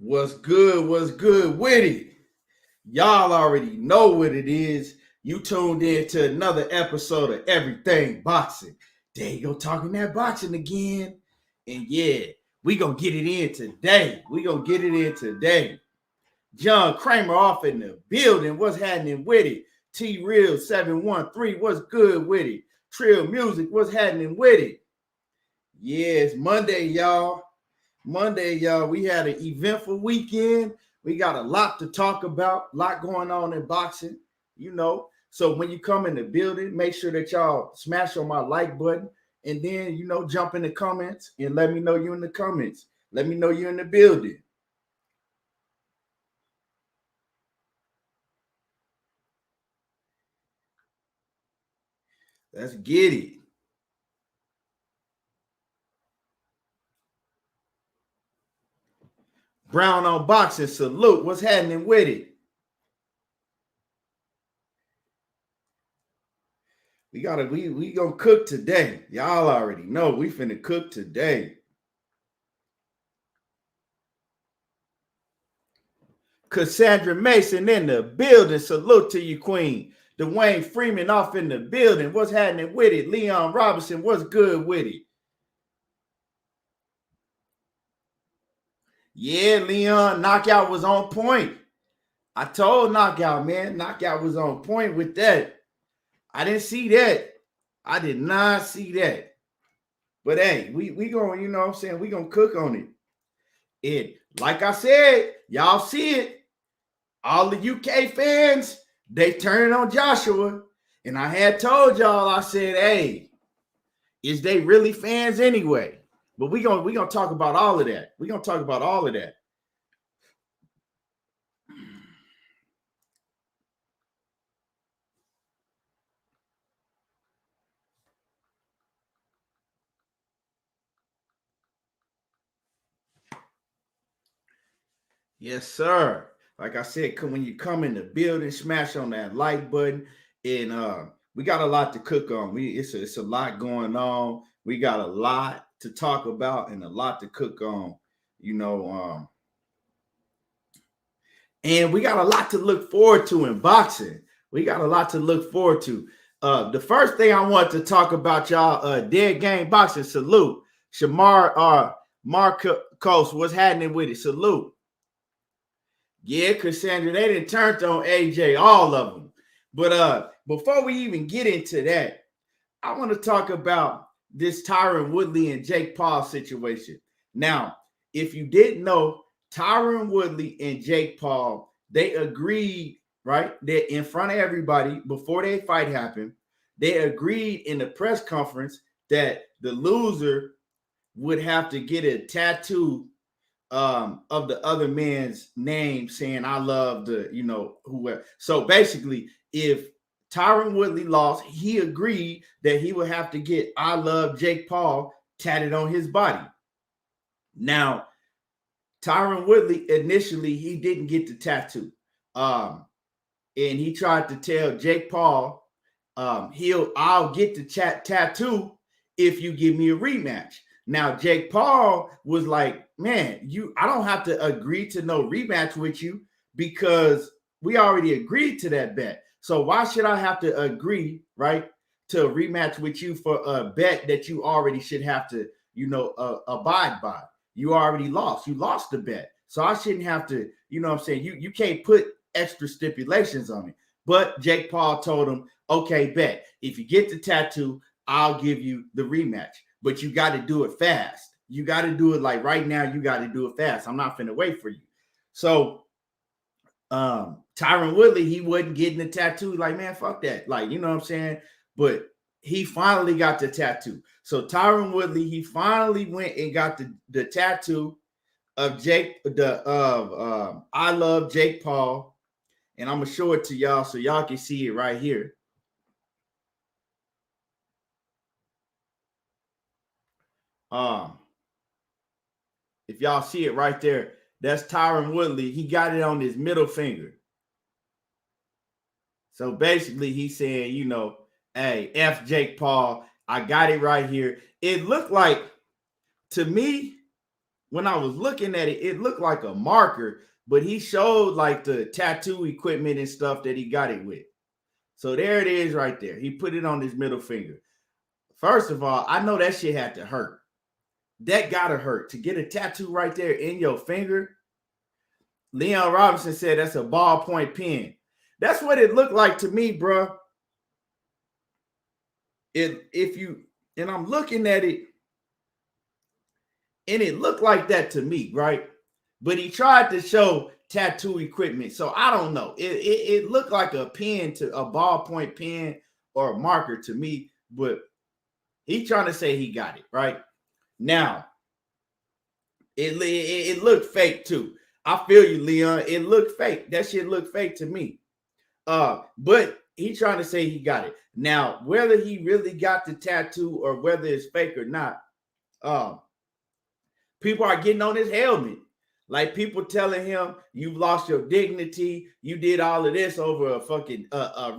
What's good? What's good with it? Y'all already know what it is. You tuned in to another episode of Everything Boxing. There you go, talking that boxing again. And yeah, we gonna get it in today. John Kramer off in the building. What's happening with it? T Real 713. What's good with it? Trill Music. What's happening with it? Yeah, it's Monday, y'all. We had an eventful weekend. We got a lot to talk about, a lot going on in boxing, So when you come in the building, make sure that y'all smash on my like button and then, jump in the comments and let me know you in the comments. Let me know you're in the building. Let's get it. Brown on boxing, salute. What's happening with it? We gonna cook today. Y'all already know we finna cook today. Cassandra Mason in the building. Salute to you, Queen. Dwayne Freeman off in the building. What's happening with it? Leon Robinson, what's good with it? Yeah, Leon, knockout was on point. I told knockout, man. Knockout was on point with that. I didn't see that. I did not see that. But hey, we going, we going to cook on it. And like I said, y'all see it. All the UK fans, they turning on Joshua. And I had told y'all, I said, hey, is they really fans anyway? But we gonna talk about all of that. We're gonna talk about all of that. Yes, sir. Like I said, when you come in the building, smash on that like button. And we got a lot to cook on. It's a lot going on. We got a lot to talk about and a lot to cook on, and we got a lot to look forward to in boxing. We got a lot to look forward to. The first thing I want to talk about, y'all, Dead Game Boxing. Salute. Shamar Marcos, what's happening with it? Salute. Yeah, Cassandra, they didn't turn on AJ, all of them. But before we even get into that, I want to talk about this Tyron Woodley and Jake Paul situation. Now, if you didn't know, Tyron Woodley and Jake Paul, they agreed, right? That in front of everybody before their fight happened, they agreed in the press conference that the loser would have to get a tattoo of the other man's name saying I love the, whoever. So basically, if Tyron Woodley lost, he agreed that he would have to get I love Jake Paul tatted on his body. Now, Tyron Woodley initially he didn't get the tattoo. And he tried to tell Jake Paul, I'll get the tattoo if you give me a rematch. Now, Jake Paul was like, man, I don't have to agree to no rematch with you because we already agreed to that bet. So why should I have to agree, right, to a rematch with you for a bet that you already should have to, abide by? You already lost. You lost the bet. So I shouldn't have to, you can't put extra stipulations on it. But Jake Paul told him, okay, bet. If you get the tattoo, I'll give you the rematch. But you got to do it fast. You got to do it like right now. You got to do it fast. I'm not finna wait for you. So Tyron Woodley, he wasn't getting the tattoo. Like, man, fuck that. Like, you know what I'm saying? But he finally got the tattoo. So Tyron Woodley, he finally went and got the tattoo of I love Jake Paul. And I'm gonna show it to y'all so y'all can see it right here. If y'all see it right there, that's Tyron Woodley. He got it on his middle finger. So basically, he's saying, hey, F Jake Paul, I got it right here. It looked like, to me, when I was looking at it, it looked like a marker, but he showed like the tattoo equipment and stuff that he got it with. So there it is right there. He put it on his middle finger. First of all, I know that shit had to hurt. That gotta hurt. To get a tattoo right there in your finger. Leon Robinson said that's a ballpoint pen. That's what it looked like to me, bro. And I'm looking at it, and it looked like that to me, right? But he tried to show tattoo equipment, so I don't know. It looked like a pen, to a ballpoint pen or a marker to me, but he trying to say he got it right now. It looked fake too. I feel you, Leon. It looked fake. That shit looked fake to me. But he trying to say he got it. Now, whether he really got the tattoo or whether it's fake or not, people are getting on his helmet. Like people telling him, you've lost your dignity. You did all of this over a fucking,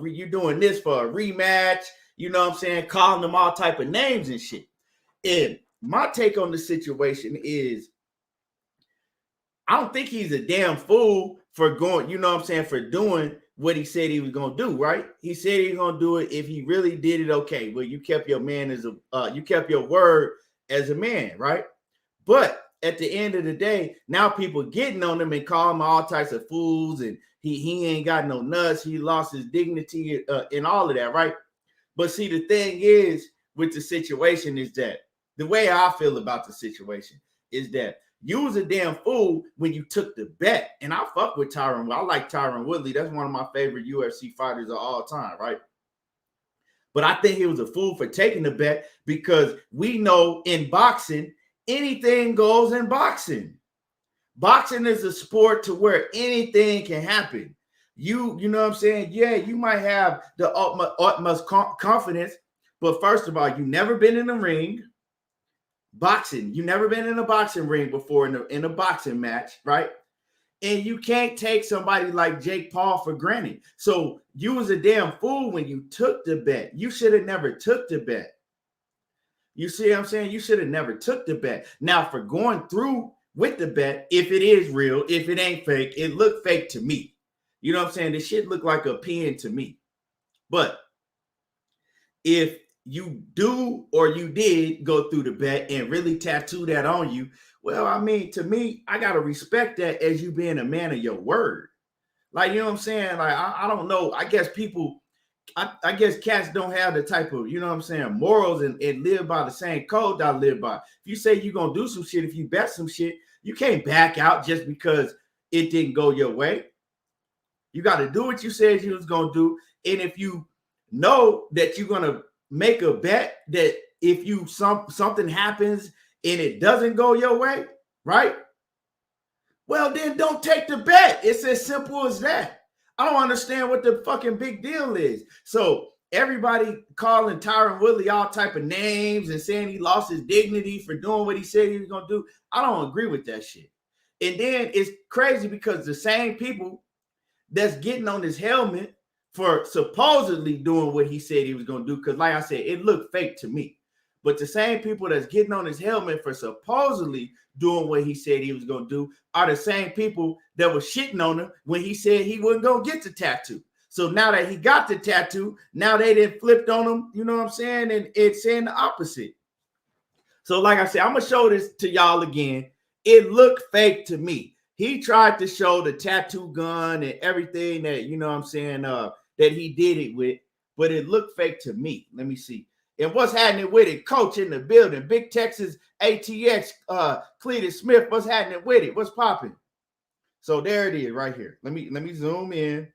you doing this for a rematch. You know what I'm saying? Calling them all type of names and shit. And my take on the situation is, I don't think he's a damn fool for going, you know what I'm saying, for doing what he said he was going to do, right? He said he was going to do it if he really did it, okay. Well, you kept your man as you kept your word as a man, right? But at the end of the day, now people getting on him and call him all types of fools, and he ain't got no nuts. He lost his dignity and all of that, right? But see, the thing is with the situation is that the way I feel about the situation is that you was a damn fool when you took the bet. And I fuck with Tyron. I like Tyron Woodley. That's one of my favorite UFC fighters of all time, right? But I think he was a fool for taking the bet because we know in boxing, anything goes in boxing. Boxing is a sport to where anything can happen. You know what I'm saying? Yeah, you might have the utmost confidence, but first of all, you never been in the ring. Boxing, you never been in a boxing ring before in a boxing match, right? And you can't take somebody like Jake Paul for granted. So you was a damn fool when you took the bet. You should have never took the bet. You see what I'm saying? You should have never took the bet. Now, for going through with the bet, if it is real, if it ain't fake, it looked fake to me. You know what I'm saying? This shit looked like a pen to me. But if you do or you did go through the bet and really tattoo that on you, well, I mean, to me, I got to respect that as you being a man of your word. Like, you know what I'm saying? Like, I don't know. I guess people, I guess cats don't have the type of, you know what I'm saying, morals and live by the same code I live by. If you say you're going to do some shit, if you bet some shit, you can't back out just because it didn't go your way. You got to do what you said you was going to do. And if you know that you're going to make a bet that if you something happens and it doesn't go your way, right? Well, then don't take the bet. It's as simple as that. I don't understand what the fucking big deal is. So everybody calling Tyron Woodley all type of names and saying he lost his dignity for doing what he said he was going to do. I don't agree with that shit. And then it's crazy because the same people that's getting on his helmet for supposedly doing what he said he was going to do, because like I said, it looked fake to me. But the same people that's getting on his helmet for supposedly doing what he said he was going to do are the same people that were shitting on him when he said he wasn't going to get the tattoo. So now that he got the tattoo, now they done flipped on him, you know what I'm saying? And it's saying the opposite. So like I said, I'm going to show this to y'all again. It looked fake to me. He tried to show the tattoo gun and everything that, you know what I'm saying, that he did it with, but it looked fake to me. Let me see. And what's happening with it? Coach in the building. Big Texas ATX, Cletus Smith. What's happening with it? What's popping? So there it is right here. Let me zoom in.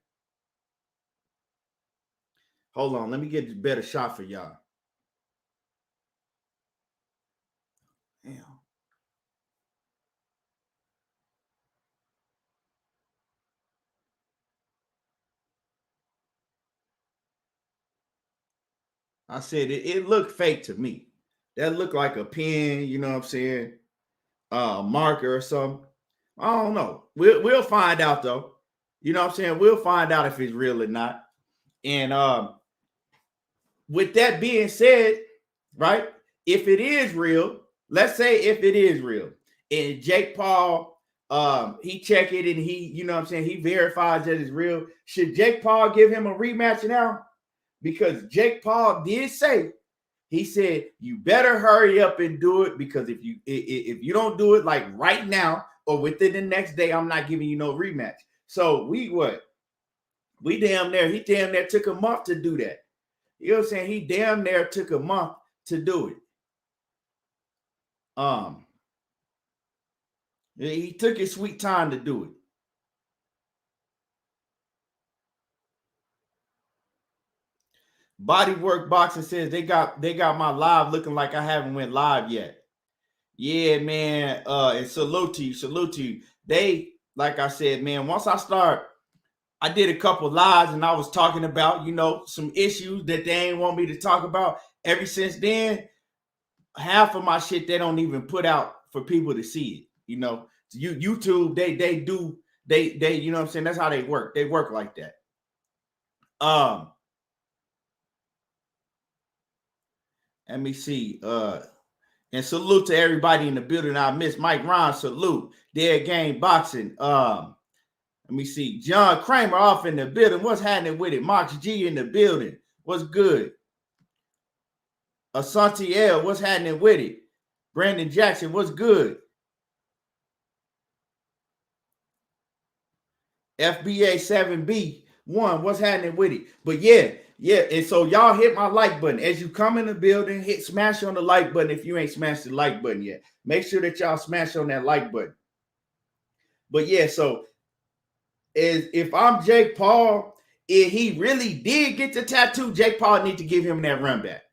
Hold on. Let me get a better shot for y'all. Damn. I said it looked fake to me. That looked like a pen, you know what I'm saying? Marker or something. I don't know. We'll find out though. You know what I'm saying? We'll find out if it's real or not. And with that being said, right? If it is real, let's say if it is real, And Jake Paul, he check it and he, you know what I'm saying, he verifies that it's real. Should Jake Paul give him a rematch now? Because Jake Paul did say, he said, you better hurry up and do it, because if you don't do it like right now or within the next day, I'm not giving you no rematch. So he damn near took a month to do that. You know what I'm saying? He damn near took a month to do it. He took his sweet time to do it. Bodywork Boxing says they got my live looking like I haven't went live yet. Yeah, man. And salute to you. They, like I said, man, once I did a couple lives and I was talking about, you know, some issues that they ain't want me to talk about. Ever since then, half of my shit they don't even put out for people to see it. You know, YouTube, they you know what I'm saying? That's how they work. They work like that. Let me see. And salute to everybody in the building. I miss Mike Ron. Salute. Dead Game Boxing. Let me see. John Kramer off in the building. What's happening with it? Mox G in the building. What's good? Asante L. What's happening with it? Brandon Jackson. What's good? FBA 7B1. What's happening with it? But yeah. And so y'all hit my like button. As you come in the building, smash on the like button if you ain't smashed the like button yet. Make sure that y'all smash on that like button. But yeah, so if I'm Jake Paul, if he really did get the tattoo, Jake Paul need to give him that run back.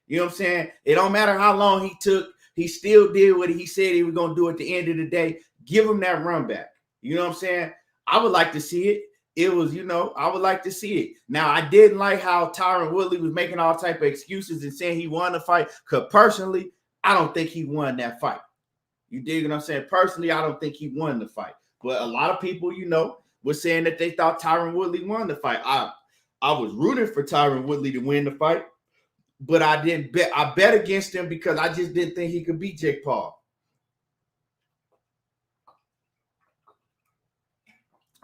You know what I'm saying? It don't matter how long he took. He still did what he said he was going to do at the end of the day. Give him that run back. You know what I'm saying? I would like to see it. It was, you know, I would like to see it. Now, I didn't like how Tyron Woodley was making all type of excuses and saying he won the fight. Because personally, I don't think he won that fight. You dig what I'm saying? Personally, I don't think he won the fight. But a lot of people, you know, were saying that they thought Tyron Woodley won the fight. I was rooting for Tyron Woodley to win the fight, but I didn't bet. I bet against him because I just didn't think he could beat Jake Paul.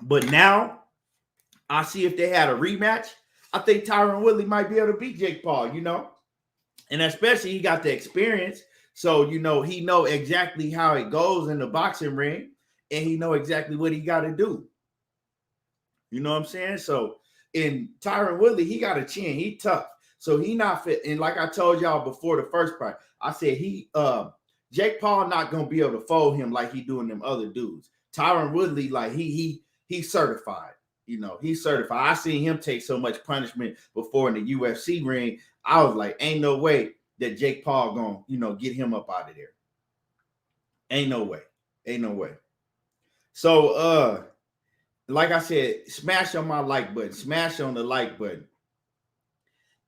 But now I see if they had a rematch, I think Tyron Woodley might be able to beat Jake Paul, you know? And especially he got the experience. So, you know, he know exactly how it goes in the boxing ring, and he know exactly what he got to do. You know what I'm saying? So, in Tyron Woodley, he got a chin. He tough. So, he not fit. And like I told y'all before the first part, I said Jake Paul not going to be able to fold him like he doing them other dudes. Tyron Woodley, like he's certified. You know, he's certified. I seen him take so much punishment before in the UFC ring. I was like, ain't no way that Jake Paul gonna, you know, get him up out of there. Ain't no way. Ain't no way. So, like I said, smash on my like button. Smash on the like button.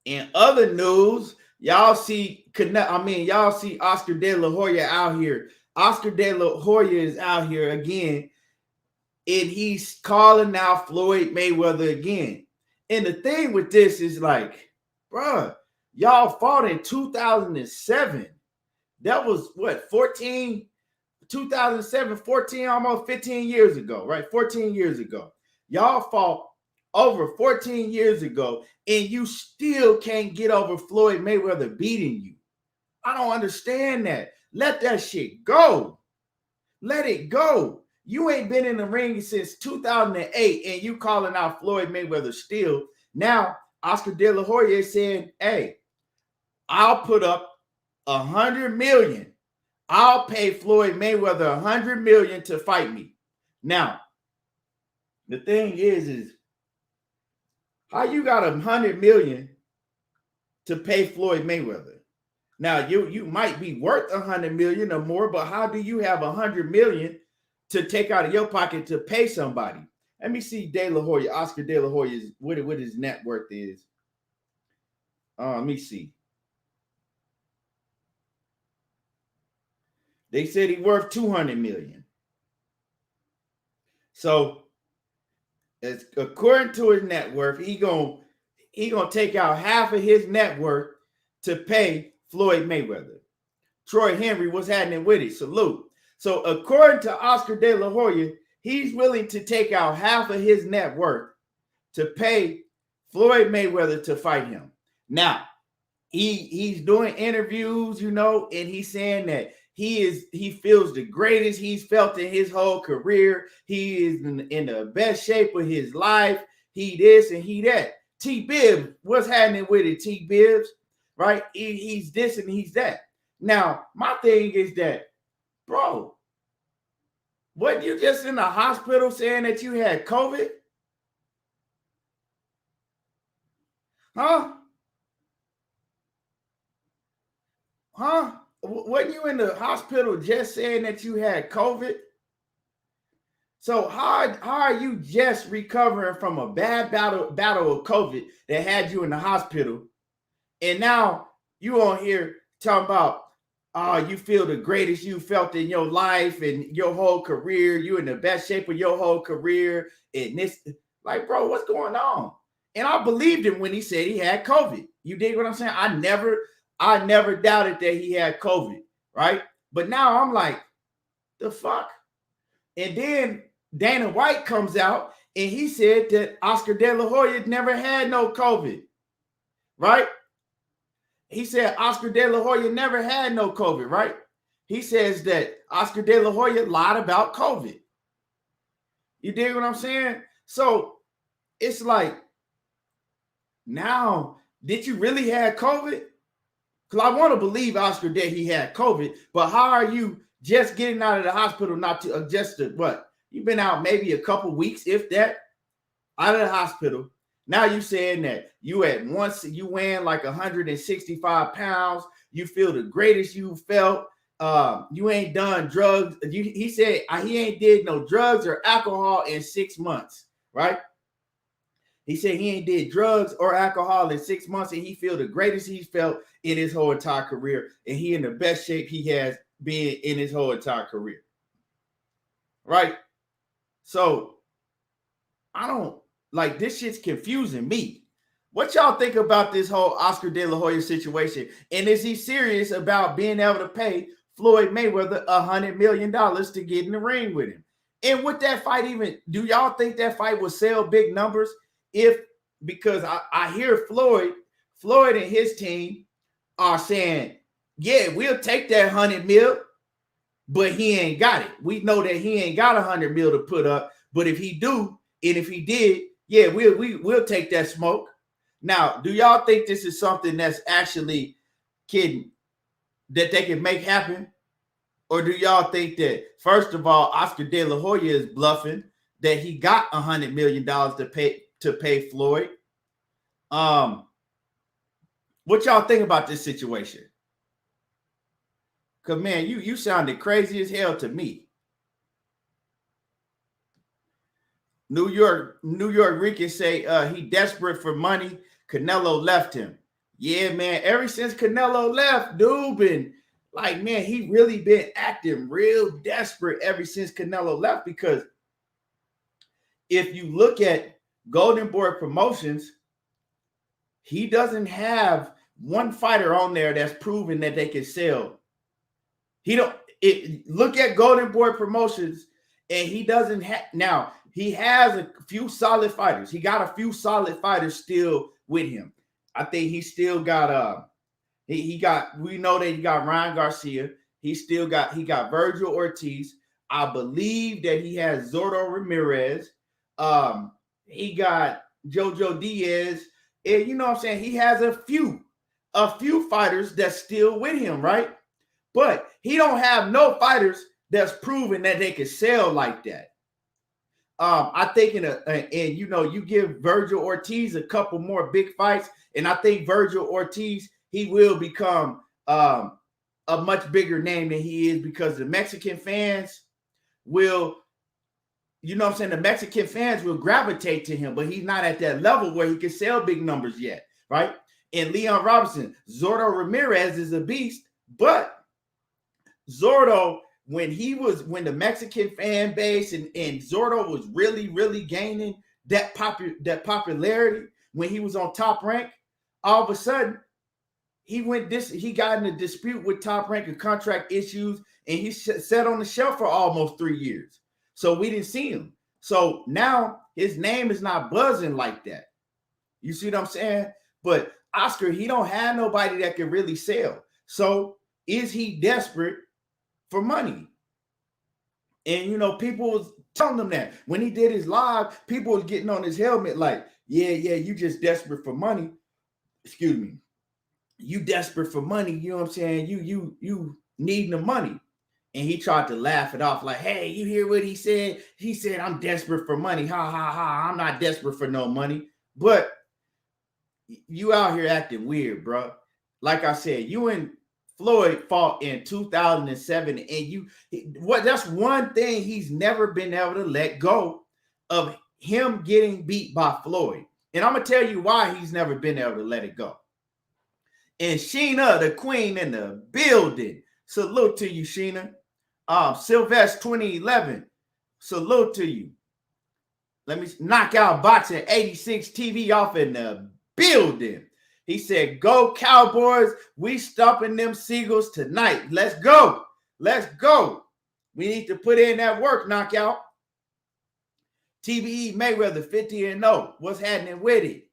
In other news, y'all see Oscar De La Hoya out here. Oscar De La Hoya is out here again, and he's calling out Floyd Mayweather again. And the thing with this is like, bruh, y'all fought in 2007. That was what, 2007, 14, almost 15 years ago, right? 14 years ago. Y'all fought over 14 years ago, and you still can't get over Floyd Mayweather beating you. I don't understand that. Let that shit go. Let it go. You ain't been in the ring since 2008, and you calling out Floyd Mayweather still. Now, Oscar De La Hoya is saying, hey, I'll put up $100 million. I'll pay Floyd Mayweather $100 million to fight me. Now, the thing is how you got $100 million to pay Floyd Mayweather? Now, you might be worth $100 million or more, but how do you have $100 million to take out of your pocket to pay somebody? Let me see De La Hoya, Oscar De La Hoya's, what his net worth is. Let me see. They said he's worth $200 million. So, as according to his net worth, he gonna take out half of his net worth to pay Floyd Mayweather. Troy Henry, what's happening with it? Salute. So according to Oscar De La Hoya, he's willing to take out half of his net worth to pay Floyd Mayweather to fight him. Now, he's doing interviews, you know, and he's saying that he feels the greatest he's felt in his whole career. He is in the best shape of his life. He this and he that. T Bibbs, what's happening with it, T Bibbs? Right? He's this and he's that. Now, my thing is that, bro, wasn't you just in the hospital saying that you had COVID? Huh? Huh? Wasn't you in the hospital just saying that you had COVID? So how are you just recovering from a bad battle of COVID that had you in the hospital, and now you on here talking about you feel the greatest you felt in your life and your whole career, you in the best shape of your whole career, and this, like, bro, what's going on? And I believed him when he said he had COVID. You dig what I'm saying? I never doubted that he had COVID, right? But now I'm like, the fuck? And then Dana White comes out and he said that Oscar De La Hoya never had no COVID, right? He said Oscar De La Hoya never had no COVID, right? He says that Oscar De La Hoya lied about COVID. You dig what I'm saying? So it's like, now, did you really have COVID? Because I want to believe Oscar that he had COVID, but how are you just getting out of the hospital, not to just what? You've been out maybe a couple weeks, if that, out of the hospital. Now you saying that you at once, you weighing like 165 pounds. You feel the greatest you felt. You ain't done drugs. He said he ain't did no drugs or alcohol in 6 months, right? He said he ain't did drugs or alcohol in 6 months, and he feel the greatest he's felt in his whole entire career, and he in the best shape he has been in his whole entire career. Right? So I don't like, this shit's confusing me. What y'all think about this whole Oscar De La Hoya situation? And is he serious about being able to pay Floyd Mayweather $100 million to get in the ring with him? And with that fight, even, do y'all think that fight will sell big numbers? Because I hear Floyd and his team are saying, yeah, we'll take that 100 mil, but he ain't got it. We know that he ain't got 100 mil to put up, but if he do, and if he did, yeah, we'll take that smoke. Now, do y'all think this is something that's actually that they can make happen? Or do y'all think that, first of all, Oscar De La Hoya is bluffing, that he got $100 million to pay Floyd? What y'all think about this situation? Because, man, you sounded crazy as hell to me. New York Rican say he desperate for money. Canelo left him. Yeah, man. Ever since Canelo left, dude been like, man, he really been acting real desperate ever since Canelo left. Because if you look at Golden Boy Promotions, he doesn't have one fighter on there that's proven that they can sell. Look at Golden Boy Promotions, and he doesn't have. Now, he has a few solid fighters. He got a few solid fighters still with him. I think he still got we know that he got Ryan Garcia. He got Virgil Ortiz. I believe that he has Zordo Ramirez. He got Jojo Diaz. And you know what I'm saying? He has a few fighters that's still with him, right? But he don't have no fighters that's proven that they can sell like that. I think you give Virgil Ortiz a couple more big fights, and I think Virgil Ortiz, he will become a much bigger name than he is, because the Mexican fans will, you know what I'm saying, the Mexican fans will gravitate to him, but he's not at that level where he can sell big numbers yet, right? And Leon Robinson, Zordo Ramirez is a beast, but Zordo, when the Mexican fan base and Zordo was really, really gaining that popularity when he was on Top Rank, all of a sudden he got in a dispute with Top Rank and contract issues, and he sat on the shelf for almost 3 years. So we didn't see him. So now his name is not buzzing like that. You see what I'm saying? But Oscar, he don't have nobody that can really sell. So is he desperate for money? And, you know, people was telling him that. When he did his live, people was getting on his helmet like, yeah, you just desperate for money. Excuse me. You desperate for money. You know what I'm saying? You needing the money. And he tried to laugh it off like, hey, you hear what he said? He said, I'm desperate for money. Ha, ha, ha. I'm not desperate for no money. But you out here acting weird, bro. Like I said, you and Floyd fought in 2007, and that's one thing he's never been able to let go of, him getting beat by Floyd. And I'm gonna tell you why he's never been able to let it go. And Sheena, the queen in the building. Salute to you, Sheena. Sylvester 2011. Salute to you. Let me knock out boxing 86 TV off in the building. He said, go Cowboys. We stopping them Seagulls tonight. Let's go. Let's go. We need to put in that work, knockout. TBE Mayweather 50-0. What's happening with it?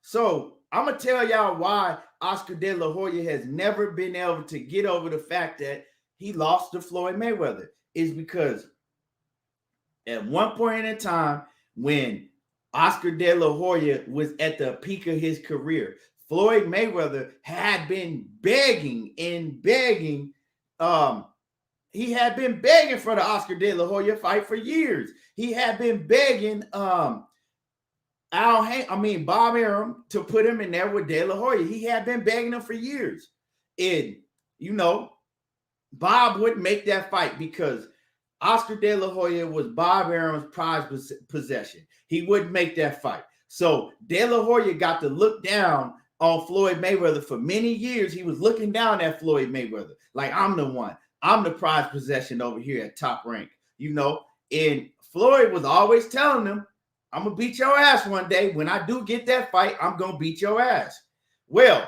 So I'm going to tell y'all why Oscar De La Hoya has never been able to get over the fact that he lost to Floyd Mayweather. Is because at one point in time, when Oscar De La Hoya was at the peak of his career, Floyd Mayweather had been begging and begging. He had been begging for the Oscar De La Hoya fight for years. He had been begging Bob Arum to put him in there with De La Hoya. He had been begging him for years. And, you know, Bob wouldn't make that fight because Oscar De La Hoya was Bob Arum's prized possession. He wouldn't make that fight. So De La Hoya got to look down on Floyd Mayweather for many years. He was looking down at Floyd Mayweather like, I'm the one. I'm the prized possession over here at Top Rank, you know. And Floyd was always telling him, I'm going to beat your ass one day. When I do get that fight, I'm going to beat your ass. Well,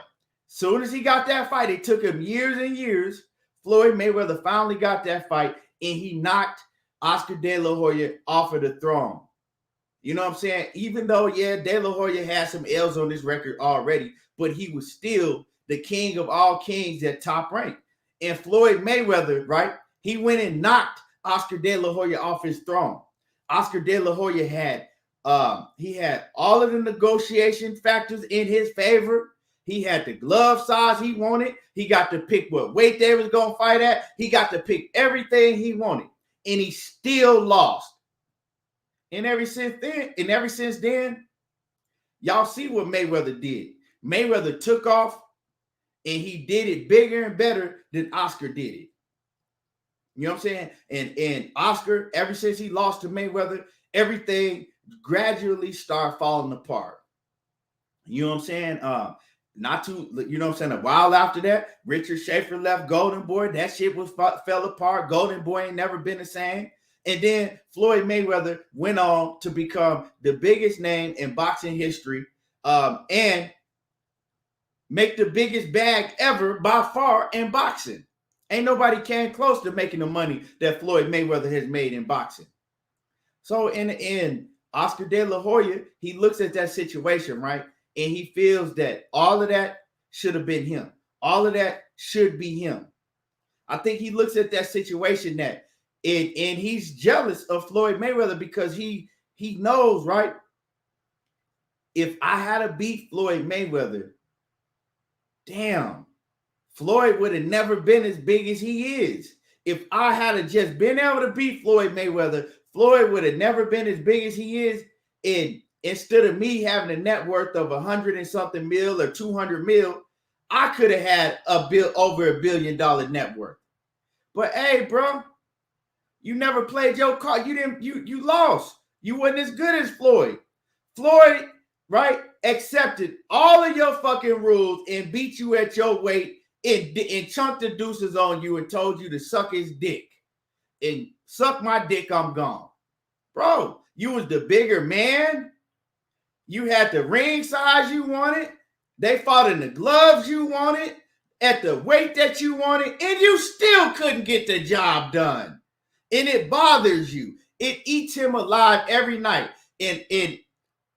soon as he got that fight, it took him years and years. Floyd Mayweather finally got that fight, and he knocked Oscar De La Hoya off of the throne. You know what I'm saying? Even though, yeah, De La Hoya had some L's on his record already, but he was still the king of all kings at Top Rank. And Floyd Mayweather, right, he went and knocked Oscar De La Hoya off his throne. Oscar De La Hoya had all of the negotiation factors in his favor. He had the glove size he wanted. He got to pick what weight they was going to fight at. He got to pick everything he wanted. And he still lost. And ever since then, y'all see what Mayweather did. Mayweather took off, and he did it bigger and better than Oscar did it. You know what I'm saying? And Oscar, ever since he lost to Mayweather, everything gradually started falling apart. You know what I'm saying? A while after that, Richard Schaefer left Golden Boy. That shit fell apart. Golden Boy ain't never been the same. And then Floyd Mayweather went on to become the biggest name in boxing history, and make the biggest bag ever by far in boxing. Ain't nobody came close to making the money that Floyd Mayweather has made in boxing. So in the end, Oscar De La Hoya, he looks at that situation, right? And he feels that all of that should have been him. All of that should be him. I think he looks at that situation and he's jealous of Floyd Mayweather because he knows, right? If I had to beat Floyd Mayweather, damn, Floyd would have never been as big as he is. If I had just been able to beat Floyd Mayweather, Floyd would have never been as big as he is. And instead of me having a net worth of 100 and something mil or 200 mil, I could have had over $1 billion net worth. But hey, bro, you never played your card. You lost. You wasn't as good as Floyd. Floyd, right, accepted all of your fucking rules and beat you at your weight and chunked the deuces on you and told you to suck his dick. And suck my dick, I'm gone. Bro, you was the bigger man. You had the ring size you wanted. They fought in the gloves you wanted. at the weight that you wanted, and you still couldn't get the job done. And it bothers you. It eats him alive every night. And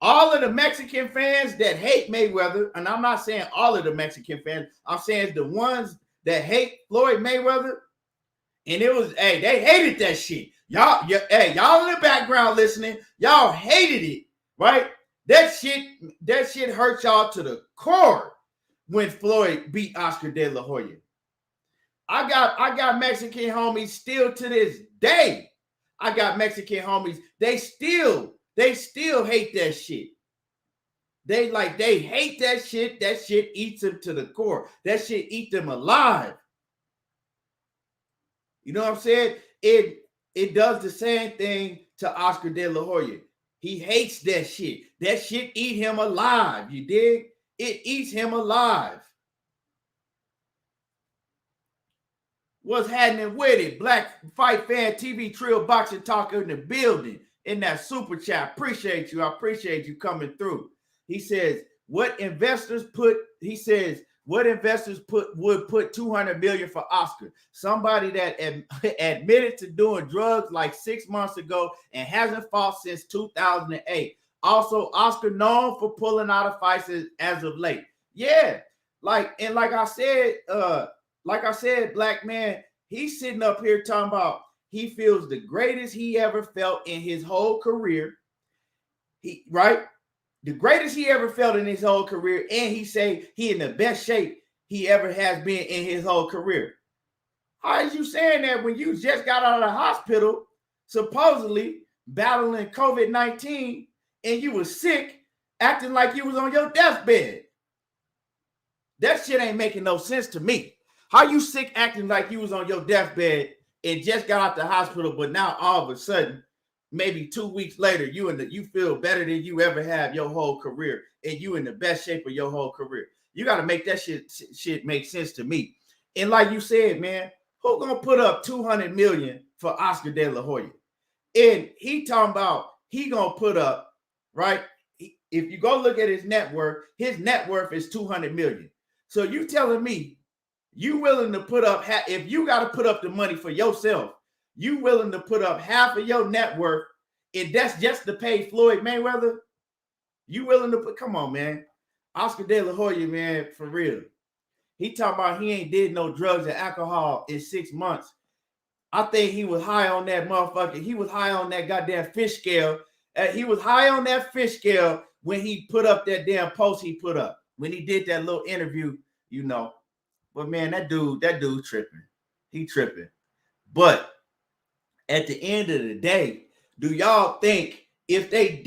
all of the Mexican fans that hate Mayweather, and I'm not saying all of the Mexican fans, I'm saying the ones that hate Floyd Mayweather, and it was, hey, they hated that shit. Y'all in the background listening, y'all hated it, right? That shit hurt y'all to the core when Floyd beat Oscar De La Hoya. I got Mexican homies still to this day. I got Mexican homies. They still hate that shit. They hate that shit. That shit eats them to the core. That shit eat them alive. You know what I'm saying? It does the same thing to Oscar De La Hoya. He hates that shit. That shit eat him alive. You dig? It eats him alive. What's happening with it? Black Fight Fan TV Trill Boxing Talker in the building in that super chat. Appreciate you. I appreciate you coming through. He says, would investors put would put 200 million for Oscar? Somebody that admitted to doing drugs like 6 months ago and hasn't fought since 2008. Also, Oscar known for pulling out of fights as of late. Yeah, like I said, black man, he's sitting up here talking about he feels the greatest he ever felt in his whole career. The greatest he ever felt in his whole career, and he say he in the best shape he ever has been in his whole career. How is you saying that when you just got out of the hospital, supposedly battling COVID-19, and you was sick, acting like you was on your deathbed? That shit ain't making no sense to me. How you sick acting like you was on your deathbed and just got out the hospital, but now all of a sudden, maybe 2 weeks later, you feel better than you ever have your whole career, and you in the best shape of your whole career. You got to make that shit make sense to me. And like you said, man, who gonna put up 200 million for Oscar De La Hoya? And he talking about he gonna put up, right? If you go look at his net worth is 200 million. So you telling me you willing to put up, if you got to put up the money for yourself, you willing to put up half of your net worth, and that's just to pay Floyd Mayweather? You willing to put, come on, man. Oscar De La Hoya, man, for real. He talking about he ain't did no drugs and alcohol in 6 months. I think he was high on that motherfucker. He was high on that goddamn fish scale. He was high on that fish scale when he put up that damn post he put up. When he did that little interview, you know. But man, that dude tripping. He tripping. But at the end of the day, do y'all think if they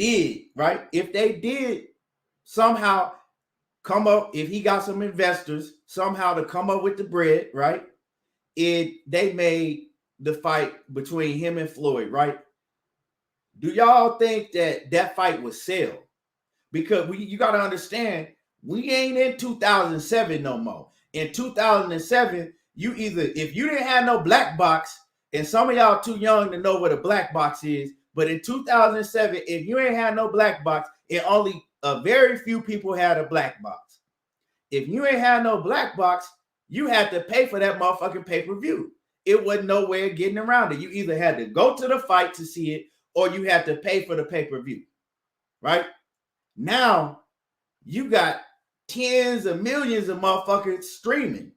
did somehow come up, if he got some investors somehow to come up with the bread, right? They made the fight between him and Floyd, right? Do y'all think that fight would sell? Because you got to understand, we ain't in 2007 no more. In 2007, if you didn't have no black box, and some of y'all too young to know what a black box is, but in 2007, if you ain't had no black box, and only a very few people had a black box. If you ain't had no black box, you had to pay for that motherfucking pay-per-view. It wasn't no way of getting around it. You either had to go to the fight to see it, or you had to pay for the pay-per-view, right? Now, you got tens of millions of motherfuckers streaming.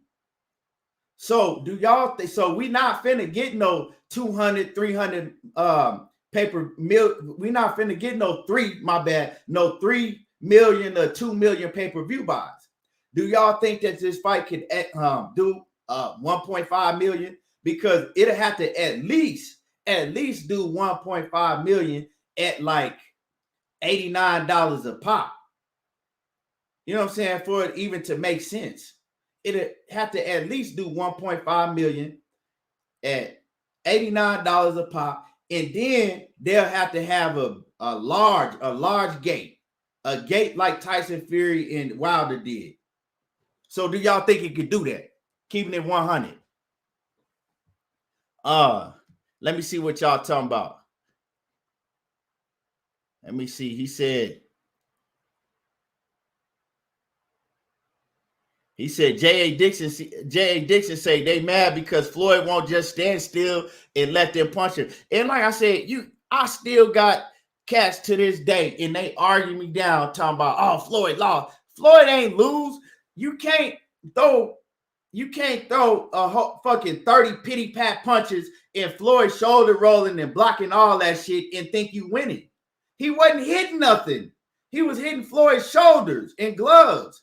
So do y'all think, so we not finna get no 200, 300 we not finna get no 3 million or 2 million pay-per-view buys. Do y'all think that this fight could do 1.5 million? Because it'll have to at least do 1.5 million at like $89 a pop. You know what I'm saying? For it even to make sense, it'll have to at least do 1.5 million at $89 a pop, and then they'll have to have a large gate, a gate like Tyson Fury and Wilder did. So do y'all think it could do that? Keeping it 100. Let me see what y'all talking about. Let me see. He He said J.A. Dixon say they mad because Floyd won't just stand still and let them punch him. And like I said, I still got cats to this day, and they argue me down talking about, oh, Floyd lost. Floyd ain't lose. You can't throw a fucking 30 pity pat punches and Floyd shoulder rolling and blocking all that shit and think you winning. He wasn't hitting nothing. He was hitting Floyd's shoulders and gloves.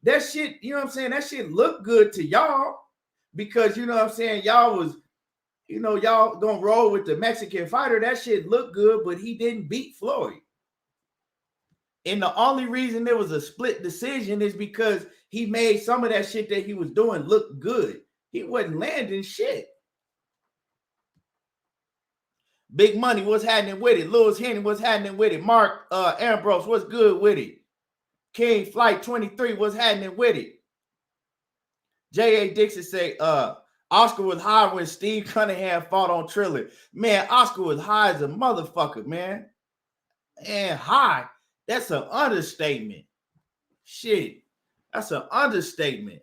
That shit, you know what I'm saying? That shit looked good to y'all because, you know what I'm saying, y'all was, you know, y'all gonna roll with the Mexican fighter. That shit looked good, but he didn't beat Floyd. And the only reason there was a split decision is because he made some of that shit that he was doing look good. He wasn't landing shit. Big Money, what's happening with it? Lewis Henry, what's happening with it? Mark Ambrose, what's good with it? King Flight 23, what's happening with it? J.A. Dixon say, Oscar was high when Steve Cunningham fought on Triller. Man, Oscar was high as a motherfucker, man. And high, that's an understatement. Shit, that's an understatement.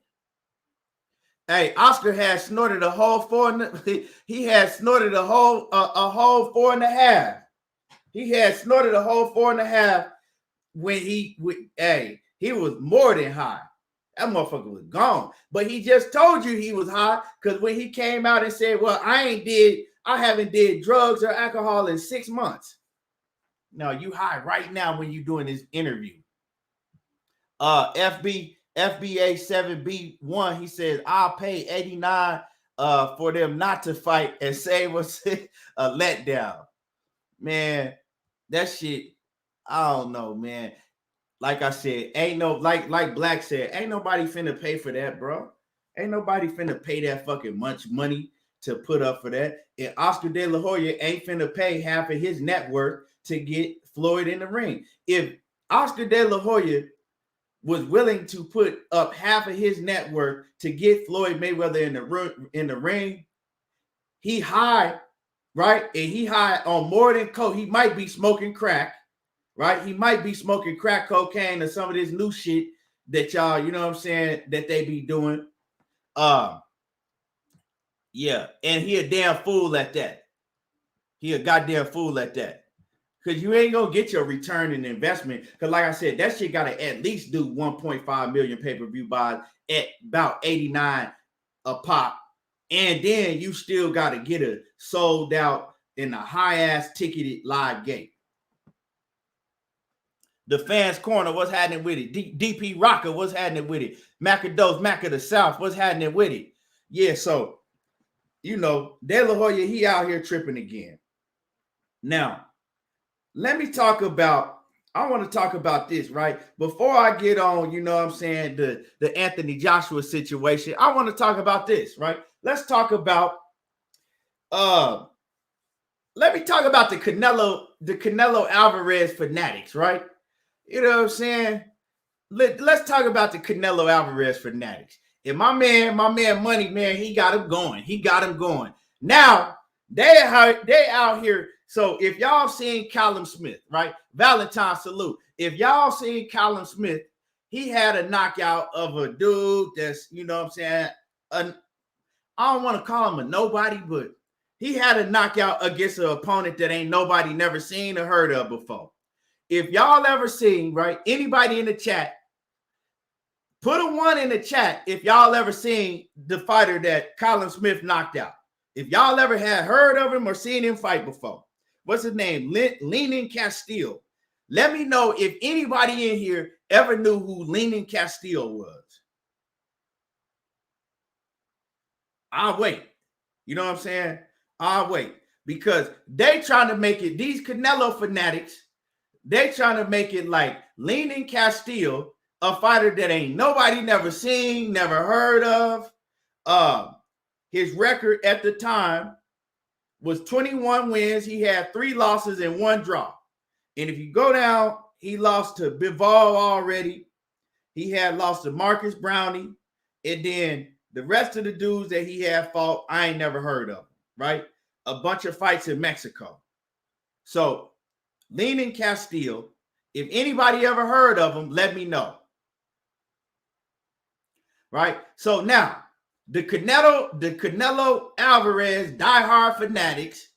Hey, Oscar had snorted a whole he had snorted a whole 4.5. He had snorted a whole 4.5 when he was more than high. That motherfucker was gone. But he just told you he was high because when he came out and said, well, I haven't did drugs or alcohol in 6 months. No, you high right now when you doing this interview. FBA 7B1, he says, I'll pay 89 for them not to fight and say what's a letdown. Man, that shit, I don't know, man. Like I said, ain't no, like Black said, ain't nobody finna pay for that, bro. Ain't nobody finna pay that fucking much money to put up for that. And Oscar De La Hoya ain't finna pay half of his net worth to get Floyd in the ring. If Oscar De La Hoya was willing to put up half of his net worth to get Floyd Mayweather in the ring, he high, right? And he high on more than coke. He might be smoking crack, right? He might be smoking crack cocaine or some of this new shit that y'all, you know what I'm saying, that they be doing. Yeah, and he a damn fool at that. He a goddamn fool at that. Because you ain't gonna get your return in investment. Because like I said, that shit gotta at least do 1.5 million pay-per-view buys at about 89 a pop. And then you still gotta get a sold out in a high-ass ticketed live gate. The Fans Corner, what's happening with it? DP Rocker, what's happening with it? Macados, Mac of the South, what's happening with it? Yeah, so, you know, De La Hoya, he out here tripping again. Now, let me talk about, I want to talk about this, right? Before I get on, you know what I'm saying, the Anthony Joshua situation, I want to talk about this, right? Let's talk about, let me talk about the Canelo Alvarez fanatics, right? You know what I'm saying? Let's talk about the Canelo Alvarez fanatics. And my man Money, man, he got him going. He got him going. Now, they out here. So if y'all seen Callum Smith, right? Valentine salute. If y'all seen Callum Smith, he had a knockout of a dude that's, you know what I'm saying, I don't want to call him a nobody, but he had a knockout against an opponent that ain't nobody never seen or heard of before. If y'all ever seen, right, anybody in the chat, put a 1 in the chat if y'all ever seen the fighter that Callum Smith knocked out. If y'all ever had heard of him or seen him fight before. What's his name? Leaning Castile. Let me know if anybody in here ever knew who Leaning Castile was. I'll wait. You know what I'm saying? I'll wait. Because they trying to make it, these Canelo fanatics, they trying to make it like Leaning Castile, a fighter that ain't nobody never seen, never heard of. His record at the time was 21 wins. He had 3 losses and 1 draw. And if you go down, he lost to Bivol already. He had lost to Marcus Brownie. And then the rest of the dudes that he had fought, I ain't never heard of, right? A bunch of fights in Mexico. So, Leaning Castile, if anybody ever heard of him, let me know. right? So now the Canelo Alvarez diehard fanatics,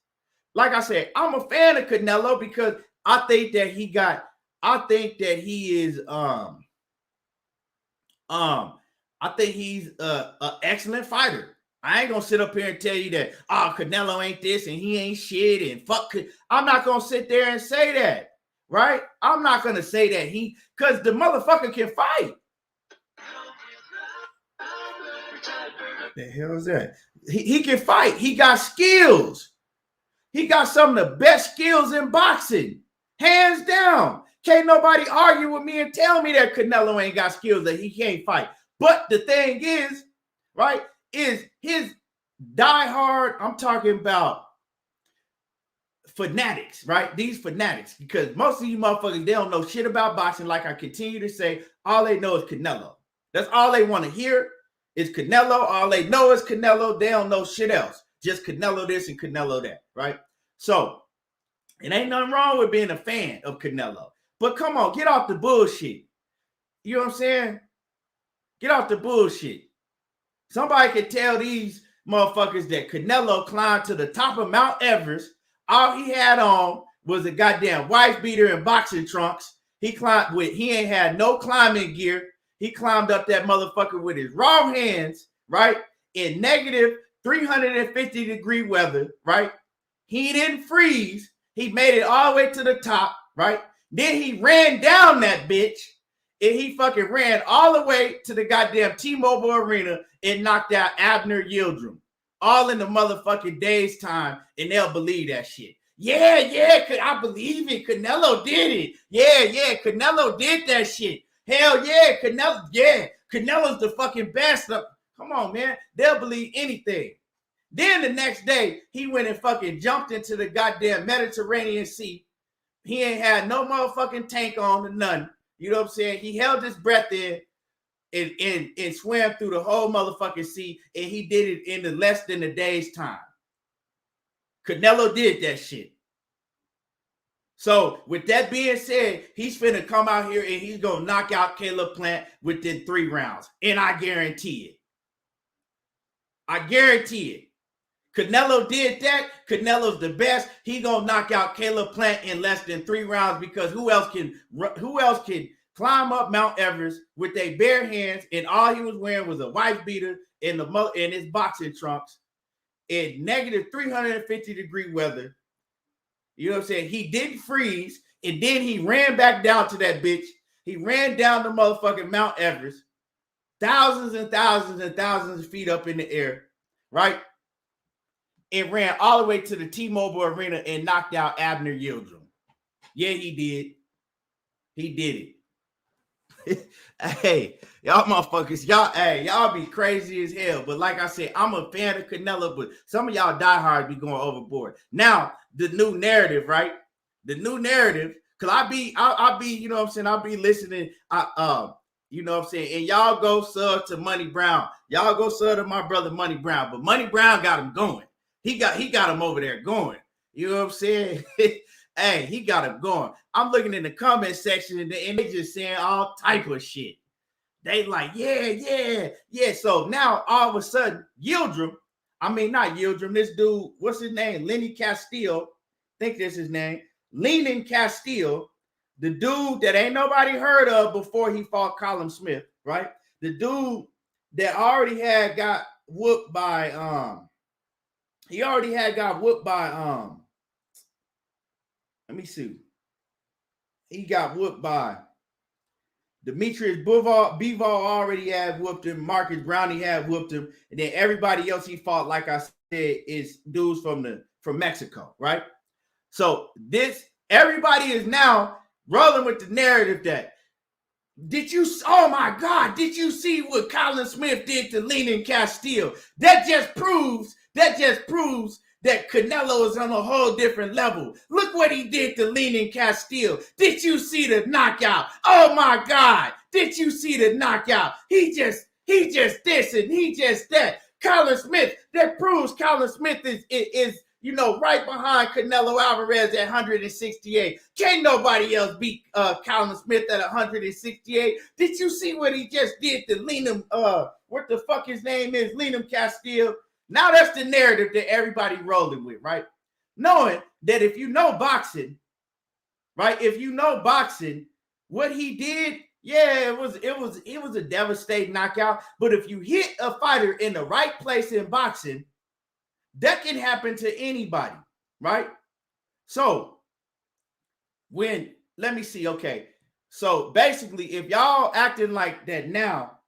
like I said, I'm a fan of Canelo because I think that he is I think he's an excellent fighter. I ain't gonna sit up here and tell you that Canelo ain't this and he ain't shit and fuck. I'm not gonna sit there and say that, right? I'm not gonna say that because the motherfucker can fight. The hell is that? He can fight. He got skills. He got some of the best skills in boxing, hands down. Can't nobody argue with me and tell me that Canelo ain't got skills, that he can't fight. But the thing is, right, is his diehard, I'm talking about fanatics, right? These fanatics, because most of you motherfuckers, they don't know shit about boxing. Like I continue to say, all they know is Canelo. That's all they want to hear is Canelo. All they know is Canelo. They don't know shit else. Just Canelo this and Canelo that, right? So it ain't nothing wrong with being a fan of Canelo. But come on, get off the bullshit. You know what I'm saying? Get off the bullshit. Somebody can tell these motherfuckers that Canelo climbed to the top of Mount Everest. All he had on was a goddamn wife beater and boxing trunks. He ain't had no climbing gear. He climbed up that motherfucker with his raw hands, right? In negative 350-degree weather, right? He didn't freeze. He made it all the way to the top, right? Then he ran down that bitch. And he fucking ran all the way to the goddamn T-Mobile Arena and knocked out Abner Yildirim. All in the motherfucking day's time, and they'll believe that shit. Yeah, I believe it. Canelo did it. Yeah, Canelo did that shit. Hell yeah, Canelo's the fucking best. Come on, man. They'll believe anything. Then the next day, he went and fucking jumped into the goddamn Mediterranean Sea. He ain't had no motherfucking tank on or nothing. You know what I'm saying? He held his breath in and swam through the whole motherfucking sea, and he did it in less than a day's time. Canelo did that shit. So with that being said, he's finna come out here and he's gonna knock out Caleb Plant within 3 rounds. And I guarantee it. I guarantee it. Canelo did that. Canelo's the best. He gonna knock out Caleb Plant in less than 3 rounds because who else can climb up Mount Everest with their bare hands and all he was wearing was a wife beater and his boxing trunks in negative 350-degree weather. You know what I'm saying? He didn't freeze, and then he ran back down to that bitch. He ran down the motherfucking Mount Everest, thousands and thousands and thousands of feet up in the air, right? And ran all the way to the T-Mobile Arena and knocked out Abner Yildirim. Yeah, he did. He did it. Hey, y'all motherfuckers, y'all be crazy as hell. But like I said, I'm a fan of Canelo, but some of y'all diehards be going overboard. Now, the new narrative, right? The new narrative, because I'll be, you know what I'm saying, I'll be listening, you know what I'm saying, and y'all go sub to Money Brown. Y'all go sub to my brother Money Brown, but Money Brown got him going. He got him over there going. You know what I'm saying? Hey, he got him going. I'm looking in the comment section and they just saying all type of shit. They like, yeah. So now all of a sudden, not Yildirim, this dude, what's his name? Lenny Castillo. I think that's his name. Lenin Castillo, the dude that ain't nobody heard of before he fought Colin Smith, right? The dude that already had got whooped by let me see. He got whooped by Demetrius Bivol already had whooped him. Marcus Brownie had whooped him. And then everybody else he fought, like I said, is dudes from Mexico, right? So everybody is now rolling with the narrative that oh my God, did you see what Colin Smith did to Lenin Castillo? That just proves that Canelo is on a whole different level. Look what he did to Lenin Castillo. Did you see the knockout? Oh my God. Did you see the knockout? He just this and he just that. Colin Smith, that proves Colin Smith is right behind Canelo Alvarez at 168. Can't nobody else beat Colin Smith at 168. Did you see what he just did to Lenin? what the fuck his name is, Liam Castile. Now that's the narrative that everybody rolling with, right? Knowing that if you know boxing, right? If you know boxing, what he did, yeah, it was a devastating knockout. But if you hit a fighter in the right place in boxing, that can happen to anybody, right? So let me see, okay. So basically, if y'all acting like that now,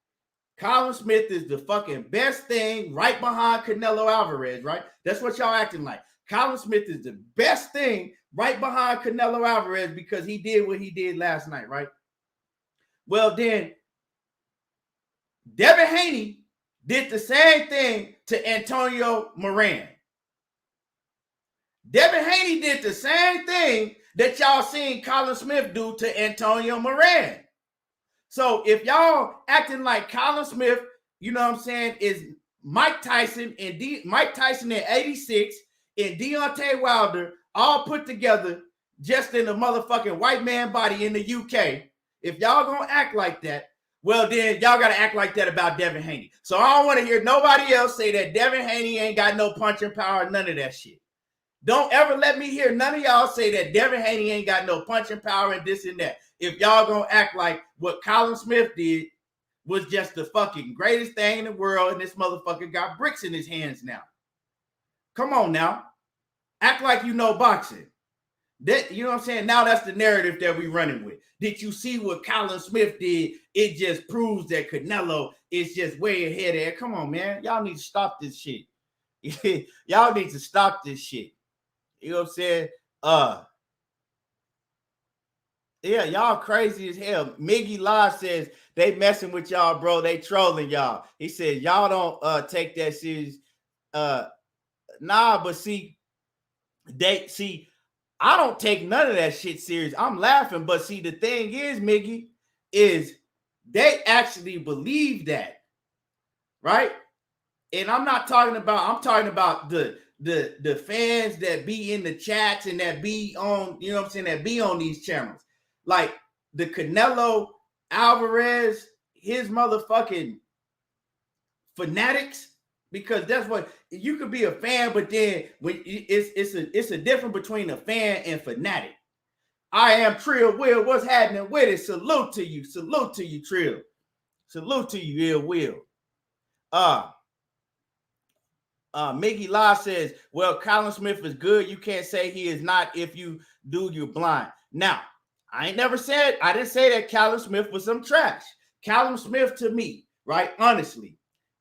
Colin Smith is the fucking best thing right behind Canelo Alvarez, right? That's what y'all acting like. Colin Smith is the best thing right behind Canelo Alvarez because he did what he did last night, right? Well, then Devin Haney did the same thing to Antonio Moran. Devin Haney did the same thing that y'all seen Colin Smith do to Antonio Moran. So if y'all acting like Colin Smith, you know what I'm saying, is Mike Tyson and Mike Tyson in 86 and Deontay Wilder all put together just in a motherfucking white man body in the UK, if y'all gonna act like that, well then y'all gotta act like that about Devin Haney. So I don't want to hear nobody else say that Devin Haney ain't got no punching power, none of that shit. Don't ever let me hear none of y'all say that Devin Haney ain't got no punching power and this and that. If y'all gonna act like what Colin Smith did was just the fucking greatest thing in the world and this motherfucker got bricks in his hands now. Come on now. Act like you know boxing. That, you know what I'm saying? Now that's the narrative that we running with. Did you see what Colin Smith did? It just proves that Canelo is just way ahead of it. Come on, man. Y'all need to stop this shit. Y'all need to stop this shit. You know what I'm saying? Yeah, y'all crazy as hell. Miggy Live says they messing with y'all, bro. They trolling y'all. He said y'all don't take that serious. Nah, but see, I don't take none of that shit serious. I'm laughing, but see, the thing is, Miggy, is they actually believe that, right? And I'm talking about the fans that be in the chats and that be on, you know what I'm saying, that be on these channels. Like the Canelo Alvarez, his motherfucking fanatics, because that's what you could be a fan, but then when it's a difference between a fan and fanatic. I am Trill Will. What's happening with it? Salute to you, Trill. Salute to you, Ill Will. Miggy Law says, well, Colin Smith is good. You can't say he is not. If you do, you're blind. Now, I didn't say that Colin Smith was some trash. Colin Smith, to me, right, honestly,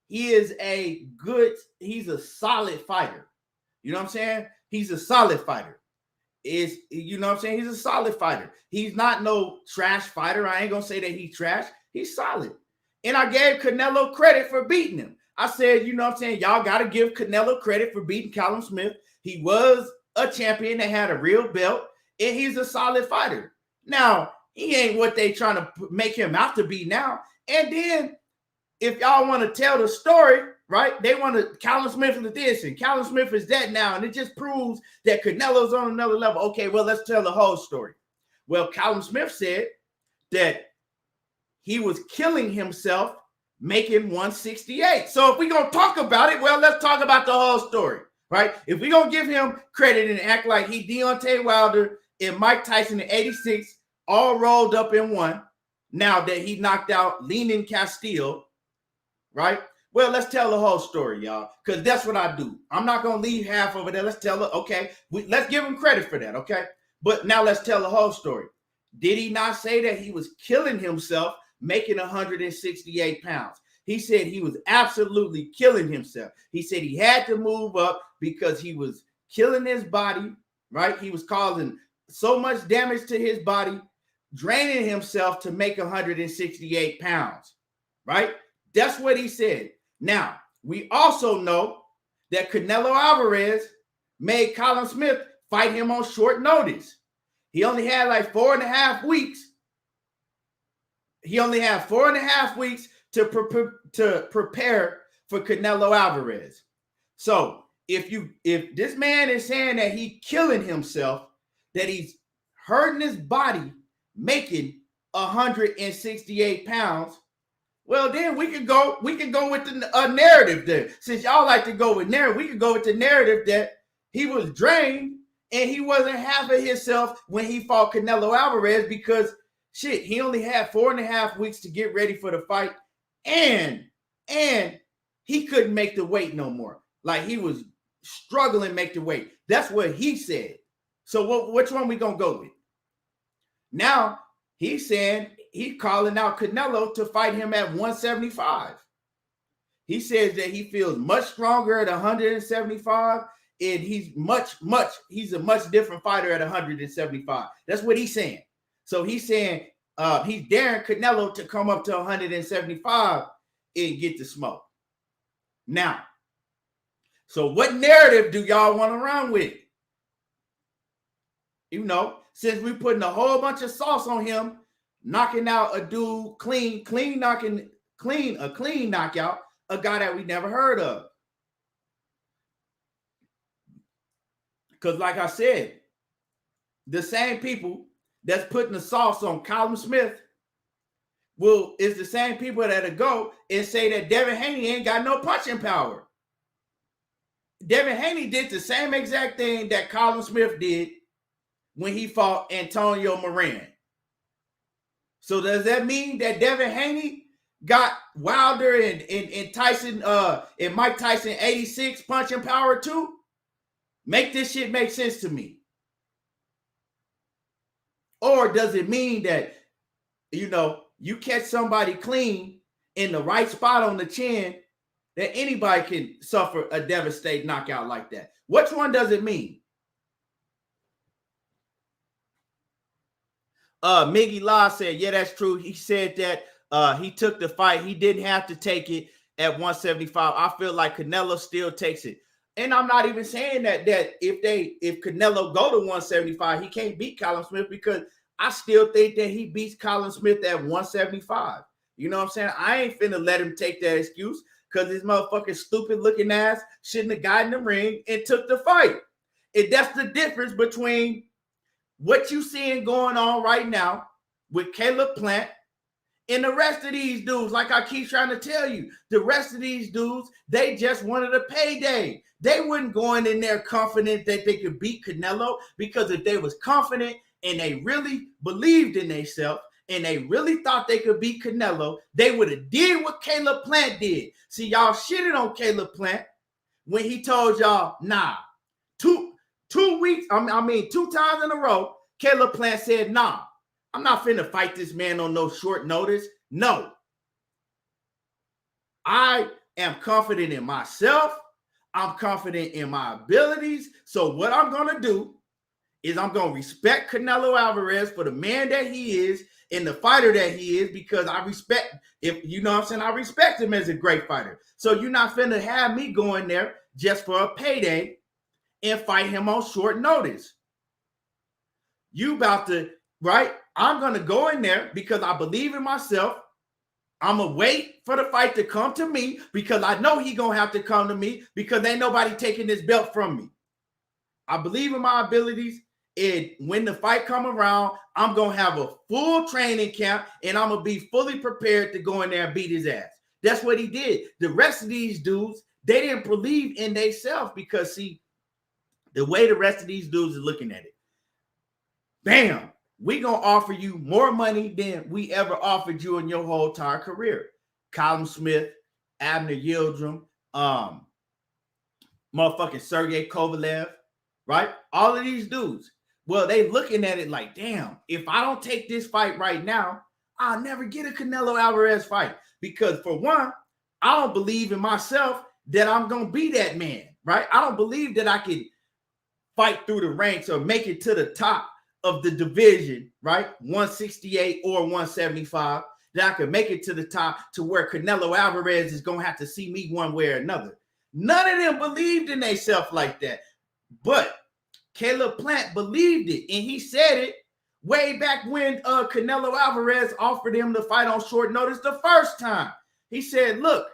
he's a solid fighter. You know what I'm saying? He's a solid fighter. You know what I'm saying? He's a solid fighter. He's not no trash fighter. I ain't going to say that he's trash. He's solid. And I gave Canelo credit for beating him. I said, you know what I'm saying? Y'all got to give Canelo credit for beating Colin Smith. He was a champion that had a real belt, and he's a solid fighter. Now, he ain't what they trying to make him out to be now. And then, if y'all want to tell the story, right, they want to, Colin Smith is this, and Colin Smith is that now, and it just proves that Canelo's on another level. Okay, well, let's tell the whole story. Well, Colin Smith said that he was killing himself making 168. So if we're going to talk about it, well, let's talk about the whole story, right? If we're going to give him credit and act like he Deontay Wilder and Mike Tyson in 86 all rolled up in one, now that he knocked out Lenin Castile, right? Well, let's tell the whole story, y'all, because that's what I do. I'm not going to leave half of it there. Let's tell it, okay? Let's give him credit for that, okay? But now let's tell the whole story. Did he not say that he was killing himself making 168 pounds? He said he was absolutely killing himself. He said he had to move up because he was killing his body, right? He was causing so much damage to his body, draining himself to make 168 pounds, right? That's what he said. Now, we also know that Canelo Alvarez made Colin Smith fight him on short notice. He only had like 4.5 weeks. He only had 4.5 weeks to prepare for Canelo Alvarez. So if this man is saying that he's killing himself, that he's hurting his body, making 168 pounds, Well, then we can go with the narrative there. Since y'all like to go with narrative, we can go with the narrative that he was drained and he wasn't half of himself when he fought Canelo Alvarez because shit, he only had 4.5 weeks to get ready for the fight, and he couldn't make the weight no more. Like he was struggling to make the weight. That's what he said. So which one we gonna go with? Now he's saying he's calling out Canelo to fight him at 175. He says that he feels much stronger at 175, and he's a much different fighter at 175. That's what he's saying. So he's saying he's daring Canelo to come up to 175 and get the smoke. Now, so what narrative do y'all want to run with? You know, since we putting a whole bunch of sauce on him, knocking out a dude clean knockout, a guy that we never heard of. Because like I said, the same people that's putting the sauce on Callum Smith is the same people that'll go and say that Devin Haney ain't got no punching power. Devin Haney did the same exact thing that Callum Smith did when he fought Antonio Moran. So does that mean that Devin Haney got Wilder and Tyson and Mike Tyson 86 punching power too? Make this shit make sense to me. Or does it mean that, you know, you catch somebody clean in the right spot on the chin, that anybody can suffer a devastating knockout like that? Which one does it mean? Miggy Law said, yeah, that's true. He said that he took the fight. He didn't have to take it at 175. I feel like Canelo still takes it. And I'm not even saying that if Canelo go to 175, he can't beat Callum Smith, because I still think that he beats Callum Smith at 175. You know what I'm saying? I ain't finna let him take that excuse, because his motherfucking stupid looking ass shouldn't have gotten in the ring and took the fight. And that's the difference between what you seeing going on right now with Caleb Plant and the rest of these dudes. Like I keep trying to tell you, the rest of these dudes, they just wanted a payday. They weren't going in there confident that they could beat Canelo, because if they was confident and they really believed in themselves and they really thought they could beat Canelo, they would have did what Caleb Plant did. See, y'all shitted on Caleb Plant when he told y'all, nah, 2 weeks, 2 times in a row, Caleb Plant said, nah, I'm not finna fight this man on no short notice. No. I am confident in myself. I'm confident in my abilities. So what I'm going to do is I'm going to respect Canelo Alvarez for the man that he is and the fighter that he is, because I respect, if you know what I'm saying, I respect him as a great fighter. So you're not finna have me go in there just for a payday and fight him on short notice. You about to, right? I'm going to go in there because I believe in myself. I'm going to wait for the fight to come to me, because I know he's going to have to come to me, because ain't nobody taking this belt from me. I believe in my abilities, and when the fight come around, I'm going to have a full training camp, and I'm going to be fully prepared to go in there and beat his ass. That's what he did. The rest of these dudes, they didn't believe in themselves, because, see, the way the rest of these dudes are looking at it, bam, we going to offer you more money than we ever offered you in your whole entire career. Callum Smith, Abner Yildirim, motherfucking Sergey Kovalev, right? All of these dudes. Well, they looking at it like, damn, if I don't take this fight right now, I'll never get a Canelo Alvarez fight. Because for one, I don't believe in myself that I'm going to be that man, right? I don't believe that I can fight through the ranks or make it to the top of the division, right? 168 or 175, that I could make it to the top to where Canelo Alvarez is going to have to see me one way or another. None of them believed in themselves like that. But Caleb Plant believed it, and he said it way back when Canelo Alvarez offered him to fight on short notice the first time. He said, look,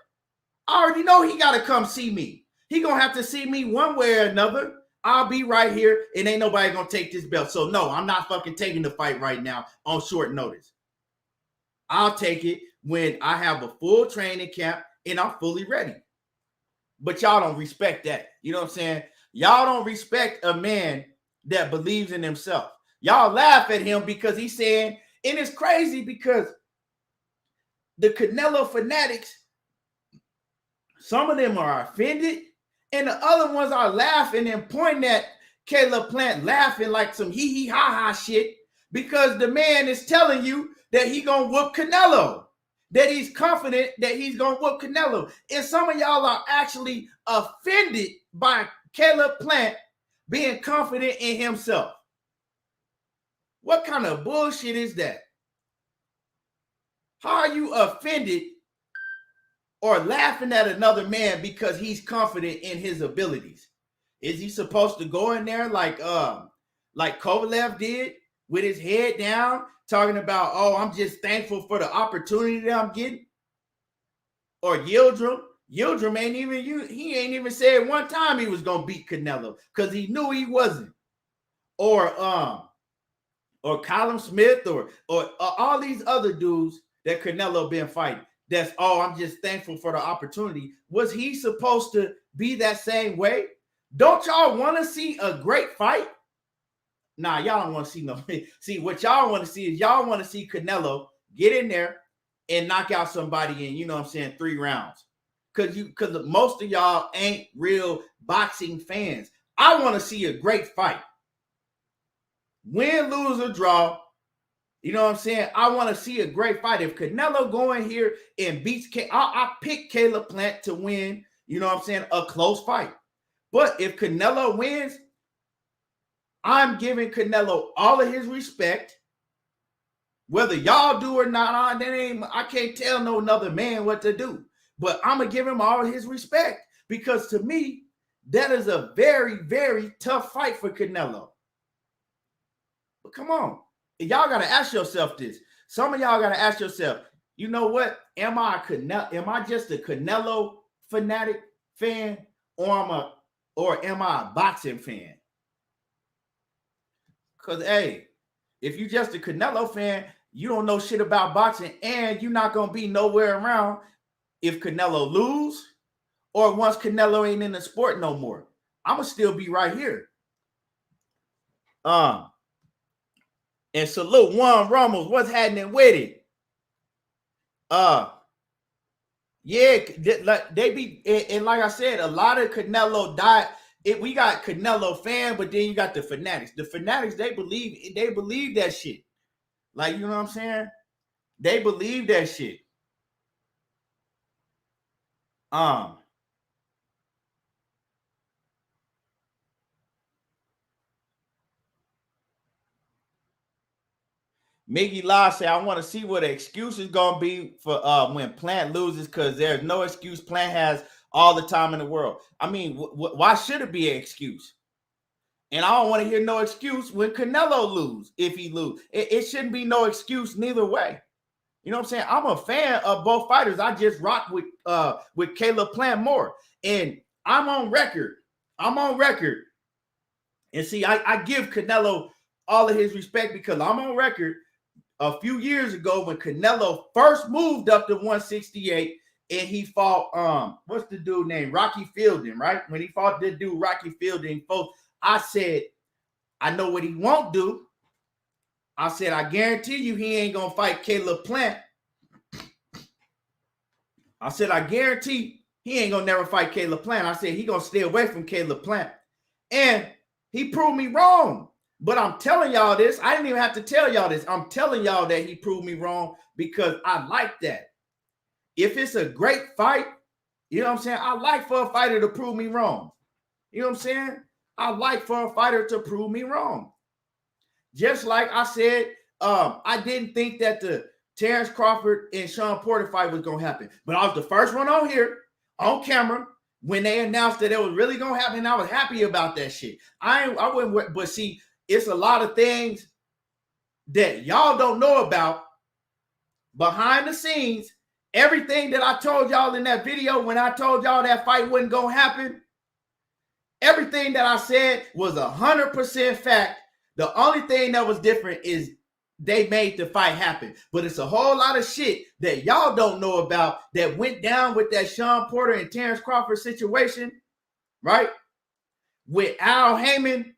I already know he got to come see me. He going to have to see me one way or another. I'll be right here, and ain't nobody going to take this belt. So, no, I'm not fucking taking the fight right now on short notice. I'll take it when I have a full training camp and I'm fully ready. But y'all don't respect that. You know what I'm saying? Y'all don't respect a man that believes in himself. Y'all laugh at him because he's saying, and it's crazy because the Canelo fanatics, some of them are offended, and the other ones are laughing and pointing at Caleb Plant, laughing like some hee-hee-ha-ha shit, because the man is telling you that he gonna whoop Canelo, that he's confident that he's gonna whoop Canelo. And some of y'all are actually offended by Caleb Plant being confident in himself. What kind of bullshit is that? How are you offended or laughing at another man because he's confident in his abilities? Is he supposed to go in there like Kovalev did, with his head down, talking about, oh, I'm just thankful for the opportunity that I'm getting? Or Yildirim ain't even said one time he was gonna beat Canelo because he knew he wasn't. Or Callum Smith or all these other dudes that Canelo been fighting. That's, oh, I'm just thankful for the opportunity. Was he supposed to be that same way? Don't y'all want to see a great fight? Nah, y'all don't want to see no. See, what y'all want to see is y'all want to see Canelo get in there and knock out somebody in, you know what I'm saying, 3 rounds. Because most of y'all ain't real boxing fans. I want to see a great fight. Win, lose, or draw. You know what I'm saying? I want to see a great fight. If Canelo go in here and beats I pick Caleb Plant to win, you know what I'm saying, a close fight. But if Canelo wins, I'm giving Canelo all of his respect. Whether y'all do or not, I can't tell no another man what to do. But I'm going to give him all his respect, because to me, that is a very, very tough fight for Canelo. But come on. Y'all got to ask yourself this. Some of y'all got to ask yourself, you know what? Am I just a Canelo fanatic fan, or am I a boxing fan? Because, hey, if you just a Canelo fan, you don't know shit about boxing, and you're not going to be nowhere around if Canelo lose, or once Canelo ain't in the sport no more. I'm going to still be right here. And salute Juan Ramos. What's happening with it? Yeah, they be, and like I said, a lot of Canelo died. We got Canelo fan, but then you got the fanatics. The fanatics, they believe that shit. Like, you know what I'm saying? They believe that shit. Miggy Law said, I want to see what the excuse is going to be for when Plant loses, because there's no excuse. Plant has all the time in the world. I mean, why should it be an excuse? And I don't want to hear no excuse when Canelo lose, if he lose. It shouldn't be no excuse neither way. You know what I'm saying? I'm a fan of both fighters. I just rock with Caleb Plant more. And I'm on record. And see, I give Canelo all of his respect, because I'm on record a few years ago when Canelo first moved up to 168 and he fought, what's the dude named? Rocky Fielding, right? When he fought the dude Rocky Fielding, folks, I said, I know what he won't do. I said, I guarantee you he ain't going to fight Caleb Plant. I said, I guarantee he ain't going to never fight Caleb Plant. I said, he going to stay away from Caleb Plant. And he proved me wrong. But I'm telling y'all this. I didn't even have to tell y'all this. I'm telling y'all that he proved me wrong, because I like that. If it's a great fight, you know what I'm saying? I like for a fighter to prove me wrong. You know what I'm saying? I like for a fighter to prove me wrong. Just like I said, I didn't think that the Terrence Crawford and Sean Porter fight was going to happen. But I was the first one on here, on camera, when they announced that it was really going to happen. And I was happy about that shit. I wouldn't, but see, it's a lot of things that y'all don't know about behind the scenes. Everything that I told y'all in that video when I told y'all that fight wasn't going to happen, everything that I said was 100% fact. The only thing that was different is they made the fight happen. But it's a whole lot of shit that y'all don't know about that went down with that Sean Porter and Terrence Crawford situation, right? With Al Heyman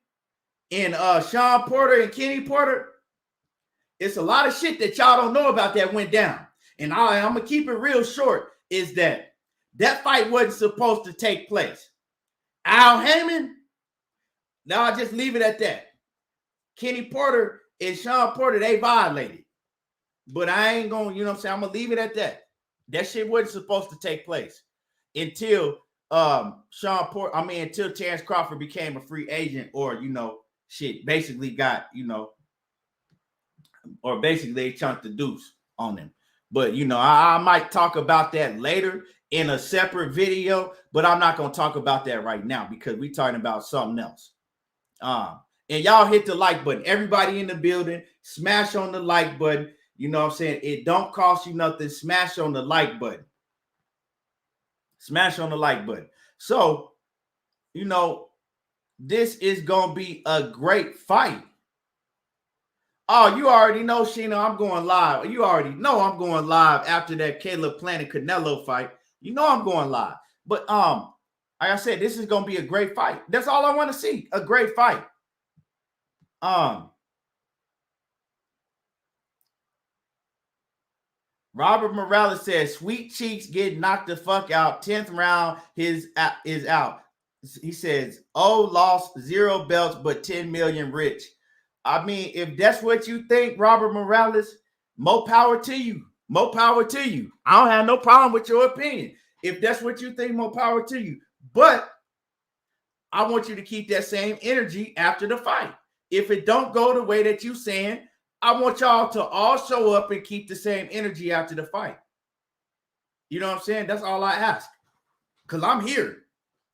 and Sean Porter and Kenny Porter. It's a lot of shit that y'all don't know about that went down. And I'm going to keep it real short, is that fight wasn't supposed to take place. Al Heyman, now I'll just leave it at that. Kenny Porter and Sean Porter, they violated. But I ain't going to, you know what I'm saying? I'm going to leave it at that. That shit wasn't supposed to take place until until Terrence Crawford became a free agent, or, you know, shit, basically got, you know, or basically they chunked the deuce on him. But, you know, I might talk about that later in a separate video, but I'm not going to talk about that right now because we're talking about something else. And y'all hit the like button. Everybody in the building, smash on the like button. You know what I'm saying? It don't cost you nothing. Smash on the like button. Smash on the like button. So, you know, this is going to be a great fight. Oh, you already know, Sheena, I'm going live. You already know I'm going live after that Caleb Plant and Canelo fight. You know I'm going live. But like I said, this is going to be a great fight. That's all I want to see. A great fight. Robert Morales says, Sweet Cheeks get knocked the fuck out. 10th round is out. He says, oh, lost 0 belts, but 10 million rich. I mean, if that's what you think, Robert Morales, more power to you. More power to you. I don't have no problem with your opinion. If that's what you think, more power to you. But I want you to keep that same energy after the fight. If it don't go the way that you saying, I want y'all to all show up and keep the same energy after the fight. You know what I'm saying? That's all I ask. Because I'm here.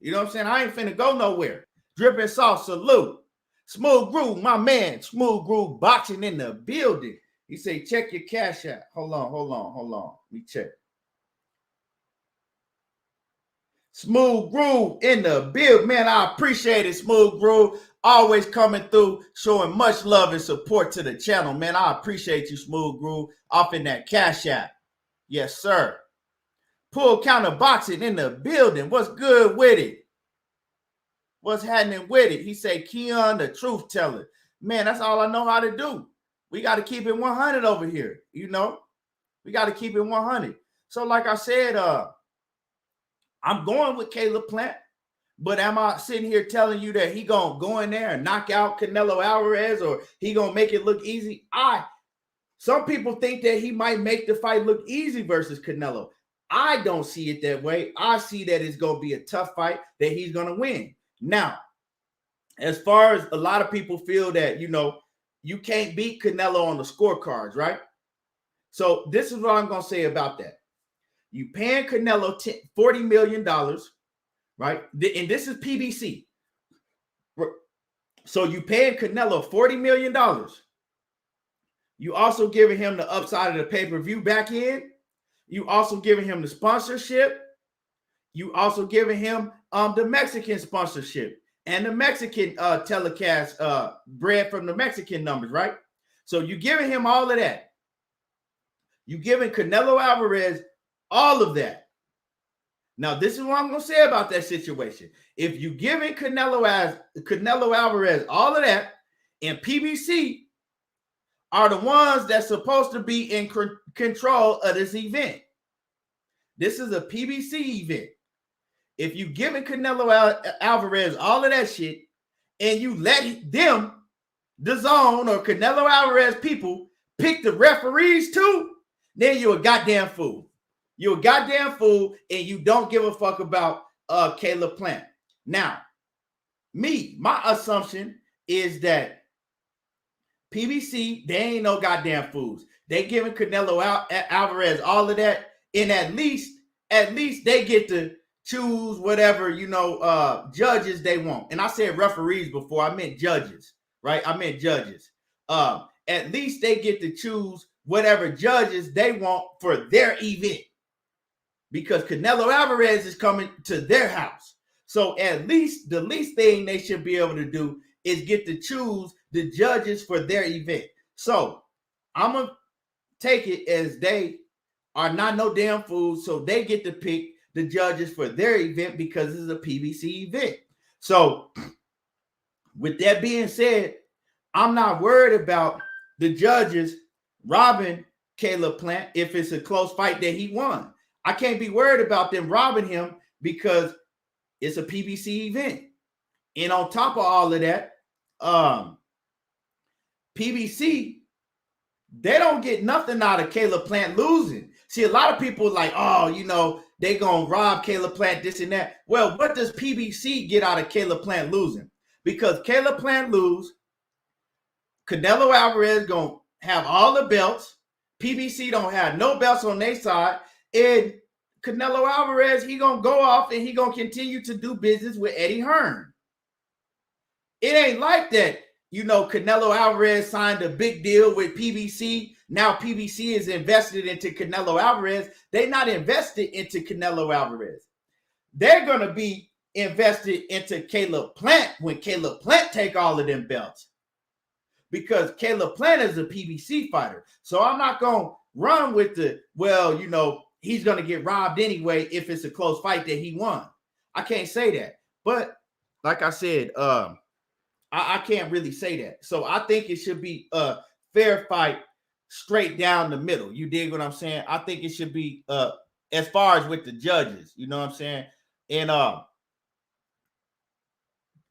You know what I'm saying? I ain't finna go nowhere. Dripping Sauce, salute. Smooth Groove, my man. Smooth Groove boxing in the building. He say, check your cash out. Hold on. Let me check. Smooth Groove in the build. Man, I appreciate it, Smooth Groove. Always coming through, showing much love and support to the channel. Man, I appreciate you, Smooth Groove, off in that cash app. Yes, sir. Pull Counter Boxing in the building. What's good with it? What's happening with it? He say, Keon, the truth teller. Man, that's all I know how to do. We got to keep it 100 over here. You know, we got to keep it 100. So like I said, I'm going with Caleb Plant, but am I sitting here telling you that he gonna go in there and knock out Canelo Alvarez, or he gonna make it look easy? Some people think that he might make the fight look easy versus Canelo. I don't see it that way. I see that it's gonna be a tough fight that he's gonna win. Now, as far as a lot of people feel that, you know, you can't beat Canelo on the scorecards, right? So this is what I'm gonna say about that. You paying Canelo $40 million, right? And this is PBC. So you paying Canelo $40 million. You also giving him the upside of the pay-per-view back in. You also giving him the sponsorship. You also giving him the Mexican sponsorship and the Mexican telecast bread from the Mexican numbers, right? So you giving him all of that. You giving Canelo Alvarez all of that. Now, this is what I'm going to say about that situation. If you giving Canelo Alvarez all of that, and PBC are the ones that's supposed to be in control of this event. This is a PBC event. If you giving Canelo Alvarez all of that shit, and you let them, the zone or Canelo Alvarez people, pick the referees too, then you're a goddamn fool. You're a goddamn fool, and you don't give a fuck about Caleb Plant. Now, my assumption is that PBC, they ain't no goddamn fools. They giving Canelo Alvarez all of that, and at least they get to choose whatever, you know, judges they want. And I said referees before, I meant judges, right? I meant judges. At least they get to choose whatever judges they want for their event, because Canelo Alvarez is coming to their house. So at least the least thing they should be able to do is get to choose the judges for their event. So I'm going to take it as they are not no damn fools, so they get to pick the judges for their event because this is a PBC event. So with that being said, I'm not worried about the judges robbing Caleb Plant if it's a close fight that he won. I can't be worried about them robbing him because it's a PBC event. And on top of all of that, PBC, they don't get nothing out of Caleb Plant losing. See, a lot of people like, oh, you know, they gonna rob Caleb Plant, this and that. Well, what does PBC get out of Caleb Plant losing? Because Caleb Plant lose, Canelo Alvarez gonna have all the belts. PBC don't have no belts on their side, and Canelo Alvarez, he gonna go off and he gonna continue to do business with Eddie Hearn. It ain't like that. You know, Canelo Alvarez signed a big deal with PBC. Now PBC is invested into Canelo Alvarez. They're not invested into Canelo Alvarez. They're going to be invested into Caleb Plant when Caleb Plant take all of them belts. Because Caleb Plant is a PBC fighter. So I'm not going to run with the, well, you know, he's going to get robbed anyway if it's a close fight that he won. I can't say that. But like I said, I can't really say that. So I think it should be a fair fight straight down the middle. You dig what I'm saying? I think it should be as far as with the judges, you know what I'm saying? And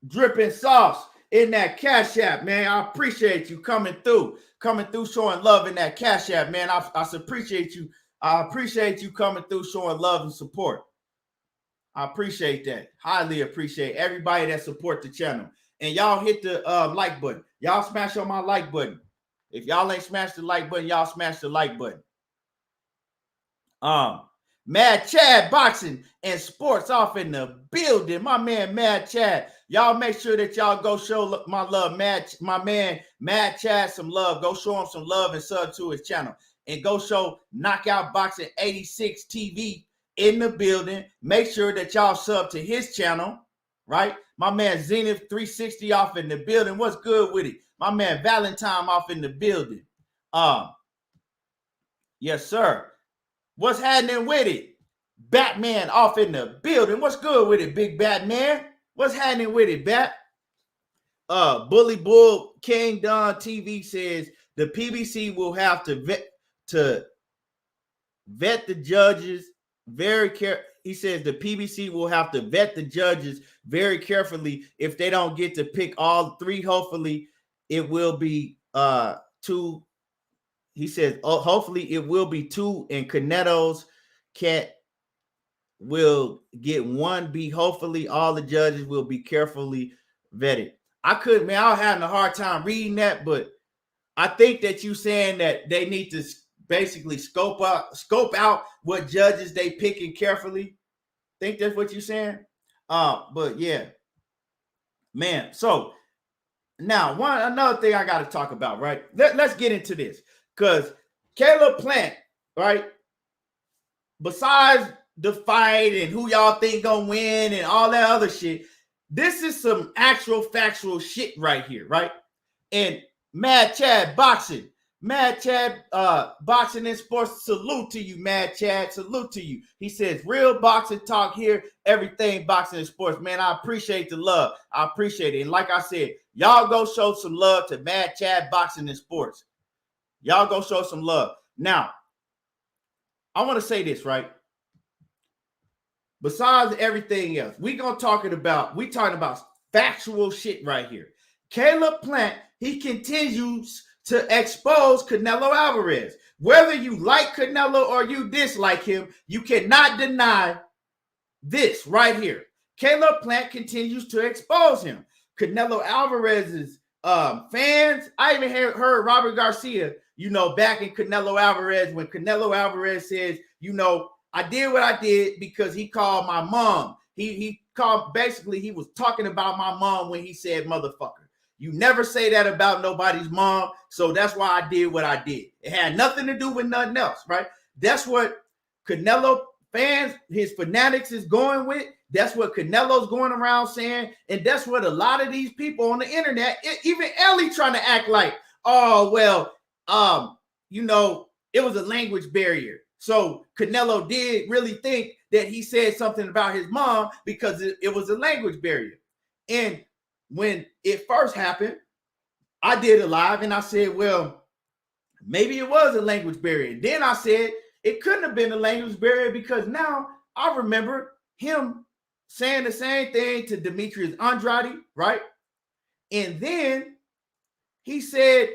Dripping Sauce in that Cash App, man. I appreciate you coming through, showing love in that Cash App, man. I appreciate you. I appreciate you coming through, showing love and support. I appreciate that. Highly appreciate everybody that support the channel. And y'all hit the like button. Y'all smash on my like button. If y'all ain't smashed the like button, y'all smash the like button. Mad Chad Boxing and Sports off in the building. My man Mad Chad. Y'all make sure that y'all go show my love, my man Mad Chad some love. Go show him some love and sub to his channel. And go show Knockout Boxing 86 TV in the building. Make sure that y'all sub to his channel, right? My man Zenith 360 off in the building. What's good with it? My man Valentine off in the building. Yes, sir. What's happening with it? Batman off in the building. What's good with it, big Batman? What's happening with it, Bat? Bully Bull King Don TV says the PBC will have to vet the judges very carefully. He says the PBC will have to vet the judges very carefully if they don't get to pick all three. Hopefully, it will be two. He says, hopefully, it will be two, and Canelo's will get one B. Hopefully, all the judges will be carefully vetted. I was having a hard time reading that, but I think that you saying that they need to basically scope out what judges they picking carefully. Think that's what you're saying? But yeah, man. So now another thing I got to talk about, right? Let's get into this, because Caleb Plant, right? Besides the fight and who y'all think gonna win and all that other shit, this is some actual factual shit right here, right? And Mad Chad Boxing. Mad Chad Boxing and Sports, salute to you, Mad Chad. Salute to you. He says, real boxing talk here, everything boxing and sports. Man, I appreciate the love. I appreciate it. And like I said, y'all go show some love to Mad Chad Boxing and Sports. Y'all go show some love. Now, I want to say this, right? Besides everything else, we talking about factual shit right here. Caleb Plant, he continues to expose Canelo Alvarez. Whether you like Canelo or you dislike him, you cannot deny this right here. Caleb Plant continues to expose him. Canelo Alvarez's fans, I even heard Robert Garcia, back in Canelo Alvarez, when Canelo Alvarez says, I did what I did because he called my mom. He called, basically, he was talking about my mom when he said motherfucker. You never say that about nobody's mom, so that's why I did what I did. It had nothing to do with nothing else, right? That's what Canelo fans, his fanatics is going with. That's what Canelo's going around saying, and that's what a lot of these people on the internet, even Ellie trying to act like, oh, well, it was a language barrier. So Canelo did really think that he said something about his mom because it was a language barrier. And when it first happened, I did a live and I said, well, maybe it was a language barrier. Then I said it couldn't have been a language barrier because now I remember him saying the same thing to Demetrius Andrade, right? And then he said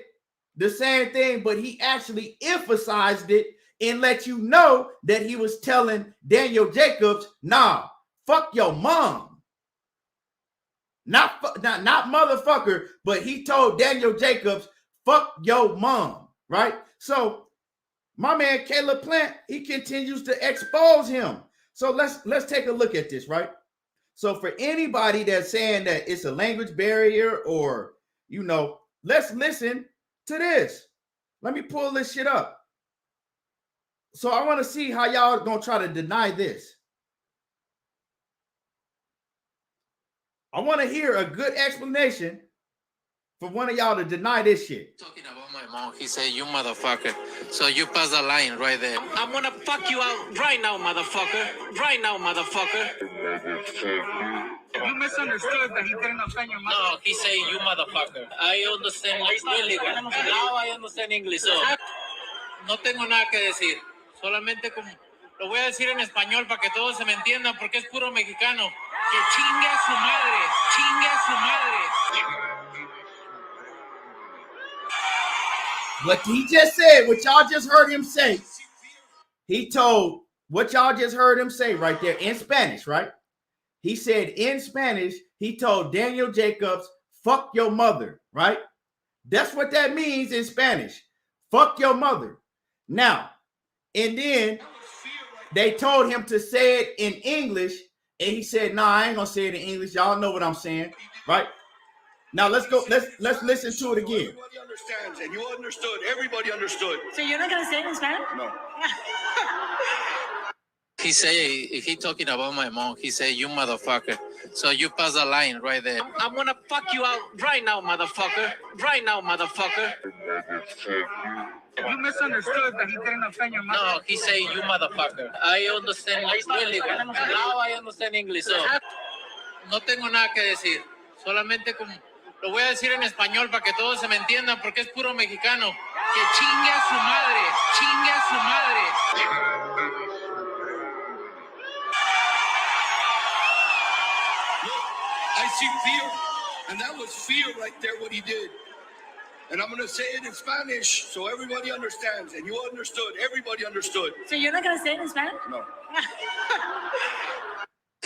the same thing, but he actually emphasized it and let you know that he was telling Daniel Jacobs, nah, fuck your mom. Not motherfucker, but he told Daniel Jacobs, fuck your mom, right? So my man Caleb Plant, he continues to expose him. So let's take a look at this, right? So for anybody that's saying that it's a language barrier or, let's listen to this. Let me pull this shit up. So I want to see how y'all gonna try to deny this. I want to hear a good explanation for one of y'all to deny this shit. Talking about my mom, he said, you motherfucker. So you pass the line right there. I'm gonna fuck you out right now, motherfucker. Right now, motherfucker. You misunderstood that he didn't offend your mother. No, he said, you motherfucker. I understand really well. Now I understand English. So, no tengo nada que decir. Solamente como lo voy a decir en español para que todos se me entiendan porque es puro mexicano. Que chingue a su madre. Chingue a su madre. What he just said, what y'all just heard him say, he told what y'all just heard him say right there in Spanish, right? He said in Spanish, he told Daniel Jacobs, fuck your mother, right? That's what that means in Spanish. Fuck your mother. Now, and then they told him to say it in English, and he said, nah, I ain't gonna say it in English. Y'all know what I'm saying, right? Now let's go. Let's listen to it again. Everybody understands, and you understood. Everybody understood. So you're not gonna say it in Spanish? No. He said, if he talking about my mom, he said, you motherfucker. So you pass the line right there. I'm gonna fuck you out right now, motherfucker. Right now, motherfucker. You misunderstood that he didn't offend your mother. No, he said, you motherfucker. I understand really well. Now I understand English. So, no tengo nada que decir. Solamente como lo voy a decir en español para que todos se me entiendan porque es puro mexicano. Que chingue a su madre. Chingue a su madre. I see fear, and that was fear right there, what he did. And I'm going to say it in Spanish so everybody understands, and you understood. Everybody understood. So you're not gonna say it in Spanish? No.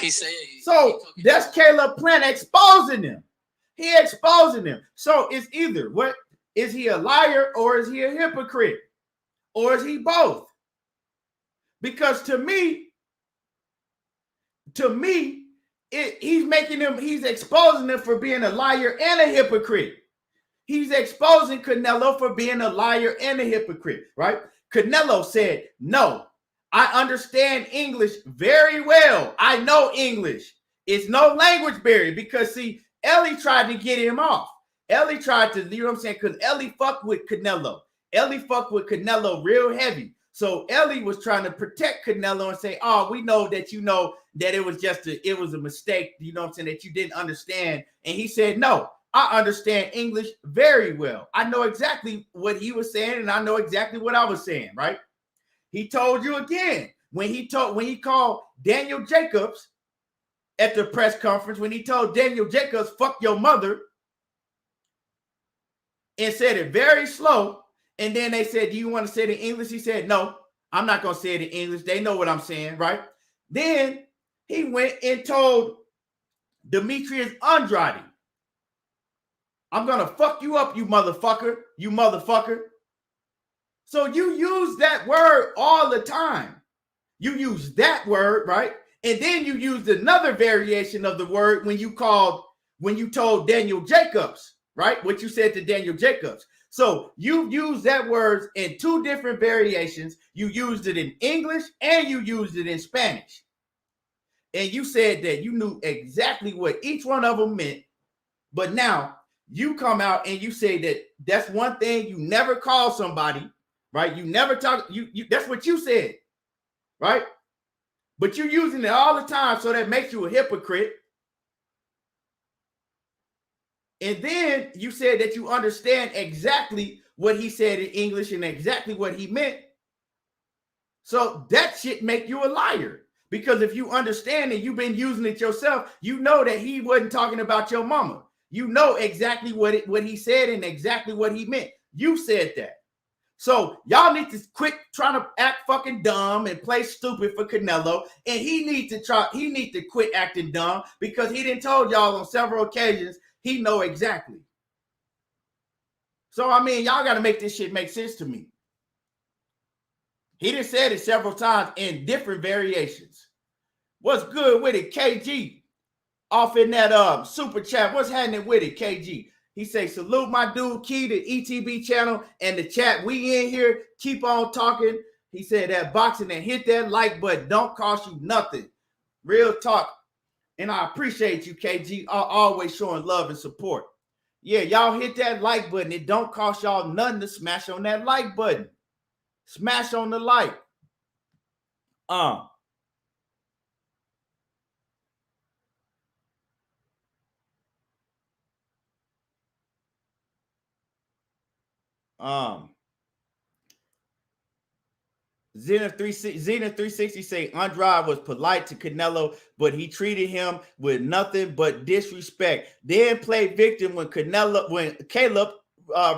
He said. So that's Caleb Plant exposing him. He exposing him. So it's either what is he a liar or is he a hypocrite? Or is he both? Because to me, he's exposing him for being a liar and a hypocrite. He's exposing Canelo for being a liar and a hypocrite, right? Canelo said, no, I understand English very well. I know English. It's no language barrier because, see, Ellie tried to get him off. Ellie tried to, you know what I'm saying? Because Ellie fucked with Canelo. Ellie fucked with Canelo real heavy. So Ellie was trying to protect Canelo and say, oh, we know that you know that it was a mistake, you know what I'm saying, that you didn't understand. And he said, no, I understand English very well. I know exactly what he was saying, and I know exactly what I was saying, right? He told you again when he called Daniel Jacobs at the press conference, when he told Daniel Jacobs, fuck your mother, and said it very slow. And then they said, do you want to say it in English? He said, no, I'm not going to say it in English. They know what I'm saying, right? Then he went and told Demetrius Andrade, I'm going to fuck you up, you motherfucker, you motherfucker. So you use that word all the time. You use that word, right? And then you used another variation of the word when you told Daniel Jacobs, right? What you said to Daniel Jacobs. So you used that word in two different variations. You used it in English and you used it in Spanish. And you said that you knew exactly what each one of them meant. But now you come out and you say that that's one thing you never call somebody, right? You never talk, you that's what you said, right? But you're using it all the time, so that makes you a hypocrite. And then you said that you understand exactly what he said in English and exactly what he meant. So that shit make you a liar. Because if you understand and you've been using it yourself, you know that he wasn't talking about your mama. You know exactly what he said and exactly what he meant. You said that. So y'all need to quit trying to act fucking dumb and play stupid for Canelo. And he need to quit acting dumb, because he done told y'all on several occasions he know exactly. So I mean, y'all got to make this shit make sense to me. He done said it several times in different variations. What's good with it, KG? Off in that super chat. What's happening with it, KG? He say, salute my dude Key, the ETB channel and the chat. We in here. Keep on talking. He said that boxing and hit that like button. Don't cost you nothing. Real talk. And I appreciate you, KG. Always showing love and support. Yeah, y'all hit that like button. It don't cost y'all nothing to smash on that like button. Smash on the like. Xena 360 say Andrade was polite to Canelo, but he treated him with nothing but disrespect. Then played victim when Caleb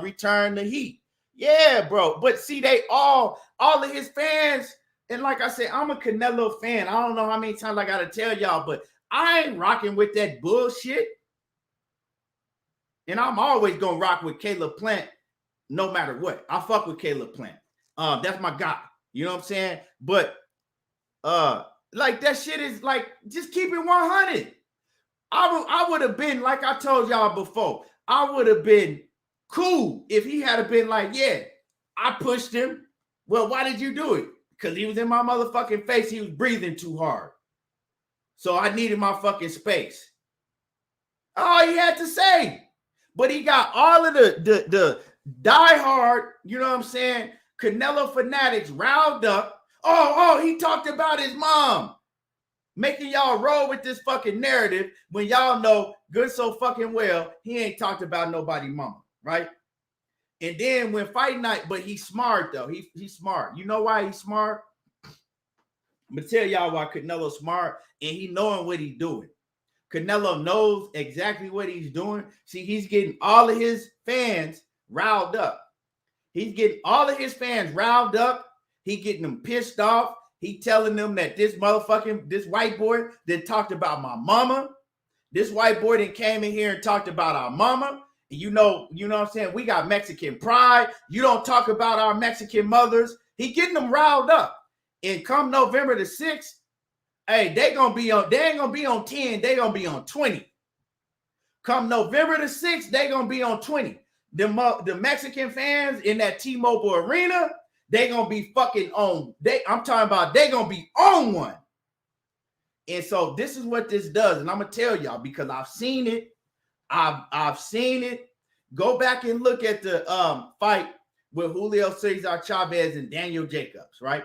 returned the heat. Yeah, bro. But see, they all of his fans, and like I said, I'm a Canelo fan. I don't know how many times I gotta tell y'all, but I ain't rocking with that bullshit. And I'm always gonna rock with Caleb Plant no matter what. I fuck with Caleb Plant. That's my guy. You know what I'm saying? But like that shit is like, just keep it 100. I would have been, like I told y'all before, I would have been cool if he had been like, yeah, I pushed him. Well, why did you do it? Because he was in my motherfucking face. He was breathing too hard. So I needed my fucking space. All he had to say. But he got all of the diehard, you know what I'm saying, Canelo fanatics riled up. Oh, he talked about his mom. Making y'all roll with this fucking narrative when y'all know good so fucking well he ain't talked about nobody mama, right? And then when fight night, but he's smart though. He's smart. You know why he's smart? I'm gonna tell y'all why Canelo's smart, and he knowing what he's doing. Canelo knows exactly what he's doing. See, he's getting all of his fans riled up. He's getting all of his fans riled up. He getting them pissed off. He telling them that this white boy that talked about my mama. This white boy that came in here and talked about our mama. And you know what I'm saying? We got Mexican pride. You don't talk about our Mexican mothers. He getting them riled up. And come November the 6th, hey, they ain't gonna be on 10, they gonna be on 20. Come November the 6th, they gonna be on 20. The Mexican fans in that T-Mobile Arena, they gonna be fucking on. I'm talking about they gonna be on one. And so this is what this does, and I'm gonna tell y'all because I've seen it. I've seen it. Go back and look at the fight with Julio Cesar Chavez and Daniel Jacobs, right?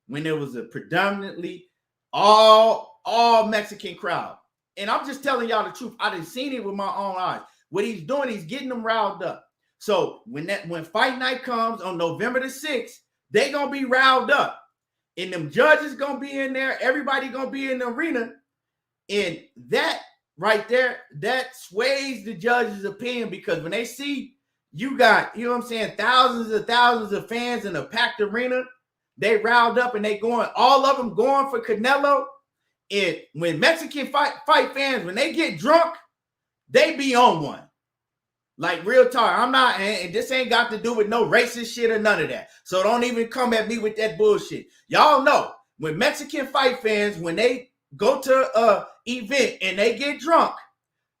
When there was a predominantly all Mexican crowd. And I'm just telling y'all the truth. I done seen it with my own eyes. What he's doing, he's getting them riled up. So when fight night comes on November the 6th, they gonna be riled up. And them judges gonna be in there. Everybody gonna be in the arena. And that right there, that sways the judges' opinion, because when they see you got, you know what I'm saying, thousands of fans in a packed arena, they riled up and they going, all of them going for Canelo. And when Mexican fight fans, when they get drunk, they be on one. Like real talk. I'm not, and this ain't got to do with no racist shit or none of that. So don't even come at me with that bullshit. Y'all know when Mexican fight fans, when they go to a event and they get drunk,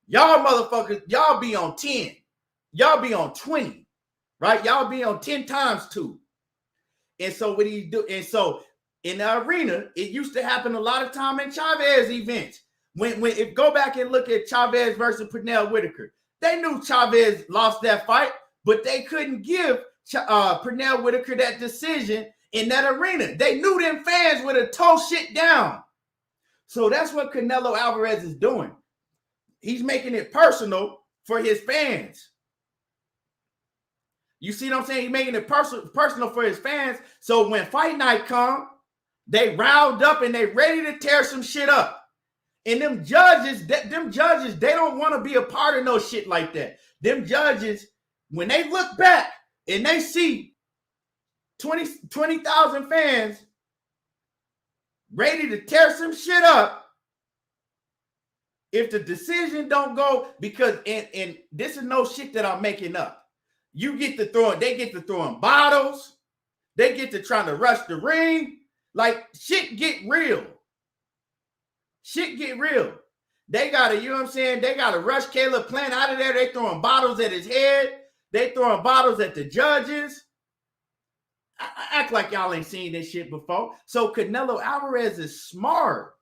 y'all motherfuckers, y'all be on 10. Y'all be on 20, right? Y'all be on 10 times 2. And so what he do? And so in the arena, it used to happen a lot of time in Chavez events. If go back and look at Chavez versus Pernell Whitaker, they knew Chavez lost that fight, but they couldn't give Pernell Whitaker that decision in that arena. They knew them fans would have tore shit down. So that's what Canelo Alvarez is doing. He's making it personal for his fans. You see what I'm saying? He's making it personal for his fans. So when fight night comes, they riled up and they ready to tear some shit up. And them judges, they don't want to be a part of no shit like that. Them judges, when they look back and they see 20,000 fans ready to tear some shit up, if the decision don't go, because and this is no shit that I'm making up. They get to throwing bottles, they get to trying to rush the ring. Like, shit get real. Shit get real. They gotta, you know what I'm saying? They gotta rush Caleb Plant out of there. They throwing bottles at his head. They throwing bottles at the judges. I act like y'all ain't seen this shit before. So Canelo Alvarez is smart.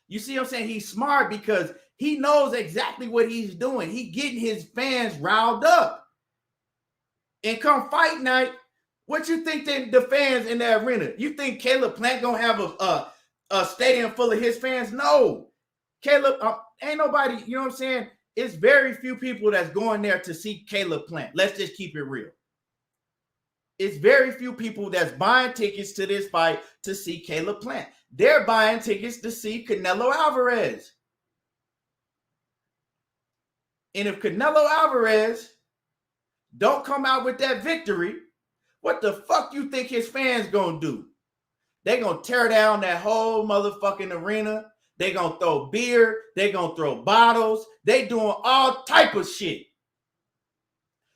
You see what I'm saying? He's smart because he knows exactly what he's doing. He getting his fans riled up. And come fight night, what you think the fans in the arena? You think Caleb Plant gonna have a stadium full of his fans? No. Caleb, ain't nobody, you know what I'm saying? It's very few people that's going there to see Caleb Plant. Let's just keep it real. It's very few people that's buying tickets to this fight to see Caleb Plant. They're buying tickets to see Canelo Alvarez. And if Canelo Alvarez don't come out with that victory, what the fuck you think his fans gonna do? They gonna tear down that whole motherfucking arena. They gonna throw beer. They gonna throw bottles. They doing all type of shit.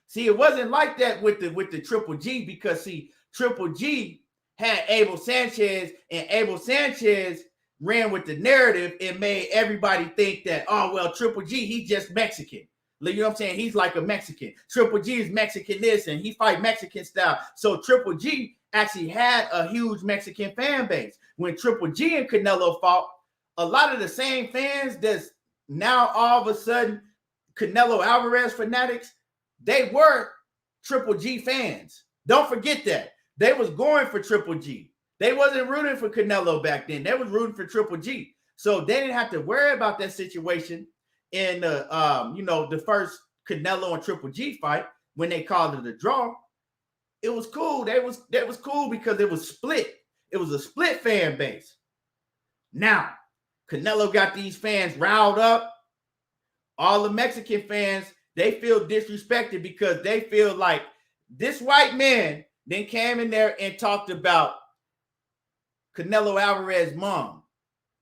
See, it wasn't like that with the Triple G, because see, Triple G had Abel Sanchez, and Abel Sanchez ran with the narrative and made everybody think that, oh, well, Triple G, he's just Mexican. You know what I'm saying? He's like a Mexican. Triple G is Mexican this, and he fight Mexican style. So Triple G actually had a huge Mexican fan base. When Triple G and Canelo fought, a lot of the same fans that's now all of a sudden Canelo Alvarez fanatics, they were Triple G fans. Don't forget that. They was going for Triple G. They wasn't rooting for Canelo back then. They was rooting for Triple G. So they didn't have to worry about that situation in the first Canelo and Triple G fight when they called it a draw. It was cool. That was cool because it was split. It was a split fan base. Now, Canelo got these fans riled up. All the Mexican fans, they feel disrespected because they feel like this white man then came in there and talked about Canelo Alvarez's mom,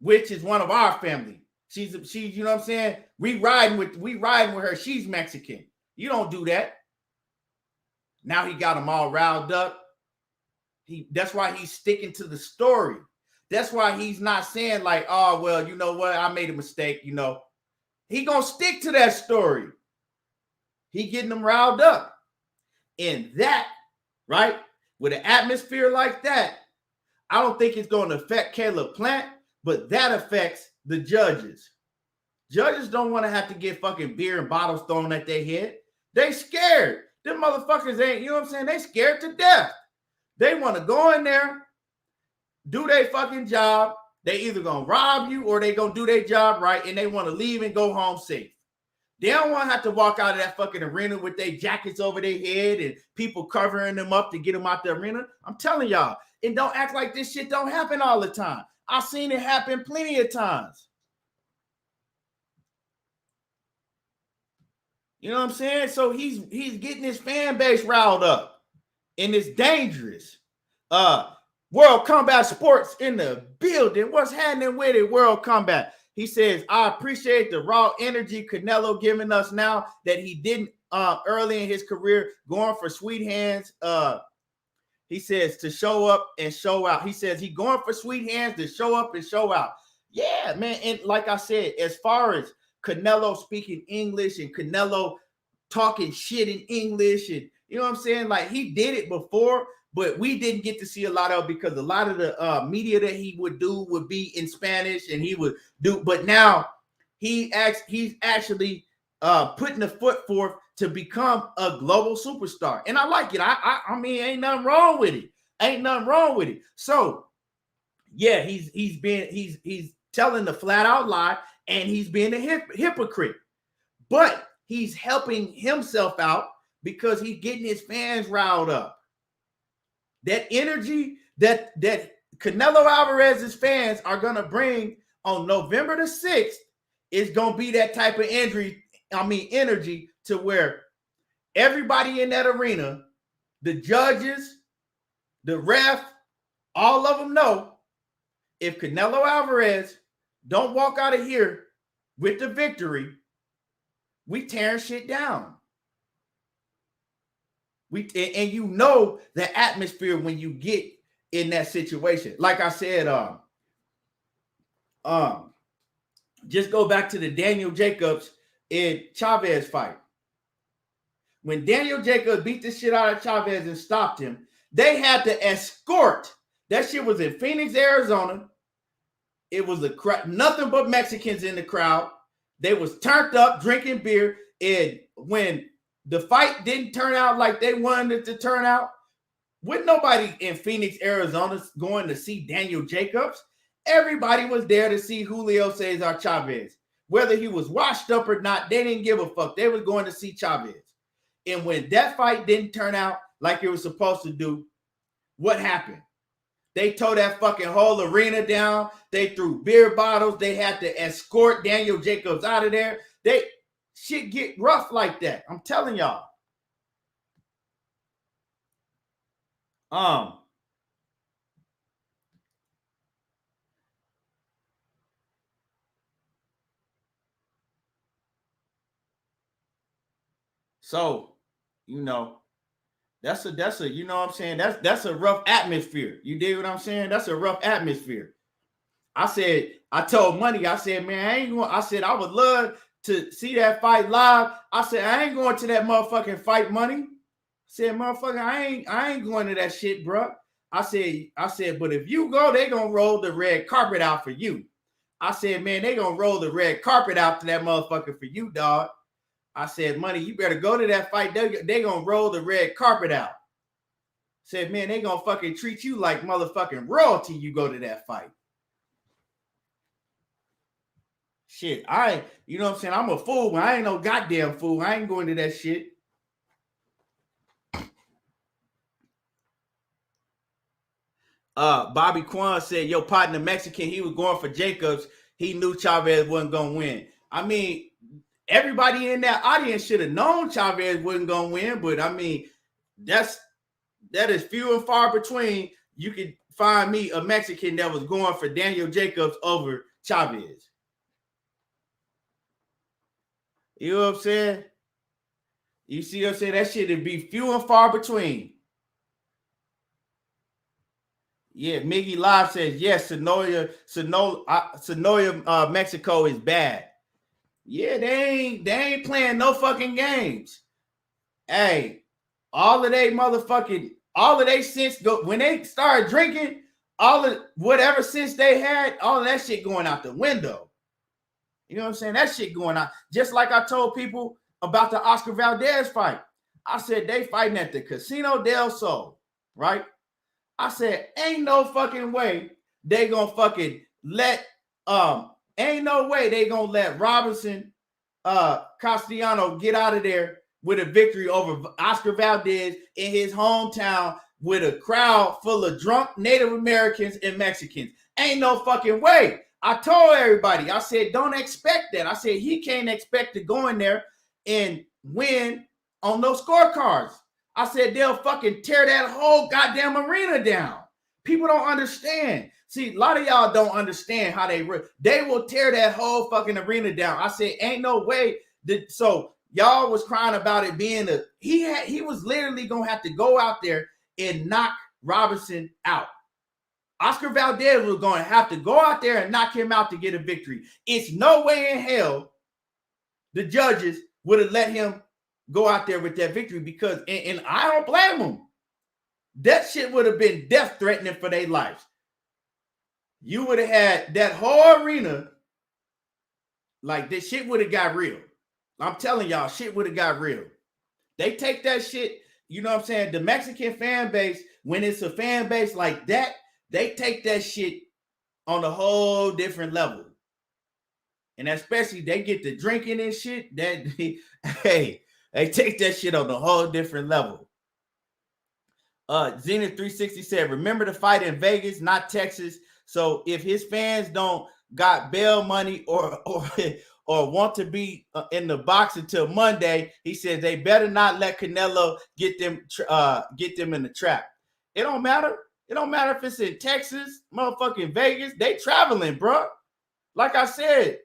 which is one of our family. She's you know what I'm saying? We riding with her. She's Mexican. You don't do that. Now he got them all riled up. That's why he's sticking to the story. That's why he's not saying like, oh, well, you know what? I made a mistake. You know, he gonna stick to that story. He getting them riled up. And that, right, with an atmosphere like that, I don't think it's going to affect Caleb Plant, but that affects the judges. Judges don't want to have to get fucking beer and bottles thrown at their head. They scared. Them motherfuckers ain't, you know what I'm saying? They scared to death. They want to go in there, do their fucking job. They either going to rob you or they going to do their job right, and they want to leave and go home safe. They don't want to have to walk out of that fucking arena with their jackets over their head and people covering them up to get them out the arena. I'm telling y'all, and don't act like this shit don't happen all the time. I've seen it happen plenty of times. You know what I'm saying? So he's getting his fan base riled up, and it's dangerous. World Combat Sports in the building. What's happening with it, World Combat? He says, I appreciate the raw energy Canelo giving us now that he didn't early in his career, going for sweet hands. He says to show up and show out. He says he going for sweet hands to show up and show out. Yeah, man. And like I said, as far as Canelo speaking English and Canelo talking shit in English, and you know what I'm saying? Like, he did it before, but we didn't get to see a lot of it because a lot of the media that he would do would be in Spanish, and he would do. But now he's actually putting the foot forth to become a global superstar. And I like it. I mean, ain't nothing wrong with it. Ain't nothing wrong with it. So yeah, he's telling the flat out lie, and he's being a hypocrite. But he's helping himself out because he's getting his fans riled up. That energy that Canelo Alvarez's fans are gonna bring on November the 6th is gonna be that type of energy to where everybody in that arena, the judges, the ref, all of them know if Canelo Alvarez don't walk out of here with the victory, we tearing shit down. And you know the atmosphere when you get in that situation. Like I said, just go back to the Daniel Jacobs and Chavez fight. When Daniel Jacobs beat the shit out of Chavez and stopped him, they had to escort. That shit was in Phoenix, Arizona. It was nothing but Mexicans in the crowd. They was turned up, drinking beer. And when the fight didn't turn out like they wanted it to turn out, with nobody in Phoenix, Arizona going to see Daniel Jacobs, everybody was there to see Julio Cesar Chavez. Whether he was washed up or not, they didn't give a fuck. They was going to see Chavez. And when that fight didn't turn out like it was supposed to do, what happened? They tore that fucking whole arena down. They threw beer bottles. They had to escort Daniel Jacobs out of there. Shit get rough like that. I'm telling y'all. So, you know, that's a you know what I'm saying? That's a rough atmosphere. You dig what I'm saying? That's a rough atmosphere. I told Money, I said, man, I ain't going. I said, I would love to see that fight live. I said, I ain't going to that motherfucking fight, Money. I said, motherfucker, I ain't going to that shit, bro. I said, but if you go, they gonna roll the red carpet out for you. I said, man, they gonna roll the red carpet out to that motherfucker for you, dog. I said, Money, you better go to that fight. They gonna roll the red carpet out. Said, man, they gonna fucking treat you like motherfucking royalty. You go to that fight. Shit, you know what I'm saying? I'm a fool. I ain't no goddamn fool. I ain't going to that shit. Bobby Quan said, your partner Mexican, he was going for Jacobs. He knew Chavez wasn't gonna win. I mean, everybody in that audience should have known Chavez wasn't gonna win, but I mean, that is few and far between. You could find me a Mexican that was going for Daniel Jacobs over Chavez. You know what I'm saying? You see what I'm saying? That shit would be few and far between. Yeah, Miggy Live says, yes, Sonoya, Mexico is bad. Yeah, they ain't playing no fucking games. Hey, all of they sense go when they started drinking, all of whatever sense they had, all of that shit going out the window. You know what I'm saying? That shit going out. Just like I told people about the Oscar Valdez fight. I said they fighting at the Casino del Sol, right? I said, ain't no fucking way they gonna fucking let ain't no way they gonna let Robinson Castellano get out of there with a victory over Oscar Valdez in his hometown with a crowd full of drunk Native Americans and Mexicans. Ain't no fucking way. I told everybody, I said, don't expect that. I said, he can't expect to go in there and win on those scorecards. I said, they'll fucking tear that whole goddamn arena down. People don't understand. See, a lot of y'all don't understand how they will tear that whole fucking arena down. I said, ain't no way. So y'all was crying about it being he was literally going to have to go out there and knock Robinson out. Oscar Valdez was going to have to go out there and knock him out to get a victory. It's no way in hell the judges would have let him go out there with that victory because, and I don't blame them. That shit would have been death threatening for their lives. You would have had that whole arena, like this shit would have got real. I'm telling y'all, shit would have got real. They take that shit, you know what I'm saying? The Mexican fan base, when it's a fan base like that, they take that shit on a whole different level. And especially they get to drinking and shit. That hey, they take that shit on a whole different level. Zenith 360 said, remember the fight in Vegas, not Texas. So if his fans don't got bail money or want to be in the box until Monday, he says they better not let Canelo get them in the trap. It don't matter. It don't matter if it's in Texas, motherfucking Vegas. They traveling, bro. Like I said,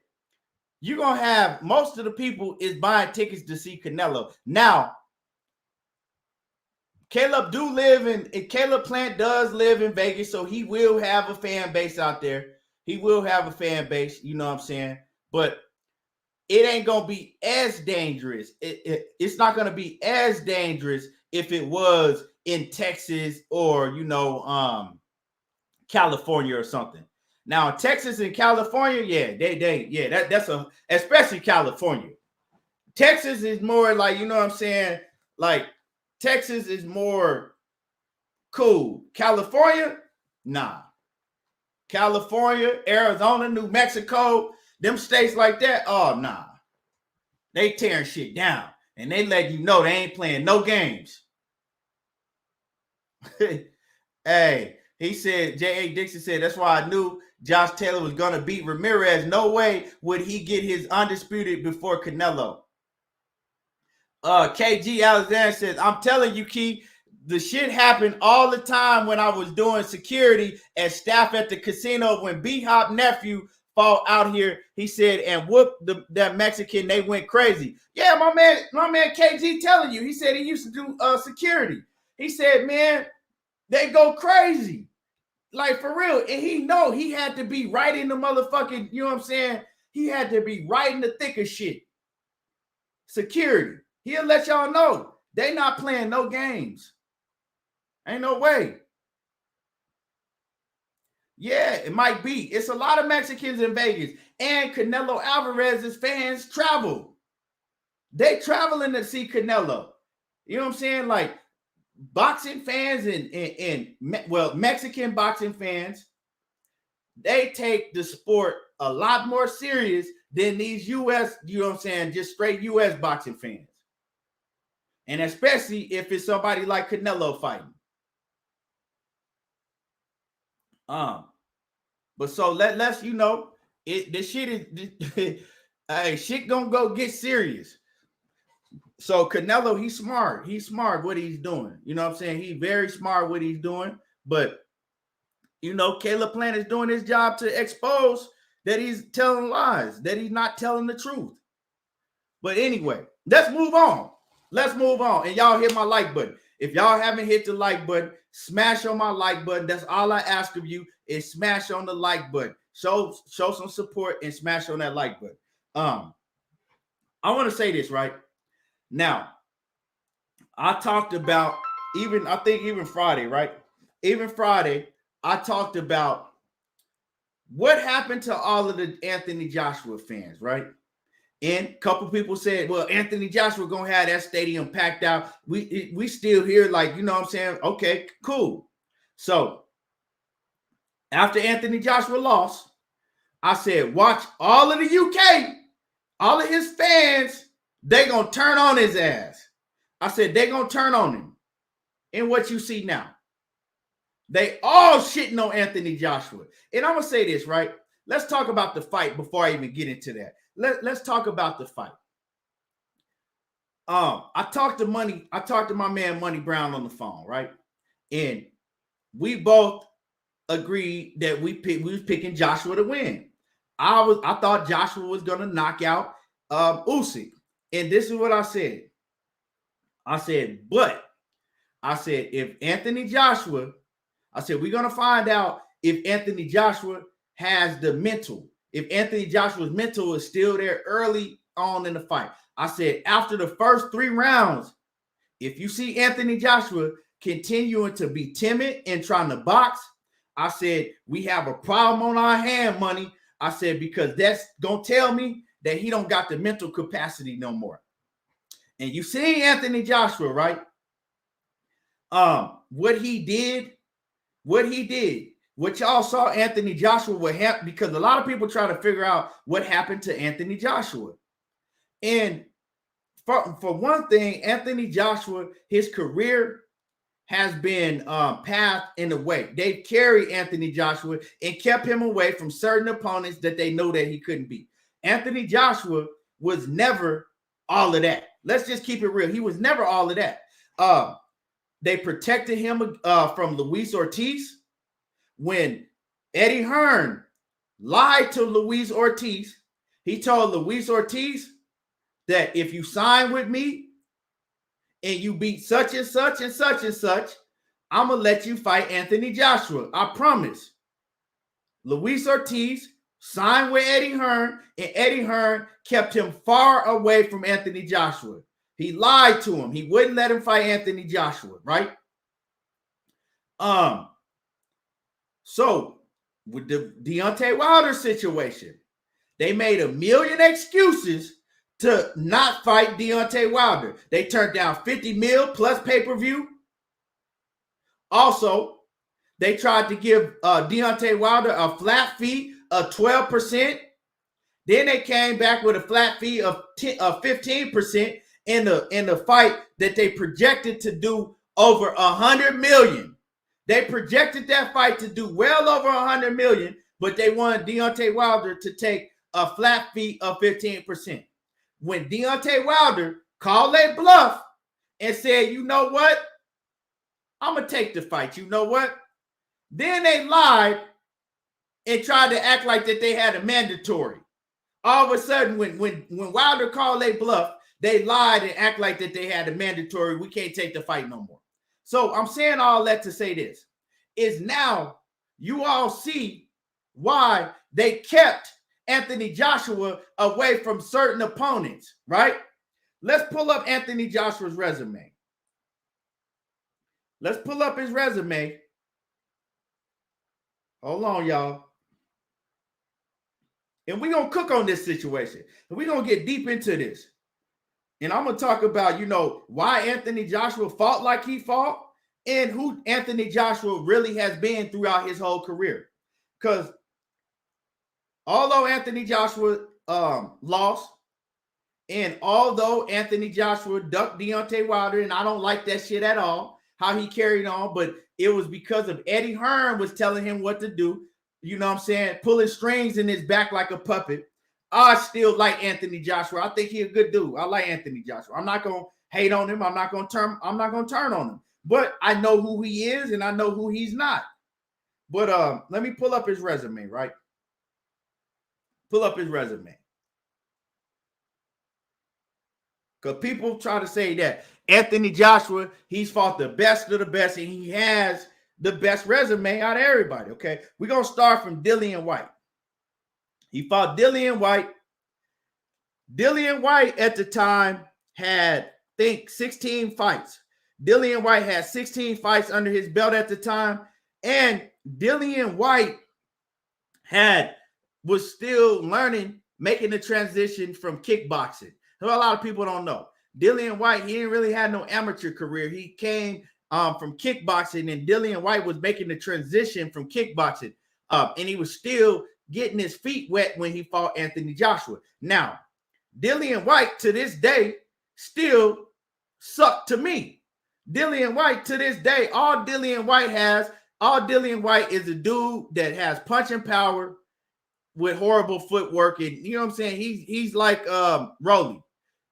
you're gonna have most of the people is buying tickets to see Canelo. Now, Caleb Plant does live in Vegas, so he will have a fan base out there. He will have a fan base, you know what I'm saying? But it ain't gonna be as dangerous. It's not gonna be as dangerous if it was in Texas or California or something. Now, Texas and California, that's especially California. Texas is more like, you know what I'm saying? Like, Texas is more cool. California, nah. California, Arizona, New Mexico, them states like that, oh, nah. They tearing shit down. And they let you know they ain't playing no games. Hey, he said, J.A. Dixon said, that's why I knew Josh Taylor was going to beat Ramirez. No way would he get his undisputed before Canelo. KG Alexander says, I'm telling you, Key, the shit happened all the time when I was doing security and staff at the casino when B-Hop nephew fought out here. He said, and whooped that Mexican, they went crazy. Yeah, my man KG telling you. He said he used to do security. He said, man, they go crazy. Like, for real. And he know he had to be right in the motherfucking, you know what I'm saying? He had to be right in the thick of shit. Security. He'll let y'all know. They not playing no games. Ain't no way. Yeah, it might be. It's a lot of Mexicans in Vegas. And Canelo Alvarez's fans travel. They traveling to see Canelo. You know what I'm saying? Like, boxing fans and Mexican boxing fans, they take the sport a lot more serious than these U.S., you know what I'm saying, just straight U.S. boxing fans. And especially if it's somebody like Canelo fighting. But so let's, you know, this shit is hey, shit gonna go get serious. So Canelo, he's smart. He's smart what he's doing. You know what I'm saying? He's very smart what he's doing. But, you know, Caleb Plant is doing his job to expose that he's telling lies, that he's not telling the truth. But anyway, let's move on. Let's move on. And y'all hit my like button. If y'all haven't hit the like button, smash on my like button. That's all I ask of you is smash on the like button. Show some support and smash on that like button. I want to say this, right? Now, I talked about even Friday, right? Even Friday, I talked about what happened to all of the Anthony Joshua fans, right? And a couple people said, well, Anthony Joshua gonna have that stadium packed out. We still here, like, you know what I'm saying? Okay, cool. So after Anthony Joshua lost, I said, watch all of the UK, all of his fans, they gonna turn on his ass. I said, they gonna turn on him. And what you see now, they all shitting on Anthony Joshua. And I'm gonna say this, right? Let's talk about the fight before I even get into that. Let's talk about the fight. I talked to my man Money Brown on the phone, right? And we both agreed that we was picking Joshua to win. I thought Joshua was gonna knock out Usyk. And this is what I said. I said, if Anthony Joshua, I said, we're gonna find out if Anthony Joshua has the mental. If Anthony Joshua's mental is still there early on in the fight. I said, after the first 3 rounds, if you see Anthony Joshua continuing to be timid and trying to box, I said, we have a problem on our hand, Money. I said, because that's going to tell me that he don't got the mental capacity no more. And you seen Anthony Joshua, right? What he did, what y'all saw Anthony Joshua would happen, because a lot of people try to figure out what happened to Anthony Joshua. And for one thing, Anthony Joshua, his career has been pathed in a way. They carried Anthony Joshua and kept him away from certain opponents that they know that he couldn't beat. Anthony Joshua was never all of that. Let's just keep it real. He was never all of that. They protected him from Luis Ortiz. When Eddie Hearn lied to Luis Ortiz, he told Luis Ortiz that if you sign with me and you beat such and such and such and such, I'm going to let you fight Anthony Joshua. I promise. Luis Ortiz signed with Eddie Hearn, and Eddie Hearn kept him far away from Anthony Joshua. He lied to him. He wouldn't let him fight Anthony Joshua, right? So with the Deontay Wilder situation, they made a million excuses to not fight Deontay Wilder. They turned down 50 mil plus pay-per-view. Also, they tried to give Deontay Wilder a flat fee of 12%. Then they came back with a flat fee of 15% in the fight that they projected to do over 100 million. They projected that fight to do well over 100 million, but they wanted Deontay Wilder to take a flat fee of 15%. When Deontay Wilder called a bluff and said, you know what? I'm going to take the fight. You know what? Then they lied and tried to act like that they had a mandatory. All of a sudden, when Wilder called a bluff, they lied and act like that they had a mandatory. We can't take the fight no more. So I'm saying all that to say this is now you all see why they kept Anthony Joshua away from certain opponents, right? Let's pull up Anthony Joshua's resume. Let's pull up his resume. Hold on, y'all. And we're going to cook on this situation. And we're going to get deep into this. And I'm going to talk about, why Anthony Joshua fought like he fought and who Anthony Joshua really has been throughout his whole career. Because although Anthony Joshua lost, and although Anthony Joshua ducked Deontay Wilder, and I don't like that shit at all, how he carried on, but it was because of Eddie Hearn was telling him what to do, you know what I'm saying, pulling strings in his back like a puppet. I still like Anthony Joshua. I think he's a good dude. I like Anthony Joshua. I'm not gonna hate on him. I'm not gonna turn on him. But I know who he is and I know who he's not. But let me pull up his resume, right? Pull up his resume. Because people try to say that Anthony Joshua, he's fought the best of the best and he has the best resume out of everybody, okay? We're going to start from Dillian White. He fought Dillian White. Dillian White at the time had, I think, 16 fights. Dillian White had 16 fights under his belt at the time. And Dillian White was still learning, making the transition from kickboxing. So a lot of people don't know. Dillian White, he didn't really have no amateur career. He came from kickboxing, and Dillian White was making the transition from kickboxing. And he was still getting his feet wet when he fought Anthony Joshua. Now, Dillian White to this day still sucked to me. Dillian White to this day, all Dillian White is a dude that has punching power with horrible footwork. And you know what I'm saying? He's like Rolly.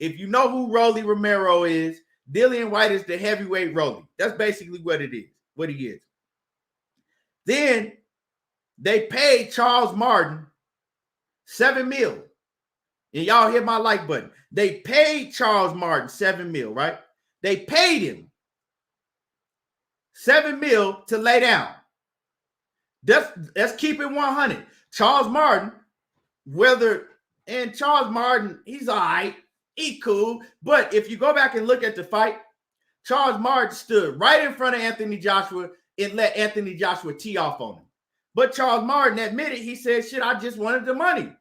If you know who Rolly Romero is, Dillian White is the heavyweight Rolly. That's basically what it is, what he is. Then they paid Charles Martin $7 million. And y'all hit my like button. They paid Charles Martin $7 million, right? They paid him $7 million to lay down. Let's keep it 100. Charles Martin, Charles Martin, he's all right. He cool. But if you go back and look at the fight, Charles Martin stood right in front of Anthony Joshua and let Anthony Joshua tee off on him. But Charles Martin admitted, he said, shit, I just wanted the money.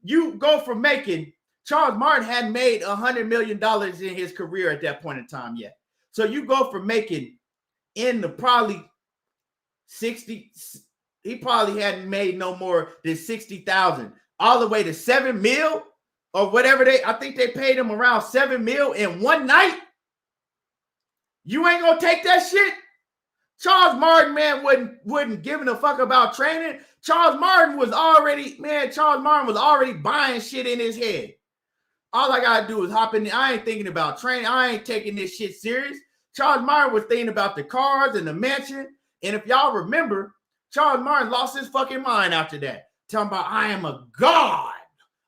You go from making Charles Martin hadn't made $100 million in his career at that point in time yet. So you go from making in the probably 60, he probably hadn't made no more than 60,000, all the way to 7 mil or whatever I think they paid him around 7 mil in one night. You ain't gonna take that shit? Charles Martin, man, wasn't giving a fuck about training. Charles Martin was already buying shit in his head. All I gotta do is hop in. I ain't thinking about training. I ain't taking this shit serious. Charles Martin was thinking about the cars and the mansion. And if y'all remember, Charles Martin lost his fucking mind after that. Talking about, I am a god.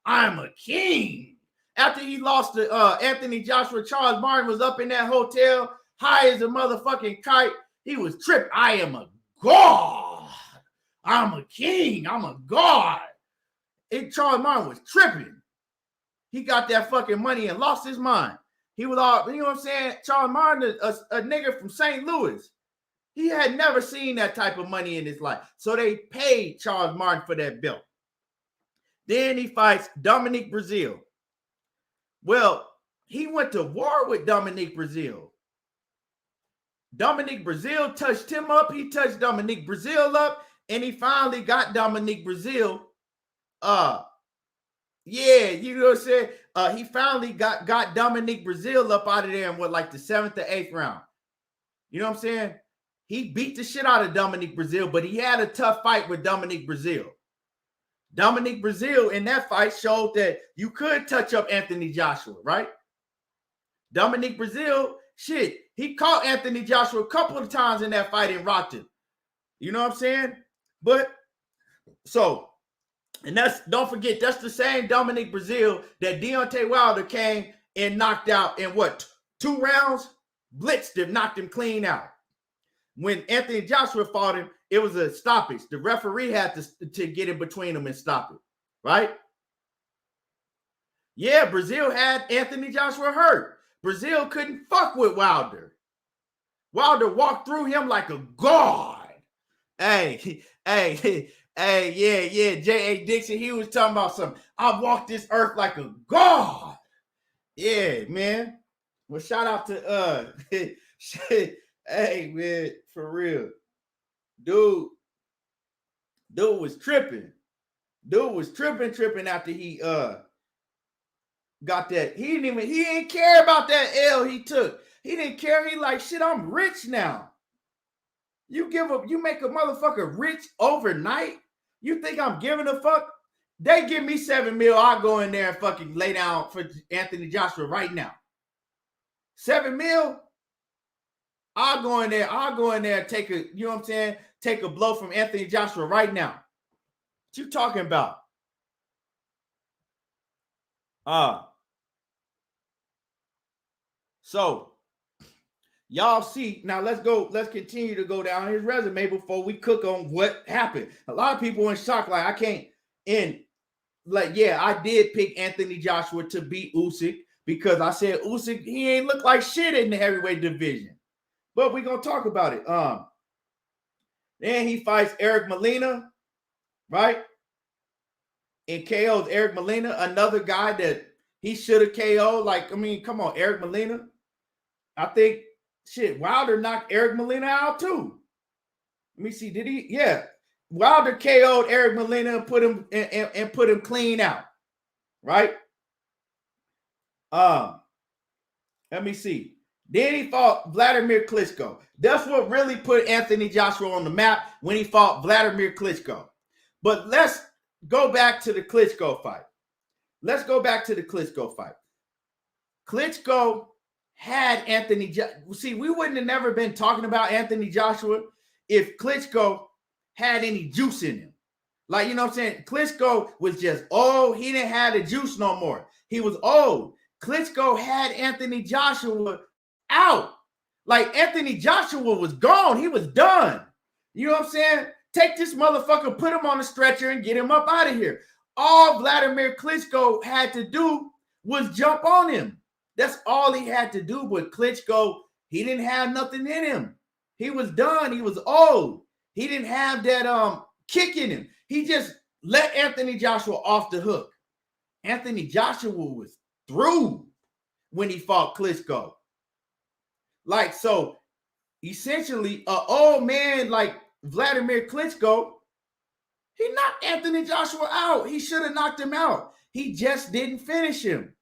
I am a king. After he lost to Anthony Joshua, Charles Martin was up in that hotel, high as a motherfucking kite. He was tripped. I am a god. I'm a king. I'm a god. Charles Martin was tripping. He got that fucking money and lost his mind. He was all, you know what I'm saying? Charles Martin, a nigga from St. Louis. He had never seen that type of money in his life. So they paid Charles Martin for that belt. Then he fights Dominique Brazil. Well, he went to war with Dominique Brazil. Dominique Brazil touched him up. He touched Dominique Brazil up. And he finally got Dominique Brazil. Yeah, you know what I'm saying? He finally got Dominique Brazil up out of there in like the 7th or 8th round. You know what I'm saying? He beat the shit out of Dominique Brazil, but he had a tough fight with Dominique Brazil. Dominique Brazil in that fight showed that you could touch up Anthony Joshua, right? Dominique Brazil, shit, he caught Anthony Joshua a couple of times in that fight and rocked him. You know what I'm saying? But so, and don't forget, that's the same Dominique Brazil that Deontay Wilder came and knocked out in what, 2 rounds? Blitzed him, knocked him clean out. When Anthony Joshua fought him, it was a stoppage. The referee had to get in between them and stop it, right? Yeah, Brazil had Anthony Joshua hurt. Brazil couldn't fuck with Wilder. Wilder walked through him like a god. Hey, yeah, J.A. Dixon, he was talking about something. I walked this earth like a god. Yeah, man. Well, shout out to hey, man, for real. Dude was tripping. Dude was tripping after he got that. He didn't care about that L he took. He didn't care. He like, shit, I'm rich now. You make a motherfucker rich overnight? You think I'm giving a fuck? They give me 7 mil, I'll go in there and fucking lay down for Anthony Joshua right now. 7 mil? I'll go in there and take a, you know what I'm saying? Take a blow from Anthony Joshua right now. What you talking about? So y'all see, now let's continue to go down his resume before we cook on what happened. A lot of people in shock, like I can't, and like, yeah, I did pick Anthony Joshua to beat Usyk because I said Usyk, he ain't look like shit in the heavyweight division. But we're going to talk about it. Then he fights Eric Molina, right? And KO's Eric Molina, another guy that he should have KO'd. Like, I mean, come on, Eric Molina. I think, shit, Wilder knocked Eric Molina out too. Let me see, did he? Yeah. Wilder KO'd Eric Molina and put him clean out, right? Let me see. Then he fought Vladimir Klitschko. That's what really put Anthony Joshua on the map when he fought Vladimir Klitschko. But let's go back to the Klitschko fight. Klitschko had Anthony Joshua. See, we wouldn't have never been talking about Anthony Joshua if Klitschko had any juice in him. Like, you know what I'm saying? Klitschko was just old. He didn't have the juice no more. He was old. Klitschko had Anthony Joshua out. Like, Anthony Joshua was gone. He was done. You know what I'm saying? Take this motherfucker, put him on a stretcher, and get him up out of here. All Vladimir Klitschko had to do was jump on him. That's all he had to do. But Klitschko, he didn't have nothing in him. He was done. He was old. He didn't have that kick in him. He just let Anthony Joshua off the hook. Anthony Joshua was through when he fought Klitschko. Like, so essentially, an old man like Vladimir Klitschko, he knocked Anthony Joshua out. He should have knocked him out. He just didn't finish him.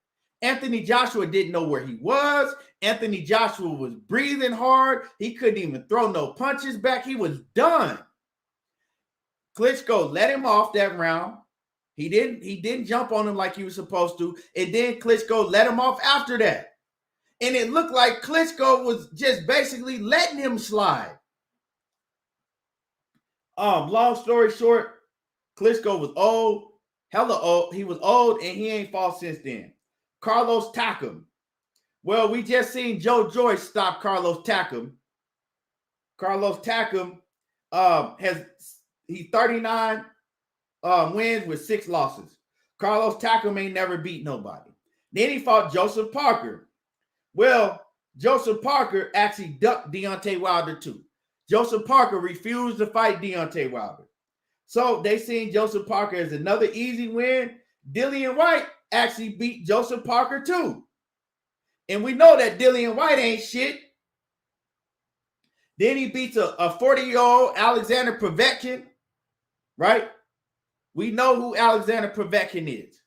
Anthony Joshua didn't know where he was. Anthony Joshua was breathing hard. He couldn't even throw no punches back. He was done. Klitschko let him off that round. He didn't jump on him like he was supposed to. And then Klitschko let him off after that. And it looked like Klitschko was just basically letting him slide. Long story short, Klitschko was old, hella old. He was old and he ain't fought since then. Carlos Takam. Well, we just seen Joe Joyce stop Carlos Takam. Carlos Takam he's 39 wins with 6 losses. Carlos Takam ain't never beat nobody. Then he fought Joseph Parker. Well, Joseph Parker actually ducked Deontay Wilder too. Joseph Parker refused to fight Deontay Wilder. So they seen Joseph Parker as another easy win. Dillian White actually beat Joseph Parker too. And we know that Dillian White ain't shit. Then he beats a 40-year-old Alexander Povetkin, right? We know who Alexander Povetkin is.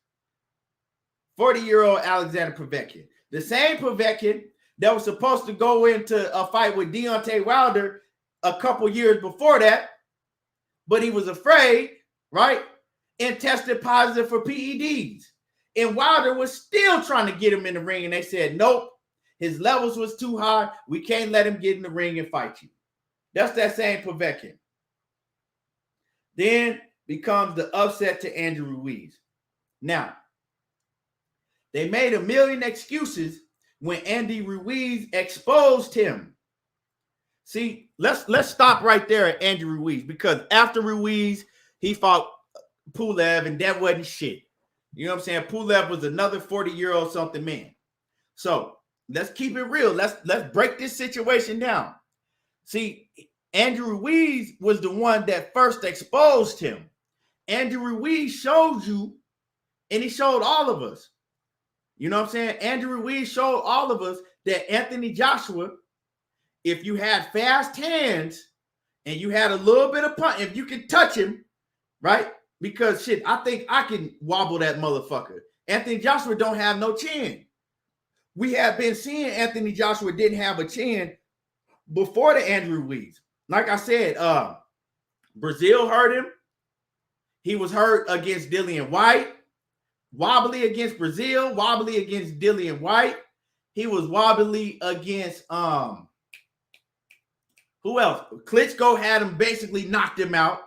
40-year-old Alexander Povetkin. The same Povetkin that was supposed to go into a fight with Deontay Wilder a couple years before that, but he was afraid, right? And tested positive for PEDs. And Wilder was still trying to get him in the ring, and they said, nope, his levels was too high. We can't let him get in the ring and fight you. That's that same Povetkin. Then becomes the upset to Andrew Ruiz. Now, they made a million excuses when Andy Ruiz exposed him. See, let's stop right there at Andy Ruiz, because after Ruiz, he fought Pulev, and that wasn't shit. You know what I'm saying? Pulev was another 40-year-old something man. So let's keep it real. Let's break this situation down. See, Andrew Ruiz was the one that first exposed him. Andrew Ruiz showed you, and he showed all of us. You know what I'm saying? Andrew Ruiz showed all of us that Anthony Joshua, if you had fast hands and you had a little bit of punch, if you could touch him, right? Because shit, I think I can wobble that motherfucker. Anthony Joshua don't have no chin. We have been seeing Anthony Joshua didn't have a chin before the Andrew Ruiz. Like I said, Brazil hurt him. He was hurt against Dillian White. Wobbly against Brazil, wobbly against Dillian White. He was wobbly against who else? Klitschko had him, basically knocked him out.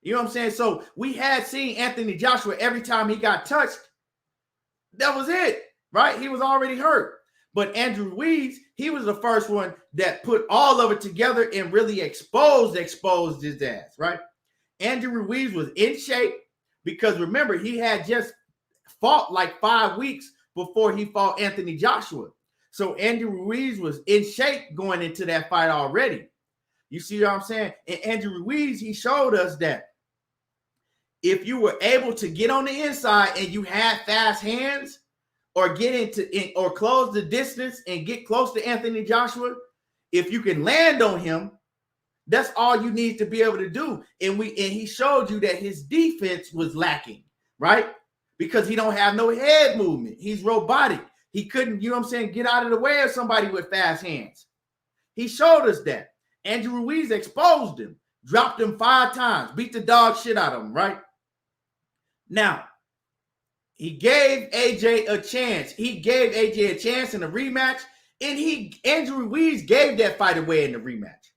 You know what I'm saying? So we had seen Anthony Joshua every time he got touched. That was it, right? He was already hurt. But Andrew Ruiz, he was the first one that put all of it together and really exposed his ass, right? Andrew Ruiz was in shape because remember, he had just fought like 5 weeks before he fought Anthony Joshua. So Andrew Ruiz was in shape going into that fight already. You see what I'm saying? And Andrew Ruiz, he showed us that if you were able to get on the inside and you had fast hands, or or close the distance and get close to Anthony Joshua, if you can land on him, that's all you need to be able to do. And he showed you that his defense was lacking, right? Because he don't have no head movement. He's robotic. He couldn't, you know what I'm saying, get out of the way of somebody with fast hands. He showed us that. Andrew Ruiz exposed him, dropped him 5 times, beat the dog shit out of him, right? Now, he gave AJ a chance. He gave AJ a chance in a rematch, and Andrew Ruiz gave that fight away in the rematch.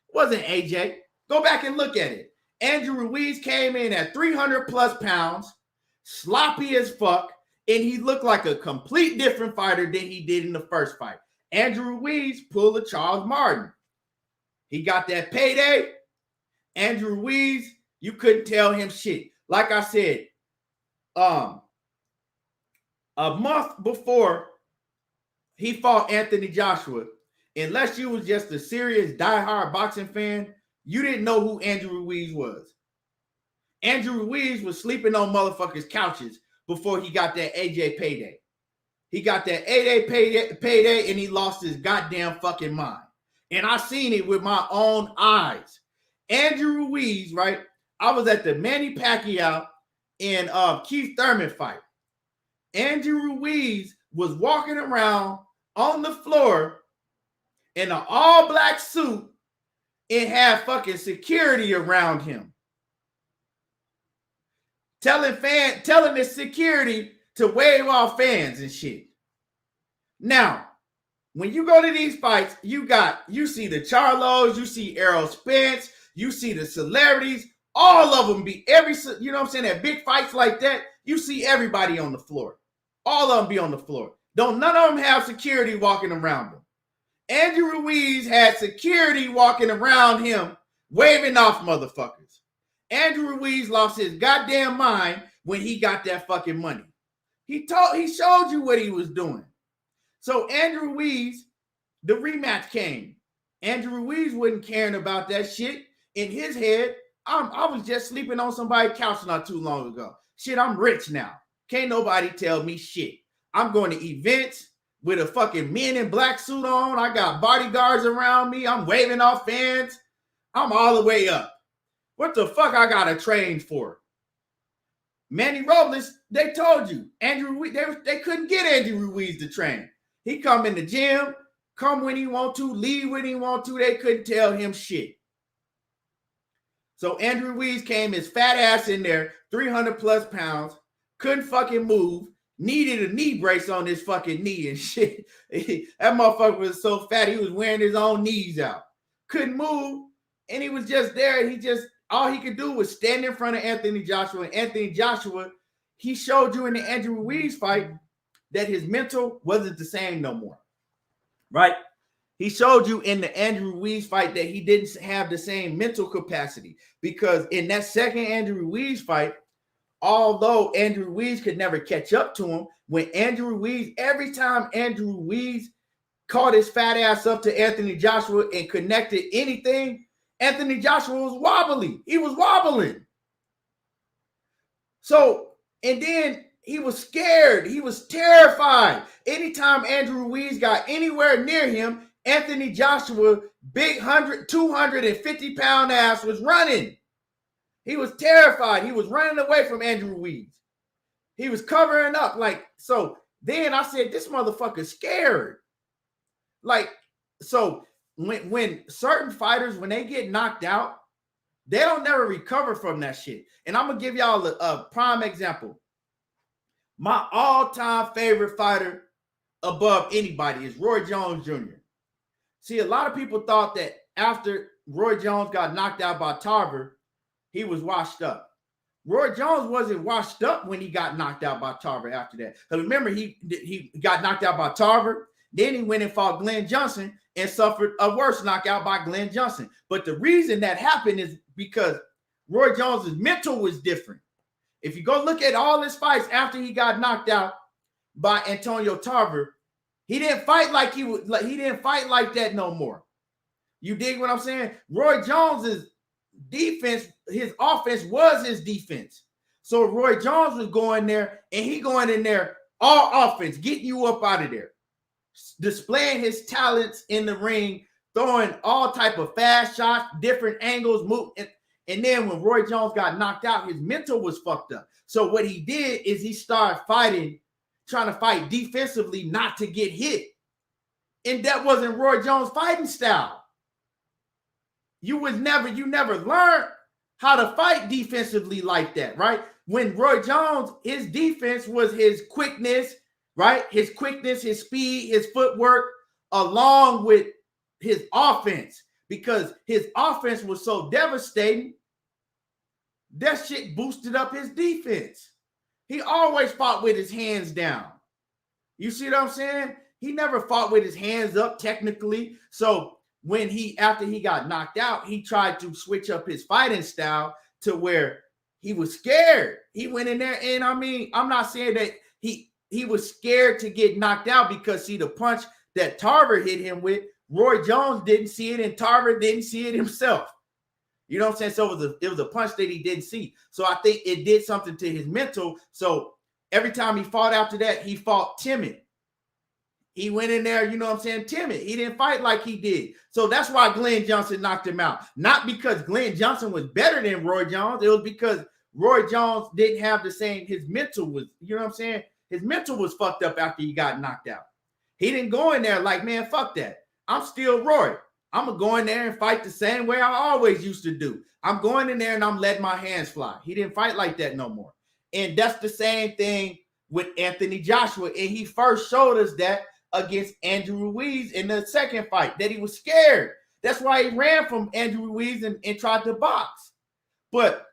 It wasn't AJ. Go back and look at it. Andrew Ruiz came in at 300 plus pounds, sloppy as fuck, and he looked like a complete different fighter than he did in the first fight. Andrew Ruiz pulled a Charles Martin. He got that payday. Andrew Ruiz, you couldn't tell him shit. Like I said, a month before he fought Anthony Joshua, unless you was just a serious diehard boxing fan, you didn't know who Andrew Ruiz was. Andrew Ruiz was sleeping on motherfuckers' couches before he got that AJ payday. He got that 8-day payday and he lost his goddamn fucking mind. And I seen it with my own eyes. Andrew Ruiz, right? I was at the Manny Pacquiao and Keith Thurman fight. Andrew Ruiz was walking around on the floor in an all-black suit and had fucking security around him. Telling the security to wave off fans and shit. Now, when you go to these fights, you see the Charlos, you see Errol Spence, you see the celebrities, all of them you know what I'm saying, at big fights like that, you see everybody on the floor. All of them be on the floor. None of them have security walking around them. Andrew Ruiz had security walking around him, waving off motherfuckers. Andrew Ruiz lost his goddamn mind when he got that fucking money. He showed you what he was doing. So Andrew Ruiz, the rematch came. Andrew Ruiz wasn't caring about that shit. In his head, I was just sleeping on somebody's couch not too long ago. Shit, I'm rich now. Can't nobody tell me shit. I'm going to events with a fucking men in black suit on. I got bodyguards around me. I'm waving off fans. I'm all the way up. What the fuck I gotta train for? Manny Robles, they told you. Andrew Ruiz, they couldn't get Andrew Ruiz to train. He come in the gym, come when he want to, leave when he want to. They couldn't tell him shit. So Andrew Ruiz came his fat ass in there, 300 plus pounds, couldn't fucking move, needed a knee brace on his fucking knee and shit. That motherfucker was so fat, he was wearing his own knees out. Couldn't move, and he was just there, and all he could do was stand in front of Anthony Joshua. And Anthony Joshua, he showed you in the Andrew Ruiz fight that his mental wasn't the same no more, right? He showed you in the Andrew Ruiz fight that he didn't have the same mental capacity, because in that second Andrew Ruiz fight, although Andrew Ruiz could never catch up to him, every time Andrew Ruiz caught his fat ass up to Anthony Joshua and connected anything, Anthony Joshua was wobbly. He was wobbling. So, and then he was scared. He was terrified. Anytime Andrew Ruiz got anywhere near him, Anthony Joshua, big 250-pound ass, was running. He was terrified. He was running away from Andrew Ruiz. He was covering up. So then I said, this motherfucker's scared. So when certain fighters, when they get knocked out, they don't never recover from that shit. And I'm going to give y'all a prime example. My all-time favorite fighter above anybody is Roy Jones Jr. See, a lot of people thought that after Roy Jones got knocked out by Tarver, he was washed up. Roy Jones wasn't washed up when he got knocked out by Tarver after that. Because remember, he got knocked out by Tarver. Then he went and fought Glenn Johnson and suffered a worse knockout by Glenn Johnson. But the reason that happened is because Roy Jones's mental was different. If you go look at all his fights after he got knocked out by Antonio Tarver, he didn't fight like he didn't fight like that no more. You dig what I'm saying? Roy Jones's defense, his offense was his defense. So Roy Jones was going there, and he going in there all offense, getting you up out of there, displaying his talents in the ring, throwing all type of fast shots, different angles, move. And then when Roy Jones got knocked out, his mental was fucked up. So what he did is he started trying to fight defensively, not to get hit. And that wasn't Roy Jones' fighting style. You never learned how to fight defensively like that, right? When Roy Jones, his defense was his quickness, right? His quickness, his speed, his footwork, along with his offense, because his offense was so devastating. That shit boosted up his defense. He always fought with his hands down. You see what I'm saying? He never fought with his hands up technically. So when after he got knocked out, he tried to switch up his fighting style to where he was scared. He went in there, and I mean, I'm not saying that he was scared to get knocked out, because see, the punch that Tarver hit him with, Roy Jones didn't see it, and Tarver didn't see it himself. You know what I'm saying? So it was a punch that he didn't see. So I think it did something to his mental. So every time he fought after that, he fought timid. He went in there, you know what I'm saying, timid. He didn't fight like he did. So that's why Glenn Johnson knocked him out. Not because Glenn Johnson was better than Roy Jones. It was because Roy Jones didn't have the same, his mental was, you know what I'm saying? His mental was fucked up after he got knocked out. He didn't go in there like, man, fuck that. I'm still Roy. I'm going to go in there and fight the same way I always used to do. I'm going in there and I'm letting my hands fly. He didn't fight like that no more. And that's the same thing with Anthony Joshua. And he first showed us that against Andrew Ruiz in the second fight, that he was scared. That's why he ran from Andrew Ruiz and tried to box. But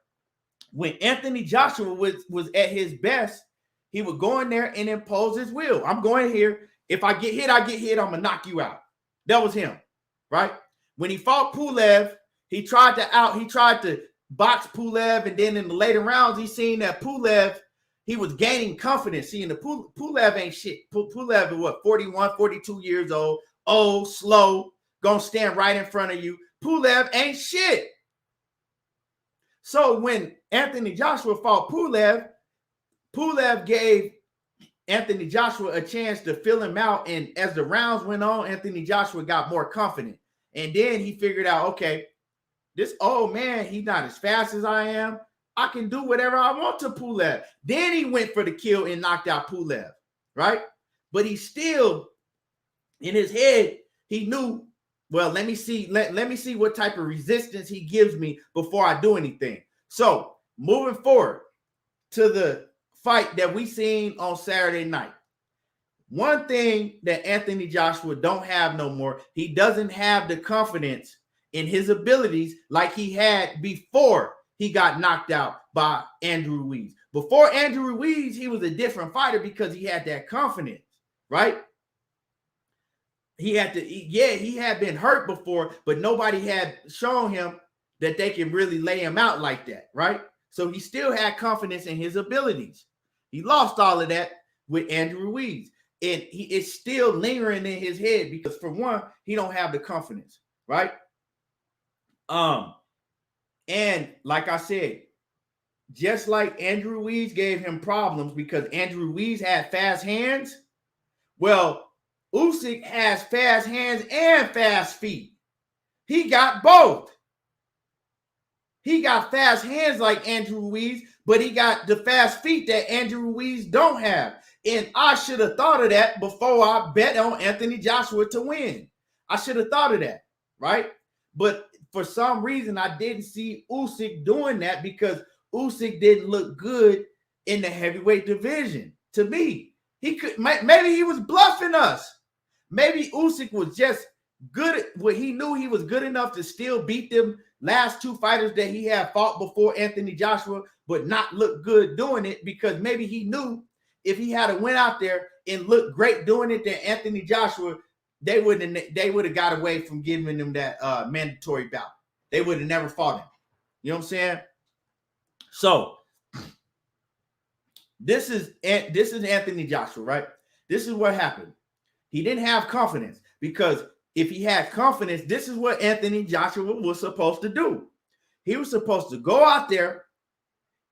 when Anthony Joshua was at his best, he would go in there and impose his will. I'm going here. If I get hit, I get hit. I'm going to knock you out. That was him, right? When he fought Pulev, he tried to box Pulev, and then in the later rounds, he seen that Pulev, he was gaining confidence. Seeing the Pulev ain't shit. Pulev is what, 41, 42 years old, slow, gonna stand right in front of you. Pulev ain't shit. So when Anthony Joshua fought Pulev gave Anthony Joshua a chance to fill him out. And as the rounds went on, Anthony Joshua got more confident. And then he figured out, okay, this old man, he's not as fast as I am. I can do whatever I want to Pulev. Then he went for the kill and knocked out Pulev, right? But he still, in his head, he knew, well, let me see what type of resistance he gives me before I do anything. So moving forward to the fight that we seen on Saturday night. One thing that Anthony Joshua don't have no more, he doesn't have the confidence in his abilities like he had before he got knocked out by Andrew Ruiz. Before Andrew Ruiz, he was a different fighter because he had that confidence, right? He had been hurt before, but nobody had shown him that they can really lay him out like that, right? So he still had confidence in his abilities. He lost all of that with Andrew Ruiz. And he is still lingering in his head because, for one, he don't have the confidence, right? And like I said, just like Andrew Ruiz gave him problems because Andrew Ruiz had fast hands, well, Usyk has fast hands and fast feet. He got both. He got fast hands like Andrew Ruiz, but he got the fast feet that Andrew Ruiz don't have. And I should have thought of that before I bet on Anthony Joshua to win. I should have thought of that, right? But for some reason, I didn't see Usyk doing that because Usyk didn't look good in the heavyweight division. To me, maybe he was bluffing us. Maybe Usyk was just good. He knew he was good enough to still beat them last two fighters that he had fought before Anthony Joshua, but not look good doing it because maybe he knew if he had went out there and looked great doing it, then Anthony Joshua, they would have got away from giving him that mandatory bout. They would have never fought him. You know what I'm saying? So this is Anthony Joshua, right? This is what happened. He didn't have confidence because if he had confidence, this is what Anthony Joshua was supposed to do. He was supposed to go out there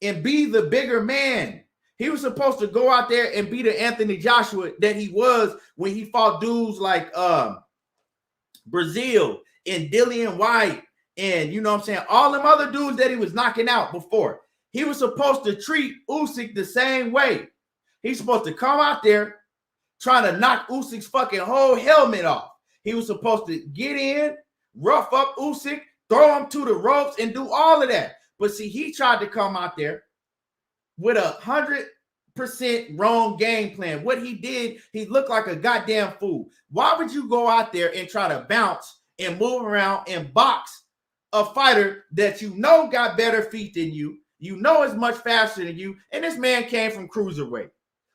and be the bigger man. He was supposed to go out there and be the Anthony Joshua that he was when he fought dudes like Brazil and Dillian White and, you know what I'm saying, all them other dudes that he was knocking out before. He was supposed to treat Usyk the same way. He's supposed to come out there trying to knock Usyk's fucking whole helmet off. He was supposed to get in, rough up Usyk, throw him to the ropes, and do all of that. But see, he tried to come out there with 100% wrong game plan. What he did, he looked like a goddamn fool. Why would you go out there and try to bounce and move around and box a fighter that you know got better feet than you know is much faster than you, and this man came from cruiserweight?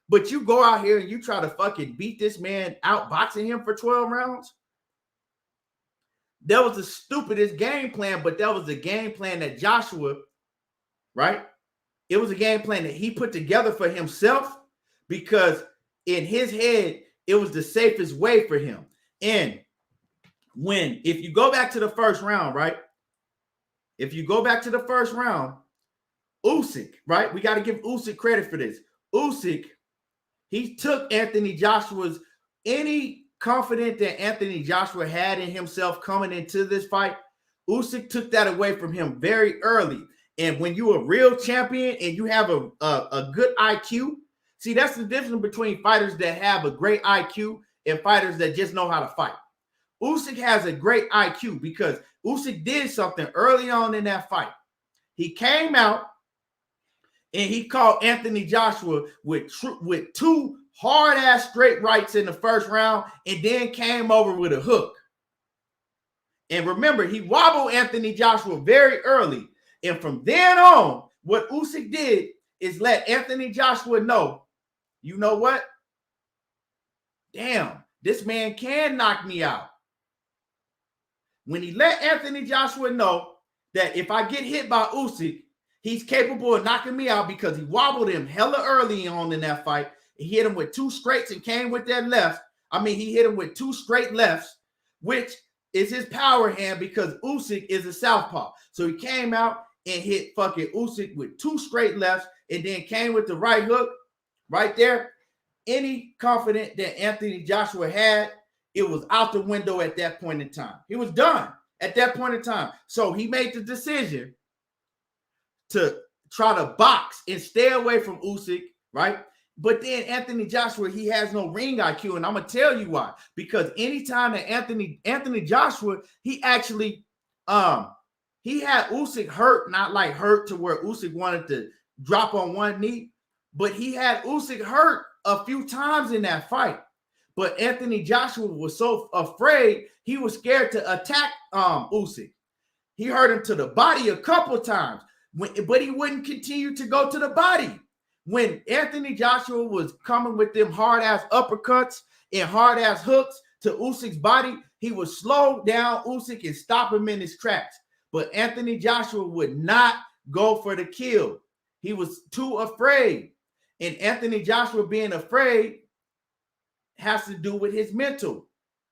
But you go out here and you try to fucking beat this man out boxing him for 12 rounds? That was the stupidest game plan, but that was the game plan that Joshua, right? It was a game plan that he put together for himself because in his head, it was the safest way for him. And if you go back to the first round, right? If you go back to the first round, Usyk, right? We got to give Usyk credit for this. Usyk, he took Anthony Joshua's any confidence that Anthony Joshua had in himself coming into this fight. Usyk took that away from him very early. And when you're a real champion and you have a good IQ, see, that's the difference between fighters that have a great IQ and fighters that just know how to fight. Usyk has a great IQ because Usyk did something early on in that fight. He came out and he caught Anthony Joshua with two hard-ass straight rights in the first round and then came over with a hook. And remember, he wobbled Anthony Joshua very early. And from then on, what Usyk did is let Anthony Joshua know, you know what? Damn, this man can knock me out. When he let Anthony Joshua know that if I get hit by Usyk, he's capable of knocking me out because he wobbled him hella early on in that fight. He hit him with two straights and came with that left. I mean, he hit him with two straight lefts, which is his power hand because Usyk is a southpaw. So he came out and hit fucking Usyk with two straight lefts and then came with the right hook right there. Any confidence that Anthony Joshua had, it was out the window at that point in time. He was done at that point in time. So he made the decision to try to box and stay away from Usyk, right? But then Anthony Joshua, he has no ring IQ, and I'm gonna tell you why. Because anytime that Anthony Joshua, he actually he had Usyk hurt, not like hurt to where Usyk wanted to drop on one knee, but he had Usyk hurt a few times in that fight. But Anthony Joshua was so afraid, he was scared to attack Usyk. He hurt him to the body a couple of times, but he wouldn't continue to go to the body. When Anthony Joshua was coming with them hard-ass uppercuts and hard-ass hooks to Usyk's body, he would slow down Usyk and stop him in his tracks. But Anthony Joshua would not go for the kill. He was too afraid. And Anthony Joshua being afraid has to do with his mental.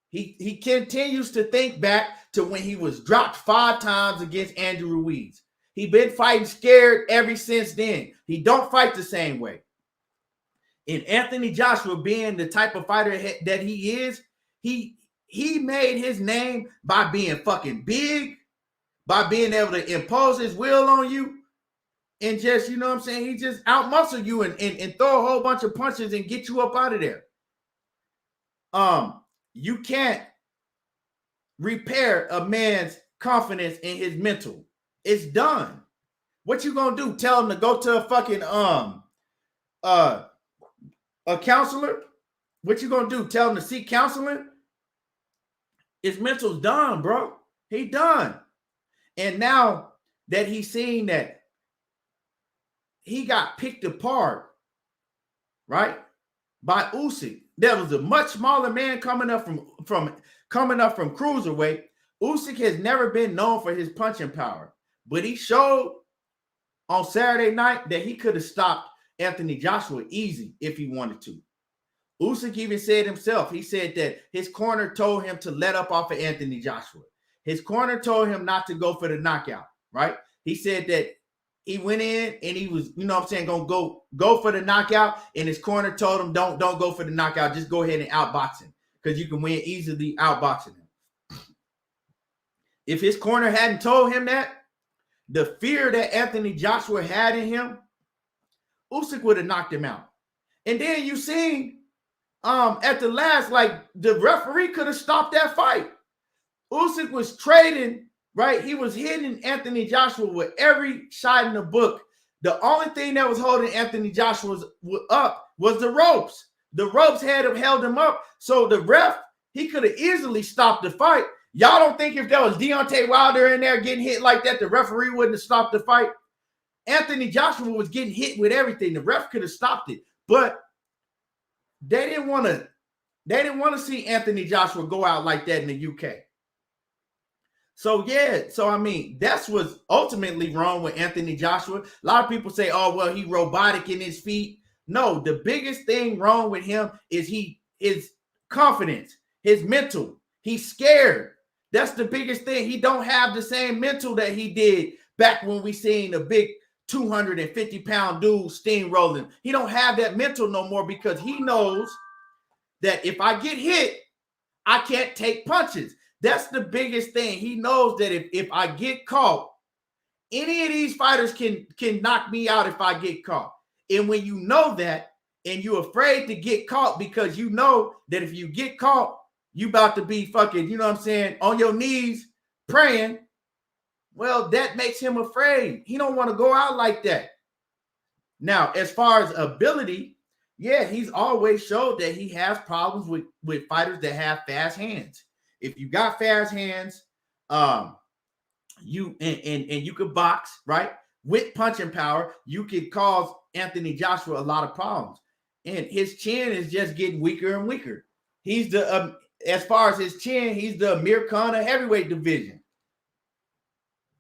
He continues to think back to when he was dropped 5 times against Andrew Ruiz. He been fighting scared ever since then. He don't fight the same way. And Anthony Joshua being the type of fighter that he is, he made his name by being fucking big, by being able to impose his will on you, and just, you know what I'm saying, he just outmuscle you and throw a whole bunch of punches and get you up out of there. You can't repair a man's confidence in his mental. It's done. What you gonna do? Tell him to go to a fucking a counselor? What you gonna do? Tell him to seek counseling? His mental's done, bro. He done. And now that he's seen that he got picked apart, right, by Usyk. There was a much smaller man coming up from cruiserweight. Usyk has never been known for his punching power, but he showed on Saturday night that he could have stopped Anthony Joshua easy if he wanted to. Usyk even said himself, he said that his corner told him to let up off of Anthony Joshua. His corner told him not to go for the knockout, right? He said that he went in and he was, you know what I'm saying, gonna go for the knockout, and his corner told him don't go for the knockout, just go ahead and outbox him because you can win easily outboxing him. If his corner hadn't told him that, the fear that Anthony Joshua had in him, Usyk would have knocked him out. And then you seen at the last, like, the referee could have stopped that fight. Usyk was trading, right? He was hitting Anthony Joshua with every shot in the book. The only thing that was holding Anthony Joshua up was the ropes. The ropes held him up. So the ref, he could have easily stopped the fight. Y'all don't think if there was Deontay Wilder in there getting hit like that, the referee wouldn't have stopped the fight? Anthony Joshua was getting hit with everything. The ref could have stopped it. But they didn't want to see Anthony Joshua go out like that in the UK. So, yeah, I mean, that's what's ultimately wrong with Anthony Joshua. A lot of people say, oh, well, he robotic in his feet. No, the biggest thing wrong with him is his confidence, his mental. He's scared. That's the biggest thing. He don't have the same mental that he did back when we seen the big 250-pound dude steamrolling. He don't have that mental no more because he knows that if I get hit, I can't take punches. That's the biggest thing. He knows that if I get caught, any of these fighters can knock me out if I get caught. And when you know that and you're afraid to get caught because you know that if you get caught, you about to be fucking, you know what I'm saying, on your knees praying, well, that makes him afraid. He don't want to go out like that. Now, as far as ability, yeah, he's always showed that he has problems with fighters that have fast hands. If you got fast hands, you could box, right? With punching power, you could cause Anthony Joshua a lot of problems. And his chin is just getting weaker and weaker. He's the as far as his chin, he's the Amir Khan of heavyweight division.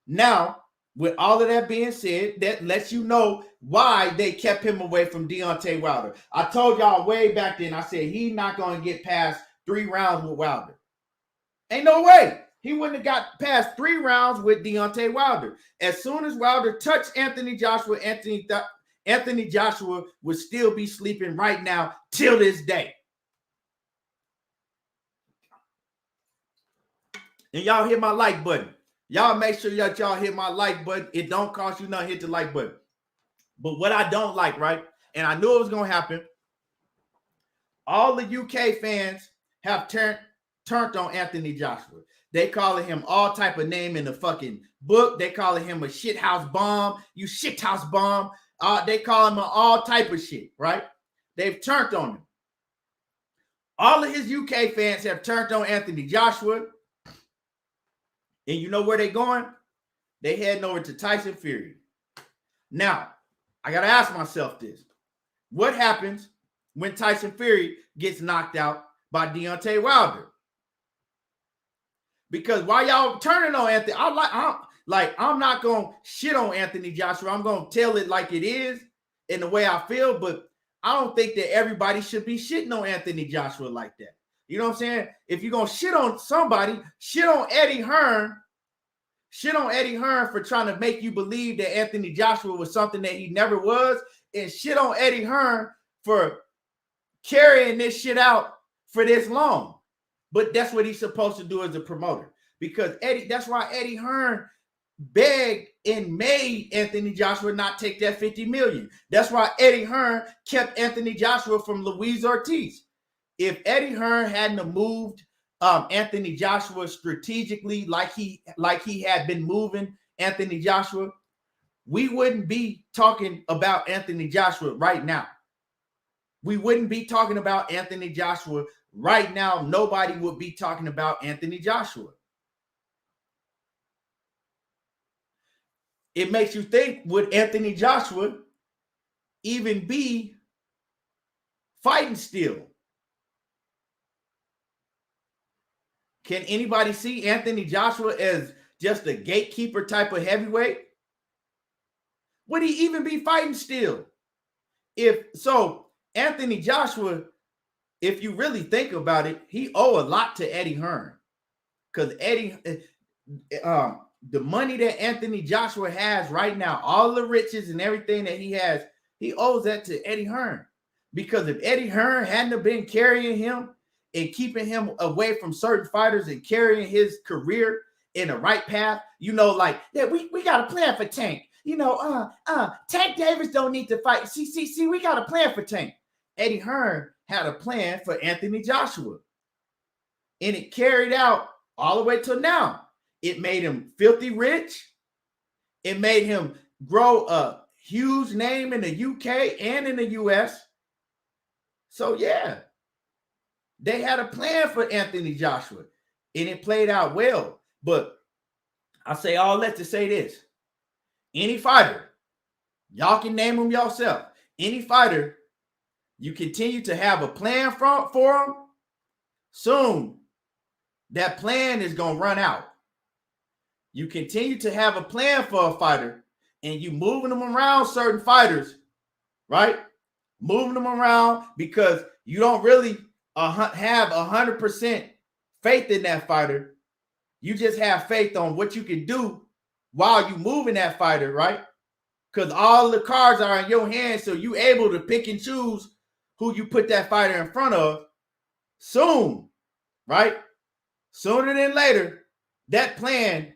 Now, with all of that being said, that lets you know why they kept him away from Deontay Wilder. I told y'all way back then, I said he's not going to get past 3 rounds with Wilder. Ain't no way. He wouldn't have got past 3 rounds with Deontay Wilder. As soon as Wilder touched Anthony Joshua, Anthony Joshua would still be sleeping right now till this day. And y'all hit my like button. Y'all make sure that y'all hit my like button. It don't cost you nothing, hit the like button. But what I don't like, right? And I knew it was going to happen. All the UK fans have turned on Anthony Joshua. They calling him all type of name in the fucking book. They calling him a shithouse bomb. You shithouse bomb. They call him all type of shit, right? They've turned on him. All of his UK fans have turned on Anthony Joshua. And you know where they going? They heading over to Tyson Fury. Now, I got to ask myself this. What happens when Tyson Fury gets knocked out by Deontay Wilder? Because while y'all turning on Anthony, I'm not going to shit on Anthony Joshua. I'm going to tell it like it is in the way I feel, but I don't think that everybody should be shitting on Anthony Joshua like that. You know what I'm saying? If you're going to shit on somebody, shit on Eddie Hearn. Shit on Eddie Hearn for trying to make you believe that Anthony Joshua was something that he never was. And shit on Eddie Hearn for carrying this shit out for this long. But that's what he's supposed to do as a promoter. Because that's why Eddie Hearn begged and made Anthony Joshua not take that $50 million. That's why Eddie Hearn kept Anthony Joshua from Luis Ortiz. If Eddie Hearn hadn't moved Anthony Joshua strategically like he had been moving Anthony Joshua, we wouldn't be talking about Anthony Joshua right now. We wouldn't be talking about Anthony Joshua right now. Nobody would be talking about Anthony Joshua. It makes you think, would Anthony Joshua even be fighting still? Can anybody see Anthony Joshua as just a gatekeeper type of heavyweight? Would he even be fighting still? If so, Anthony Joshua, if you really think about it, he owe a lot to Eddie Hearn. Because the money that Anthony Joshua has right now, all the riches and everything that he has, he owes that to Eddie Hearn. Because if Eddie Hearn hadn't have been carrying him and keeping him away from certain fighters and carrying his career in the right path, you know, like, yeah, we got a plan for Tank. You know, Tank Davis don't need to fight. See, we got a plan for Tank. Eddie Hearn had a plan for Anthony Joshua. And it carried out all the way till now. It made him filthy rich. It made him grow a huge name in the UK and in the US. So, yeah, they had a plan for Anthony Joshua, and it played out well. But I say all that to say this. Any fighter, y'all can name them yourself. Any fighter, you continue to have a plan for them, soon that plan is going to run out. You continue to have a plan for a fighter, and you moving them around certain fighters, right? Moving them around because you don't really have 100% faith in that fighter. You just have faith on what you can do while you moving that fighter, right? because all the cards are in your hands, so you able to pick and choose who you put that fighter in front of soon, right? Sooner than later, that plan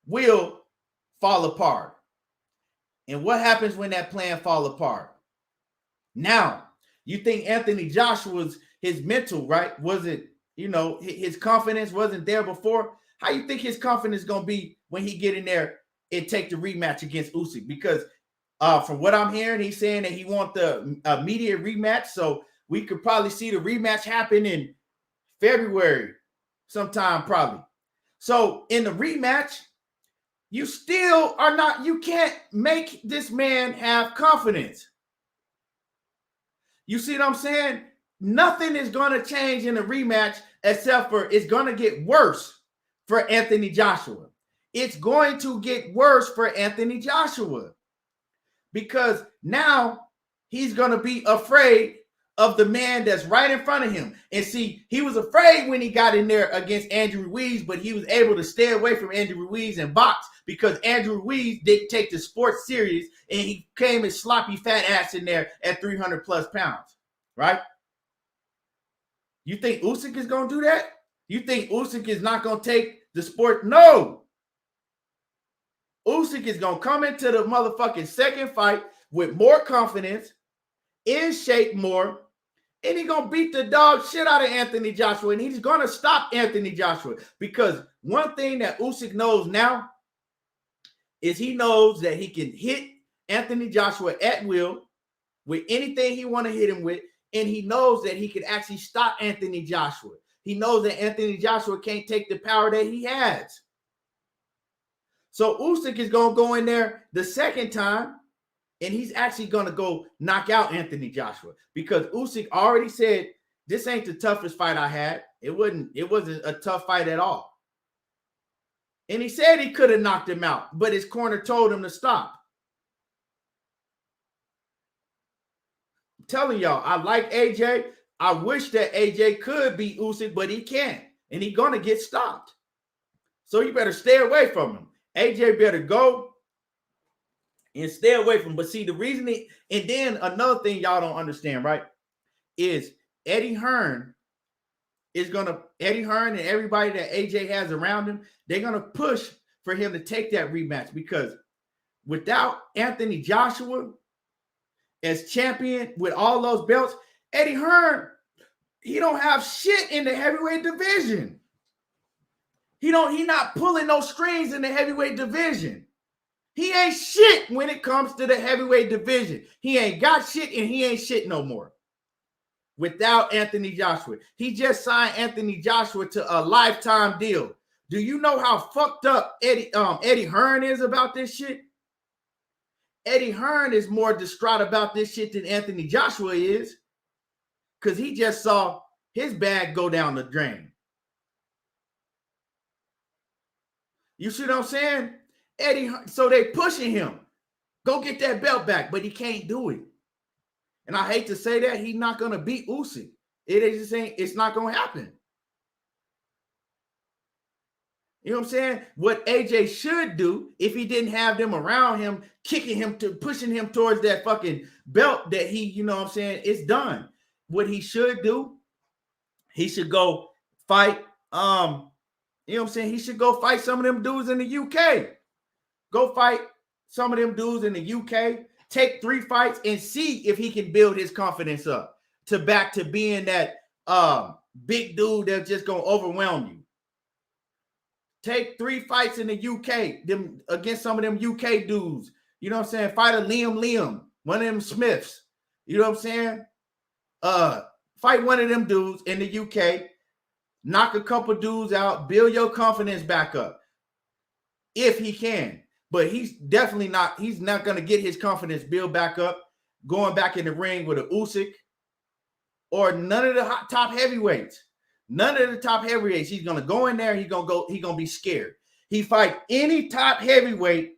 will fall apart. And what happens when that plan fall apart? Now, you think Anthony Joshua's his mental, right? Wasn't, his confidence wasn't there before. How you think his confidence is gonna be when he get in there and take the rematch against Usyk? Because from what I'm hearing, he's saying that he want the immediate rematch. So we could probably see the rematch happen in February sometime, probably. So in the rematch, you still are not, you can't make this man have confidence. You see what I'm saying? Nothing is going to change in the rematch except for it's going to get worse for Anthony Joshua. It's going to get worse for Anthony Joshua because now he's going to be afraid of the man that's right in front of him. And see, he was afraid when he got in there against Andrew Ruiz, but he was able to stay away from Andrew Ruiz and box because Andrew Ruiz didn't take the sport serious and he came his sloppy fat ass in there at 300 plus pounds, right? You think Usyk is going to do that? You think Usyk is not going to take the sport? No. Usyk is going to come into the motherfucking second fight with more confidence, in shape more, and he's going to beat the dog shit out of Anthony Joshua, and he's going to stop Anthony Joshua because one thing that Usyk knows now is he knows that he can hit Anthony Joshua at will with anything he want to hit him with, and he knows that he can actually stop Anthony Joshua. He knows that Anthony Joshua can't take the power that he has. So Usyk is going to go in there the second time, and he's actually going to go knock out Anthony Joshua because Usyk already said, this ain't the toughest fight I had. It wasn't a tough fight at all. And he said he could have knocked him out, but his corner told him to stop. I'm telling y'all, I like AJ. I wish that AJ could beat Usyk, but he can't. And he's going to get stopped. So you better stay away from him. AJ better go and stay away from him. But see, the reason and then another thing y'all don't understand, right, is Eddie Hearn and everybody that AJ has around him, they're going to push for him to take that rematch because without Anthony Joshua as champion with all those belts, Eddie Hearn, he don't have shit in the heavyweight division. He not pulling no strings in the heavyweight division. He ain't shit when it comes to the heavyweight division. He ain't got shit and he ain't shit no more. Without Anthony Joshua. He just signed Anthony Joshua to a lifetime deal. Do you know how fucked up Eddie Hearn is about this shit? Eddie Hearn is more distraught about this shit than Anthony Joshua is because he just saw his bag go down the drain. You see what I'm saying? So they pushing him. Go get that belt back, but he can't do it. And I hate to say that, he's not going to beat Usyk. It's not going to happen. You know what I'm saying? What AJ should do if he didn't have them around him, kicking him to pushing him towards that fucking belt that he, you know what I'm saying, it's done. What he should do, he should go fight, you know what I'm saying? He should go fight some of them dudes in the UK. Go fight some of them dudes in the UK. Take 3 fights and see if he can build his confidence up to back to being that big dude that's just going to overwhelm you. Take 3 fights in the UK against some of them UK dudes. You know what I'm saying? Fight a Liam, one of them Smiths. You know what I'm saying? Fight one of them dudes in the UK. Knock a couple dudes out. Build your confidence back up. If he can. But he's definitely not. He's not going to get his confidence built back up going back in the ring with a Usyk or none of the top heavyweights. None of the top heavyweights. He's going to go in there. He's going to be scared. He fight any top heavyweight.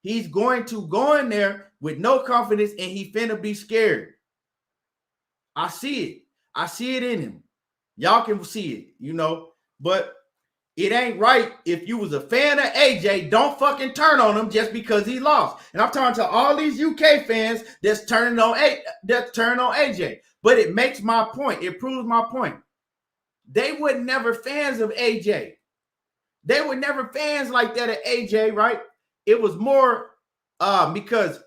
He's going to go in there with no confidence and he finna be scared. I see it. I see it in him. Y'all can see it, you know. But it ain't right if you was a fan of AJ, don't fucking turn on him just because he lost. And I'm talking to all these UK fans that's turning on AJ. But it makes my point. It proves my point. They were never fans of AJ. They were never fans like that of AJ, right? It was more because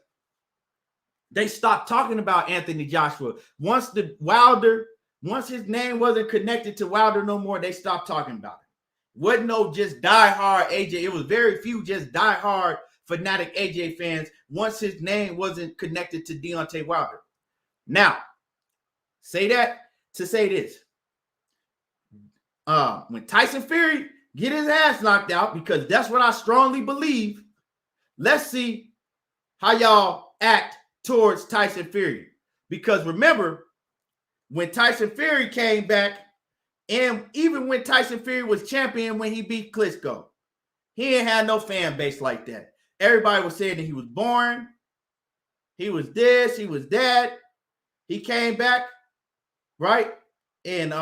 they stopped talking about Anthony Joshua. Once his name wasn't connected to Wilder no more, they stopped talking about it. Wasn't no just diehard AJ. It was very few just diehard fanatic AJ fans once his name wasn't connected to Deontay Wilder. Now, say that to say this. When Tyson Fury get his ass knocked out, because that's what I strongly believe, let's see how y'all act towards Tyson Fury. Because remember, when Tyson Fury came back, and even when Tyson Fury was champion when he beat Klitschko, he ain't had no fan base like that. Everybody was saying that he was boring. He was this, he was that. He came back, right? And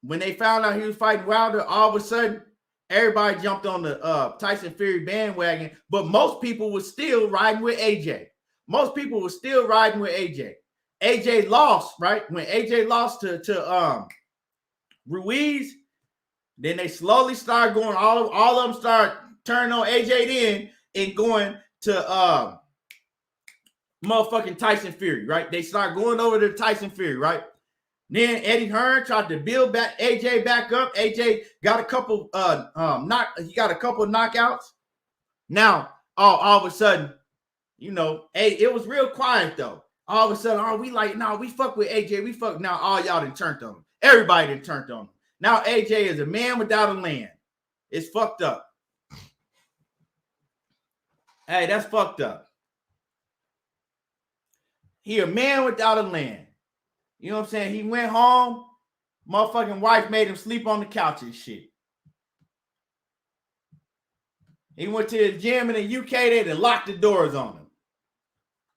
when they found out he was fighting Wilder, all of a sudden, everybody jumped on the Tyson Fury bandwagon. But most people were still riding with AJ. Most people were still riding with AJ. AJ lost, right? When AJ lost to Ruiz, then they slowly started going, all of them started turning on AJ then and going to motherfucking Tyson Fury, right? They started going over to Tyson Fury, right? Then Eddie Hearn tried to build back AJ back up. AJ got a couple knockouts. Now, all of a sudden, you know, it was real quiet though. All of a sudden, we fuck with AJ. We fuck. Now all y'all done turned on him. Everybody done turned on him. Now AJ is a man without a land. It's fucked up. Hey, that's fucked up. He a man without a land. You know what I'm saying? He went home. Motherfucking wife made him sleep on the couch and shit. He went to the gym in the UK. They done locked the doors on him.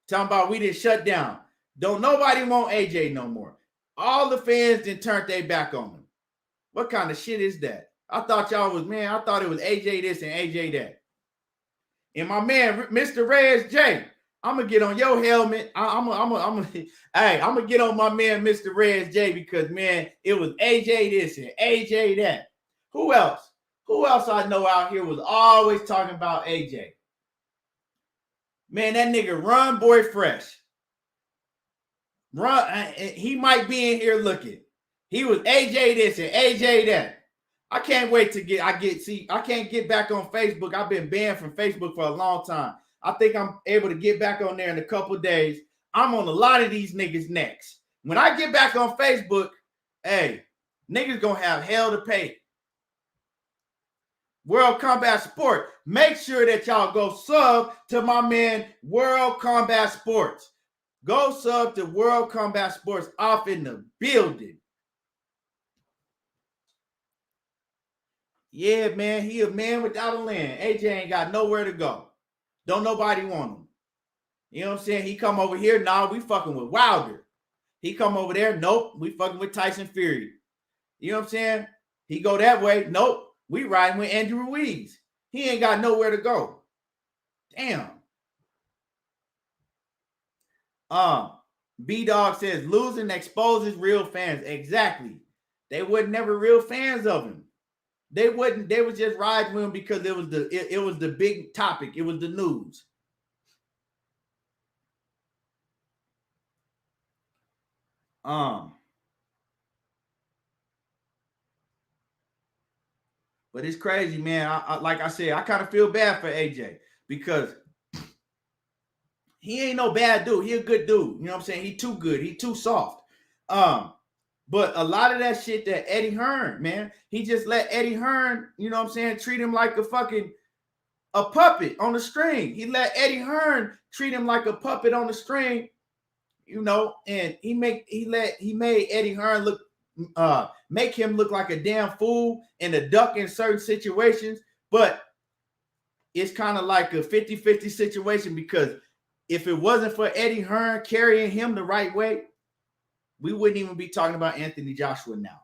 Talking about we didn't shut down. Don't nobody want AJ no more. All the fans then turned their back on him. What kind of shit is that? I thought y'all was, man, I thought it was AJ this and AJ that. And my man, Mr. Rez J, I'm gonna get on your helmet. I'm gonna get on my man, Mr. Rez J, because man, it was AJ this and AJ that. Who else? Who else I know out here was always talking about AJ? Man, that nigga Run Boy Fresh. He might be in here looking. He was AJ this and AJ that. I can't wait to I can't get back on Facebook. I've been banned from Facebook for a long time. I think I'm able to get back on there in a couple of days. I'm on a lot of these niggas' necks. When I get back on Facebook, hey, niggas gonna have hell to pay. World Combat Sport. Make sure that y'all go sub to my man, World Combat Sports. Go sub to World Combat Sports off in the building. Yeah, man, he a man without a land. AJ ain't got nowhere to go. Don't nobody want him. You know what I'm saying? He come over here, nah, we fucking with Wilder. He come over there, nope, we fucking with Tyson Fury. You know what I'm saying? He go that way, nope, we riding with Andrew Ruiz. He ain't got nowhere to go. Damn. B-Dog says, losing exposes real fans. Exactly. They were never real fans of him. They wouldn't. They was just riding with him because it was the big topic. It was the news. But it's crazy, man. I like I said, I kind of feel bad for AJ because he ain't no bad dude. He a good dude. You know what I'm saying? He too good. He too soft. But a lot of that shit that Eddie Hearn, man, he just let Eddie Hearn, you know what I'm saying, treat him like a puppet on the string. He let Eddie Hearn treat him like a puppet on the string, you know, and he made Eddie Hearn make him look like a damn fool and a duck in certain situations. But it's kind of like a 50-50 situation, because if it wasn't for Eddie Hearn carrying him the right way, we wouldn't even be talking about Anthony Joshua now.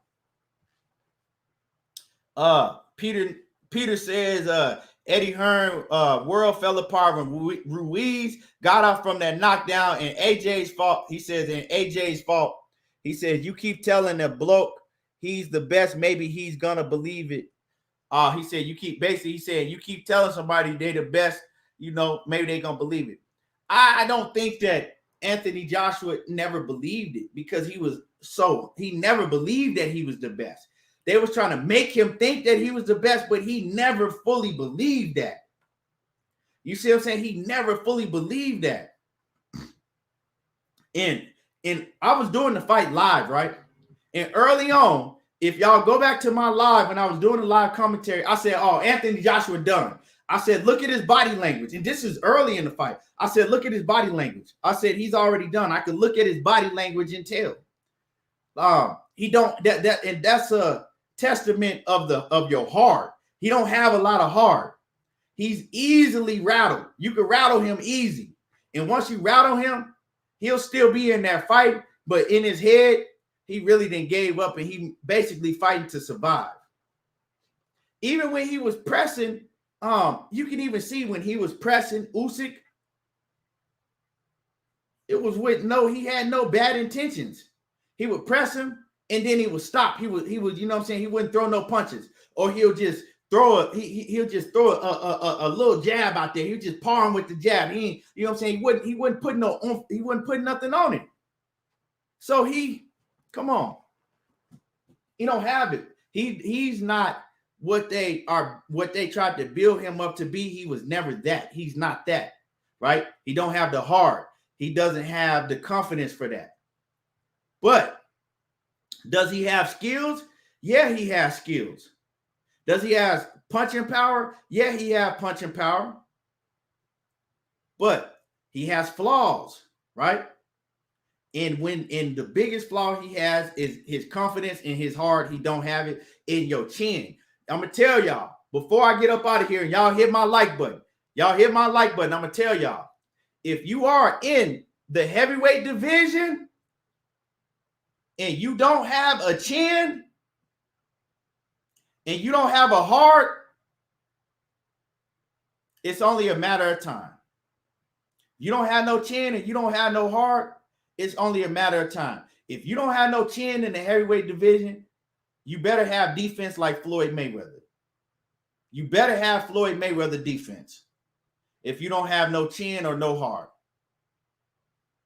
Peter says Eddie Hearn world fell apart when Ruiz got out from that knockdown and AJ's fault. He says in AJ's fault. He says you keep telling that bloke he's the best, maybe he's gonna believe it. He said you keep telling somebody they're the best, maybe they're gonna believe it. I don't think that Anthony Joshua never believed it because he never believed that he was the best. They was trying to make him think that he was the best, but he never fully believed that. You see what I'm saying? He never fully believed that. And I was doing the fight live, right? And early on, if y'all go back to my live when I was doing the live commentary, I said, oh, Anthony Joshua done. I said, look at his body language. And this is early in the fight. I said, look at his body language. I said, he's already done. I could look at his body language and tell. He don't, and that's a testament of your heart. He don't have a lot of heart. He's easily rattled. You can rattle him easy. And once you rattle him, he'll still be in that fight. But in his head, he really then gave up and he basically fighting to survive. Even when he was pressing, you can even see when he was pressing Usyk, it was he had no bad intentions. He would press him and then he would stop. He would, you know what I'm saying? He wouldn't throw no punches, or he'll just throw a little jab out there. He'll just par him with the jab. He, you know what I'm saying? He wouldn't put nothing on it. So come on. He don't have it. He's not what they tried to build him up to be. He was never that. He's not that, right? He don't have the heart. He doesn't have the confidence for that. But does he have skills? Yeah, he has skills. Does he have punching power? Yeah, he has punching power. But he has flaws, right? And the biggest flaw he has is his confidence in his heart. He don't have it in your chin. I'm going to tell y'all, before I get up out of here, and y'all hit my like button. I'm going to tell y'all, if you are in the heavyweight division and you don't have a chin and you don't have a heart, it's only a matter of time. You don't have no chin and you don't have no heart, it's only a matter of time. If you don't have no chin in the heavyweight division, you better have defense like Floyd Mayweather. You better have Floyd Mayweather defense if you don't have no chin or no heart.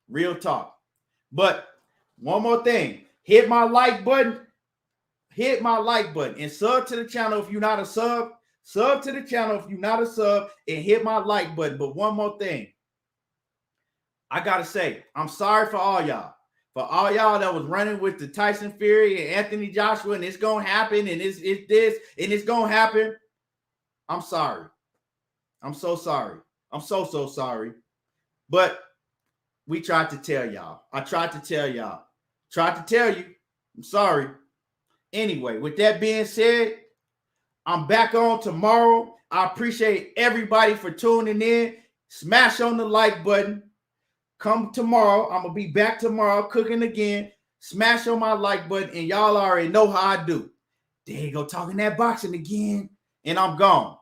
Real talk. But one more thing. Hit my like button. And sub to the channel if you're not a sub. Sub to the channel if you're not a sub. And hit my like button. But one more thing. I got to say, I'm sorry for all y'all. For all y'all that was running with the Tyson Fury and Anthony Joshua, and it's going to happen, and it's this, and it's going to happen. I'm sorry. I'm so sorry. I'm so sorry. But we tried to tell y'all. I tried to tell y'all. Tried to tell you. I'm sorry. Anyway, with that being said, I'm back on tomorrow. I appreciate everybody for tuning in. Smash on the like button. Come tomorrow. I'm going to be back tomorrow cooking again. Smash on my like button, and y'all already know how I do. There you go, talking that boxing again, and I'm gone.